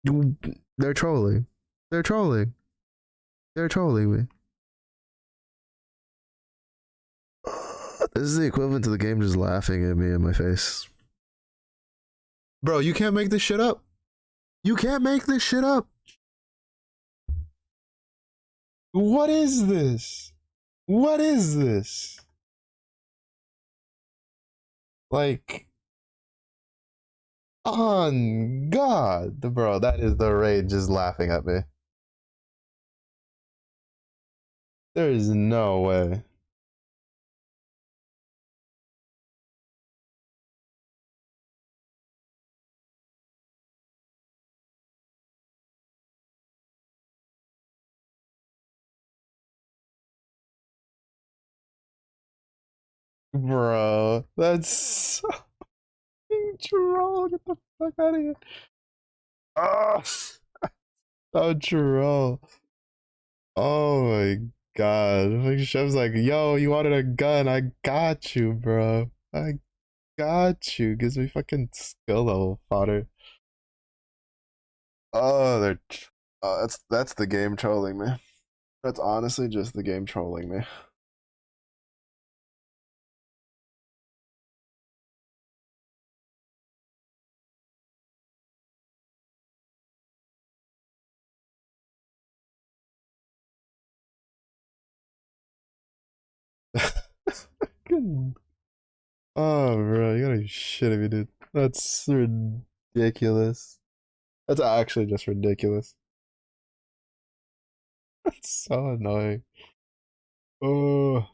They're trolling. They're trolling. They're trolling me. This is the equivalent to the game just laughing at me in my face. Bro, you can't make this shit up. You can't make this shit up. What is this? What is this? Like, on God, bro, that is the raid just laughing at me. There is no way. Bro, that's so troll. Get the fuck out of here. Oh, so troll. Oh my God. Like Chef's like, yo, you wanted a gun. I got you, bro. I got you. Gives me fucking skill level fodder. Oh, they're. Oh, that's the game trolling me. That's honestly just the game trolling me. Oh, bro, you gotta be shitting me, dude. That's ridiculous. That's actually just ridiculous. That's so annoying. Oh,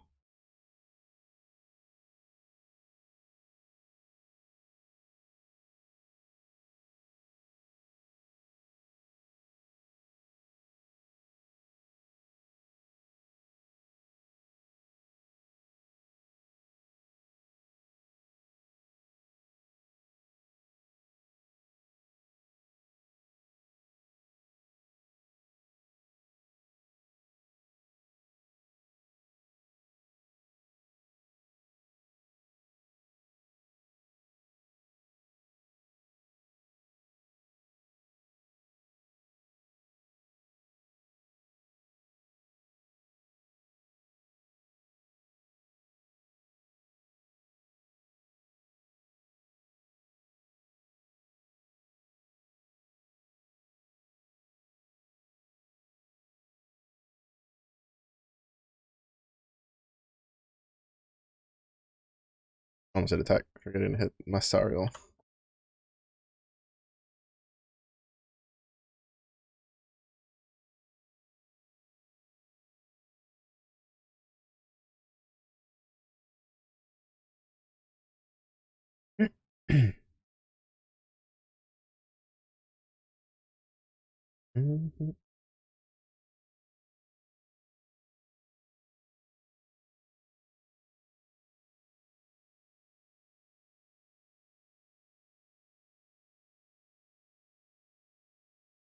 Almost hit attack. Forgetting to hit my Sariel.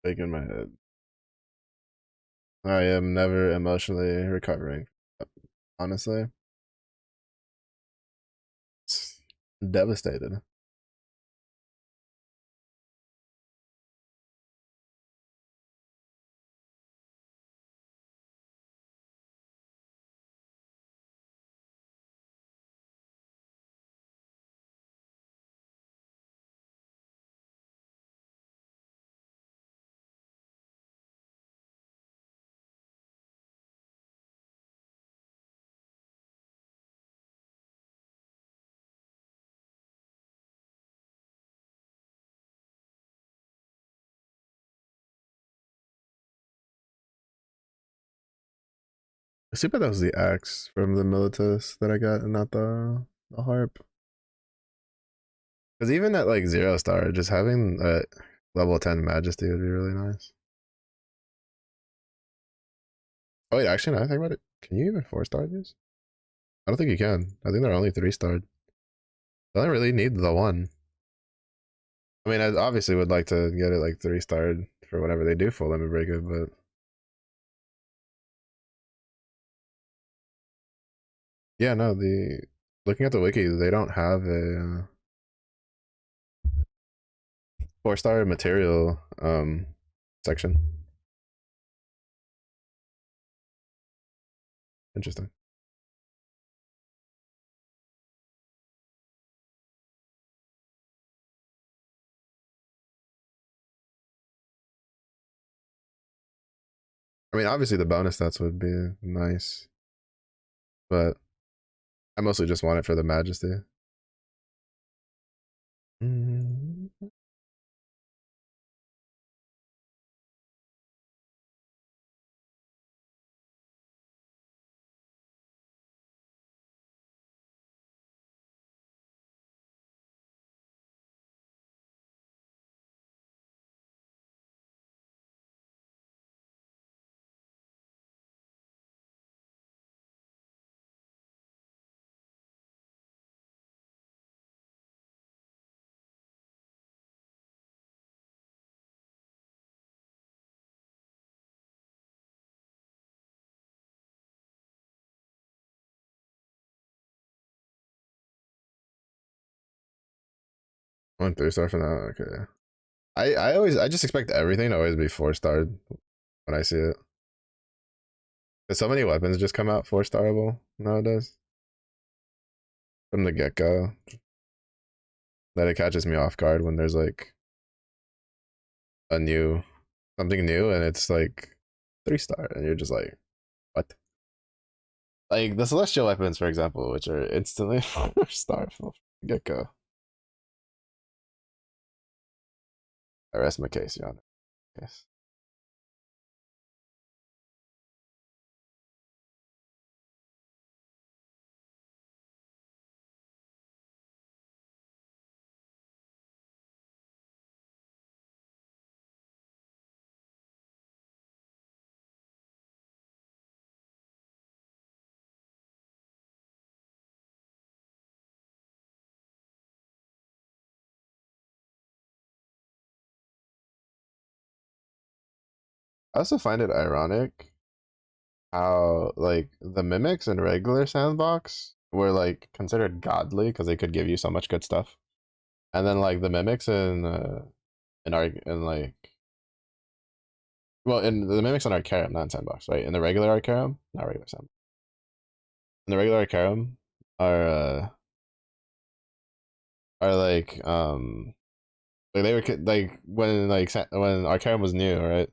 Big in my head. I am never emotionally recovering. Honestly, it's devastated. I see, but that was the axe from the Militus that I got, and not the harp. Because even at like 0 star, just having a level 10 Majesty would be really nice. Oh wait, actually, now I think about it, can you even 4 star these? I don't think you can. I think they're only 3 starred. I don't really need the one. I mean, I obviously would like to get it like 3 starred for whenever they do full limit break it, but yeah, no, the looking at the wiki, they don't have a 4 star material section. Interesting. I mean, obviously the bonus stats would be nice, but I mostly just want it for the Majesty. Mm-hmm. One 3 star for that. Okay. I just expect everything to always be 4 starred when I see it. Cause so many weapons just come out 4 starable nowadays from the get go that it catches me off guard when there's like a new something new and it's like 3 star and you're just like, what? Like the celestial weapons, for example, which are instantly 4 star from the get go. I rest my case, Your Honor. Yes. I also find it ironic how like the mimics in regular sandbox were like considered godly because they could give you so much good stuff, and then like the mimics in like well in the mimics in Arcarum, not in sandbox, right? In the regular Arcarum, not regular sandbox. In the regular Arcarum are like they were like when Arcarum was new, right?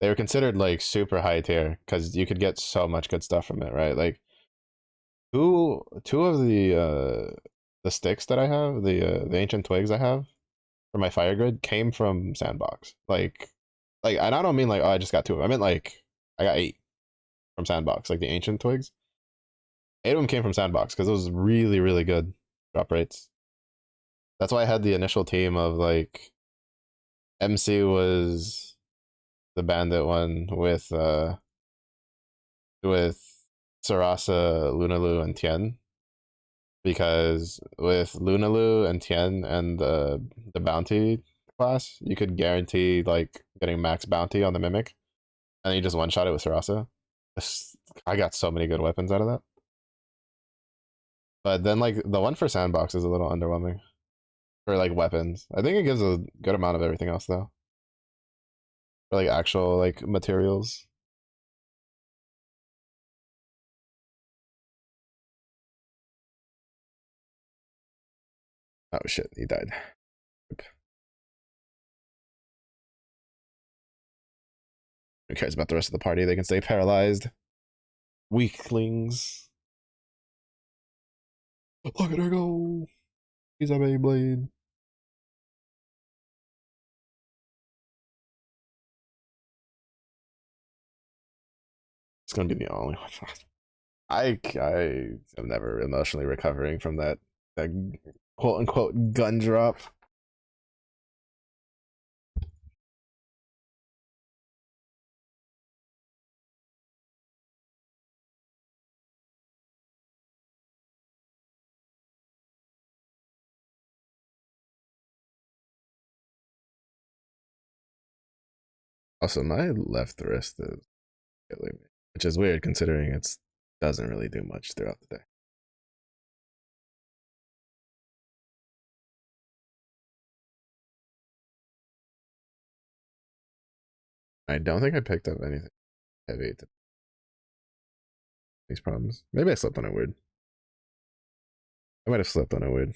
They were considered like super high tier because you could get so much good stuff from it, right? Like two of the sticks that I have, the ancient twigs I have for my fire grid came from Sandbox. And I don't mean like, oh, I just got two of them. I meant like I got 8 from Sandbox, like the ancient twigs. 8 of them came from Sandbox because it was really, really good drop rates. That's why I had the initial team of like MC was the bandit one with Sarasa, Lunalu, and Tien. Because with Lunalu and Tien and the bounty class, you could guarantee like getting max bounty on the mimic, and you just one shot it with Sarasa. I got so many good weapons out of that. But then like the one for Sandbox is a little underwhelming for like weapons. I think it gives a good amount of everything else though. For like actual like materials. Oh shit, he died. Who cares about the rest of the party? They can stay paralyzed. Weaklings. Look at her go. He's a Beyblade. It's gonna be the only one. I am never emotionally recovering from that quote unquote gun drop. Also, my left wrist is killing me, which is weird considering it doesn't really do much throughout the day. I don't think I picked up anything heavy to these problems. Maybe I slept on it weird. I might have slept on it weird.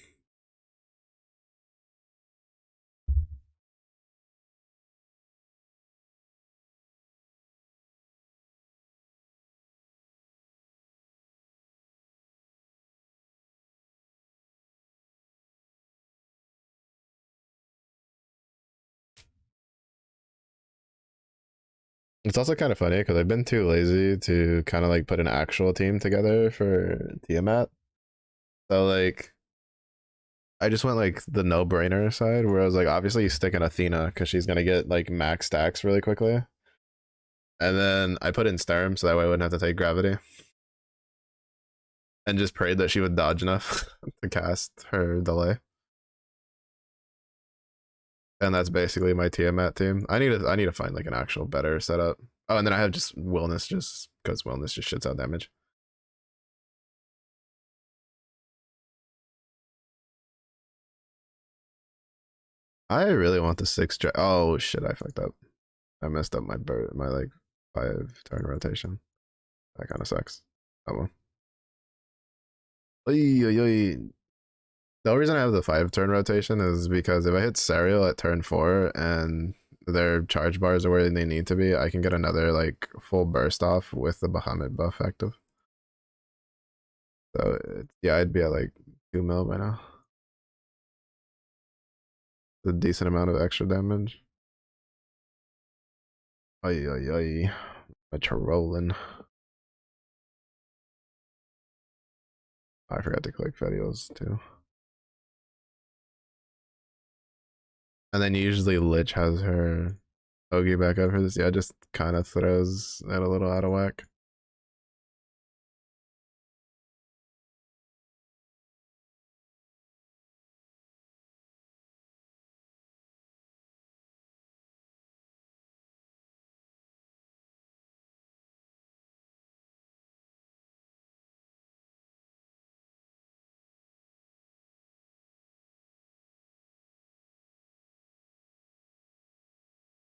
It's also kind of funny because I've been too lazy to kind of like put an actual team together for Tiamat. So like I just went like the no brainer side where I was like, obviously you stick in Athena because she's gonna get like max stacks really quickly. And then I put in Sturm so that way I wouldn't have to take gravity. And just prayed that she would dodge enough to cast her delay. And that's basically my Tiamat team. I need to find like an actual better setup. Oh, and then I have just Wellness just because Wellness just shits out damage. I really want the 6 oh shit, I fucked up. I messed up my like 5 turn rotation. That kind of sucks. Oh well. Oy, oy, oy. The only reason I have the 5 turn rotation is because if I hit Serial at turn 4 and their charge bars are where they need to be, I can get another like full burst off with the Bahamut buff active. So yeah, I'd be at like 2 mil by now. A decent amount of extra damage. Oy, oy, oy. A rolling. I forgot to click Fedios too. And then usually Lich has her Ogi back up for this. Yeah, just kind of throws that a little out of whack.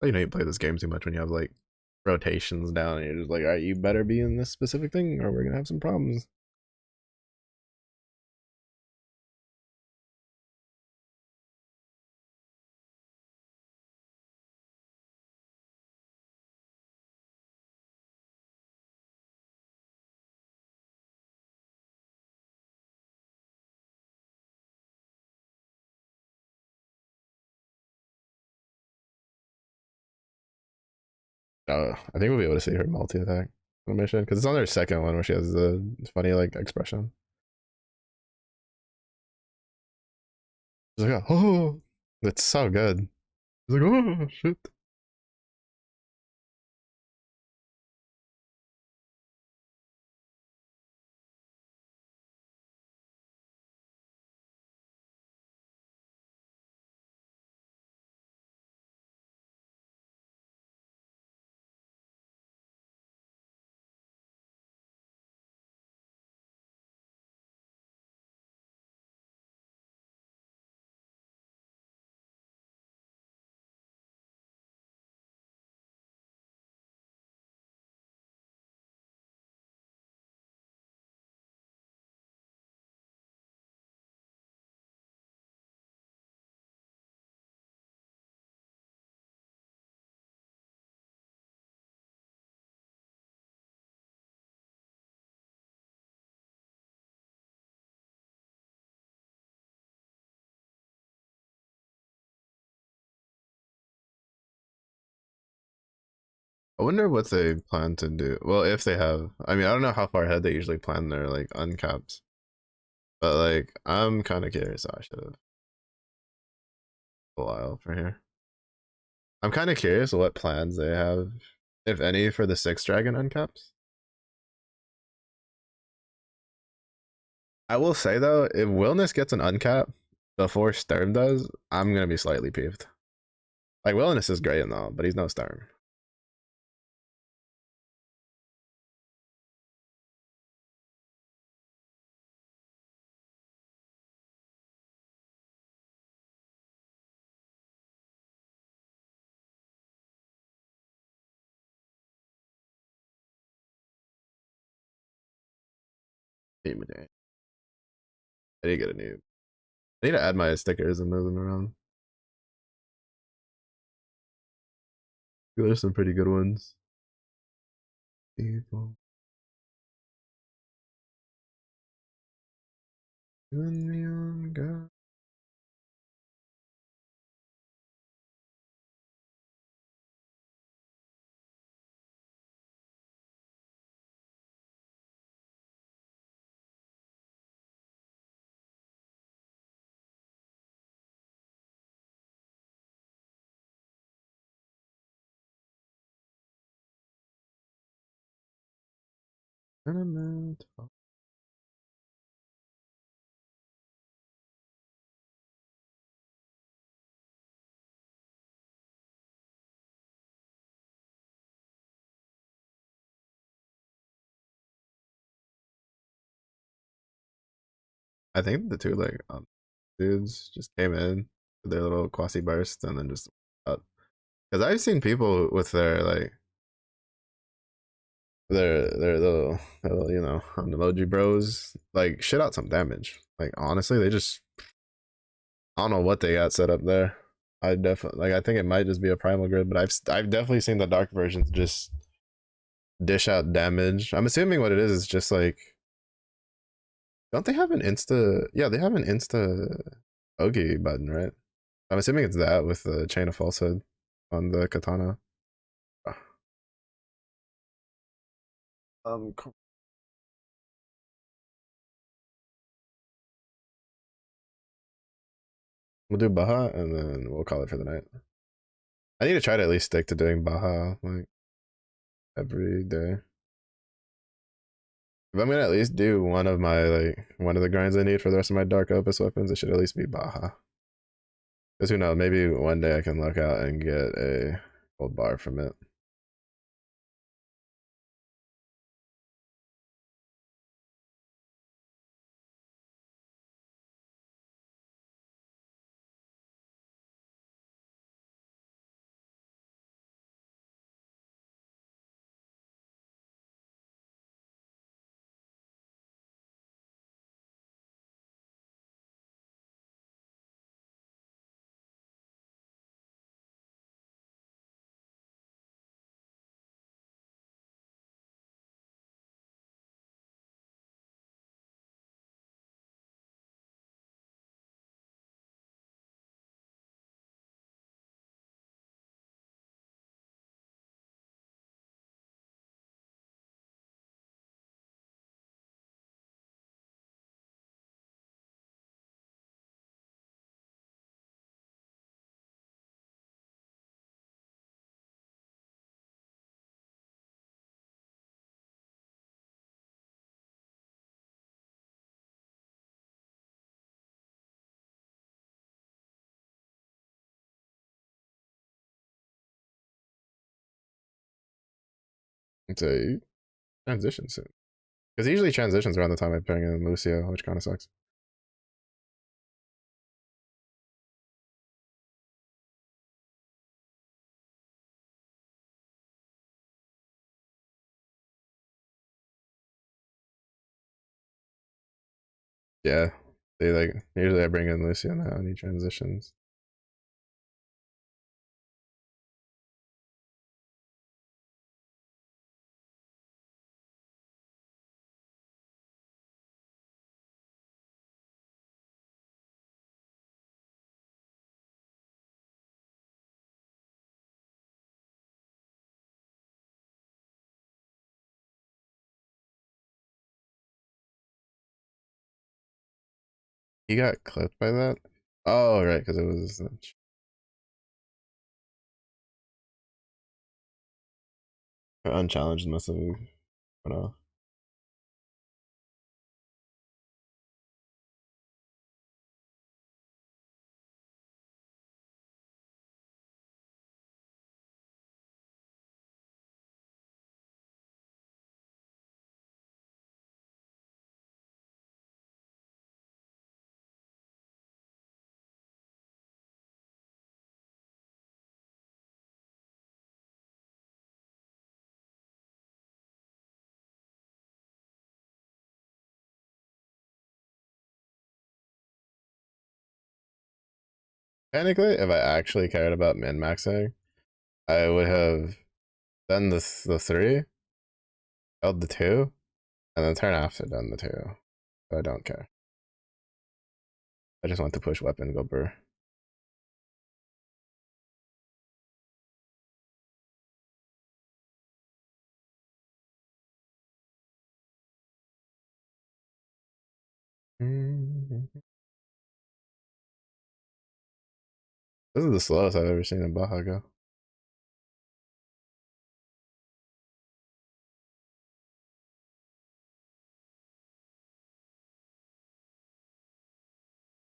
You know, you play this game too much when you have like rotations down and you're just like, all right, you better be in this specific thing or we're gonna have some problems. I think we'll be able to see her multi attack animation because it's on her second one where she has the funny like expression. She's like, oh, that's so good. She's like, oh shit. I wonder what they plan to do. Well, if they have, I mean, I don't know how far ahead they usually plan their like uncaps, but like I'm kind of curious. I should have a while for here. I'm kind of curious what plans they have, if any, for the six dragon uncaps. I will say though, if Willness gets an uncap before Sturm does, I'm gonna be slightly peeved. Like Willness is great and all, but he's no Sturm. I need to get a new. I need to add my stickers and move them around. There's some pretty good ones. People. God. I think the two like dudes just came in with their little quasi burst and then just up. Because I've seen people with their like their little you know emoji bros like shit out some damage. Like honestly, they just I don't know what they got set up there. I definitely like I think it might just be a primal grid, but I've definitely seen the dark versions just dish out damage. I'm assuming what it is just like don't they have an insta? Yeah, they have an insta Ogi button, right? I'm assuming it's that with the chain of falsehood on the katana. Cool. We'll do Baja and then we'll call it for the night. I need to try to at least stick to doing Baja like every day. If I'm gonna at least do one of my like one of the grinds I need for the rest of my dark opus weapons, it should at least be Baja. Because who knows, maybe one day I can luck out and get a gold bar from it. So transition soon. Because he usually transitions around the time I bring in Lucio, which kind of sucks. Yeah. They like usually I bring in Lucio now and he transitions. He got clipped by that? Oh right, because it was unchallenged must have went off. Technically, if I actually cared about min maxing, I would have done the three, held the two, and then turn after done the two. But I don't care. I just want to push weapon, go burr. This is the slowest I've ever seen in Baja go.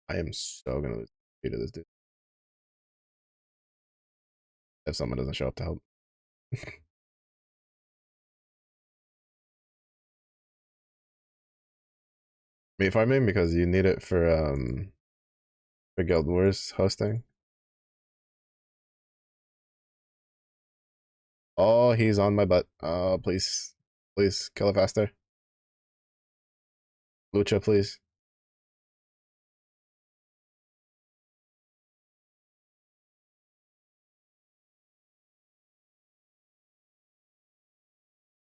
I am so gonna lose to this dude if someone doesn't show up to help. Me farming because you need it for Guild Wars hosting. Oh, he's on my butt. Oh, please, please kill it faster. Lucha, please.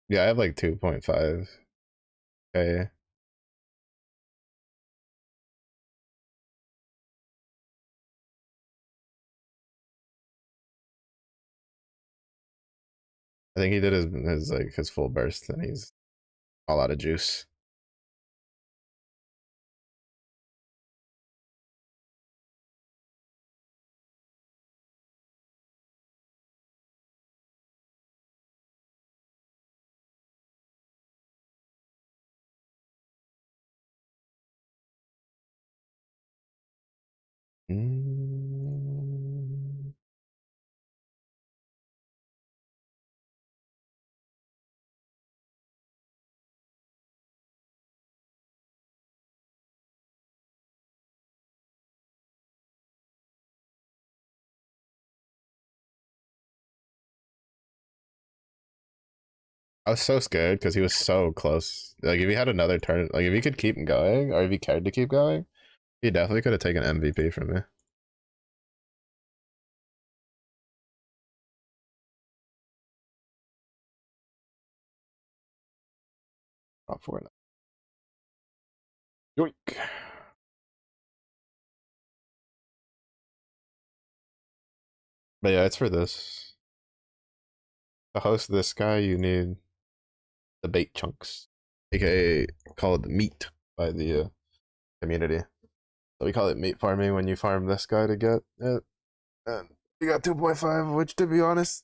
Yeah, I have like 2.5. Okay. I think he did his like his full burst and he's all out of juice. Mm. I was so scared because he was so close. Like if he had another turn, like if he could keep going, or if he cared to keep going, he definitely could have taken MVP from me. Top four now. Yoink. But yeah, it's for this. To host this guy, you need the bait chunks, aka called meat by the community. So we call it meat farming when you farm this guy to get it. And we got 2.5, which to be honest,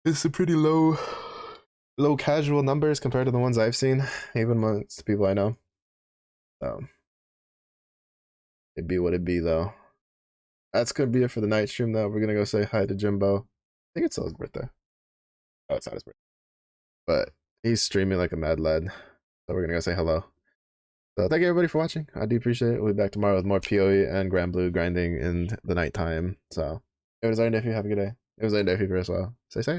is a pretty low casual numbers compared to the ones I've seen, even amongst the people I know. So it'd be what it'd be though. That's gonna be it for the night stream though. We're gonna go say hi to Jimbo. I think it's still his birthday. Oh, it's not his birthday. but he's streaming like a mad lad. So we're gonna go say hello. So thank you everybody for watching. I do appreciate it. We'll be back tomorrow with more PoE and Grand Blue grinding in the nighttime. So it was our day. If you have a good day. It was our day for you as well. Stay safe.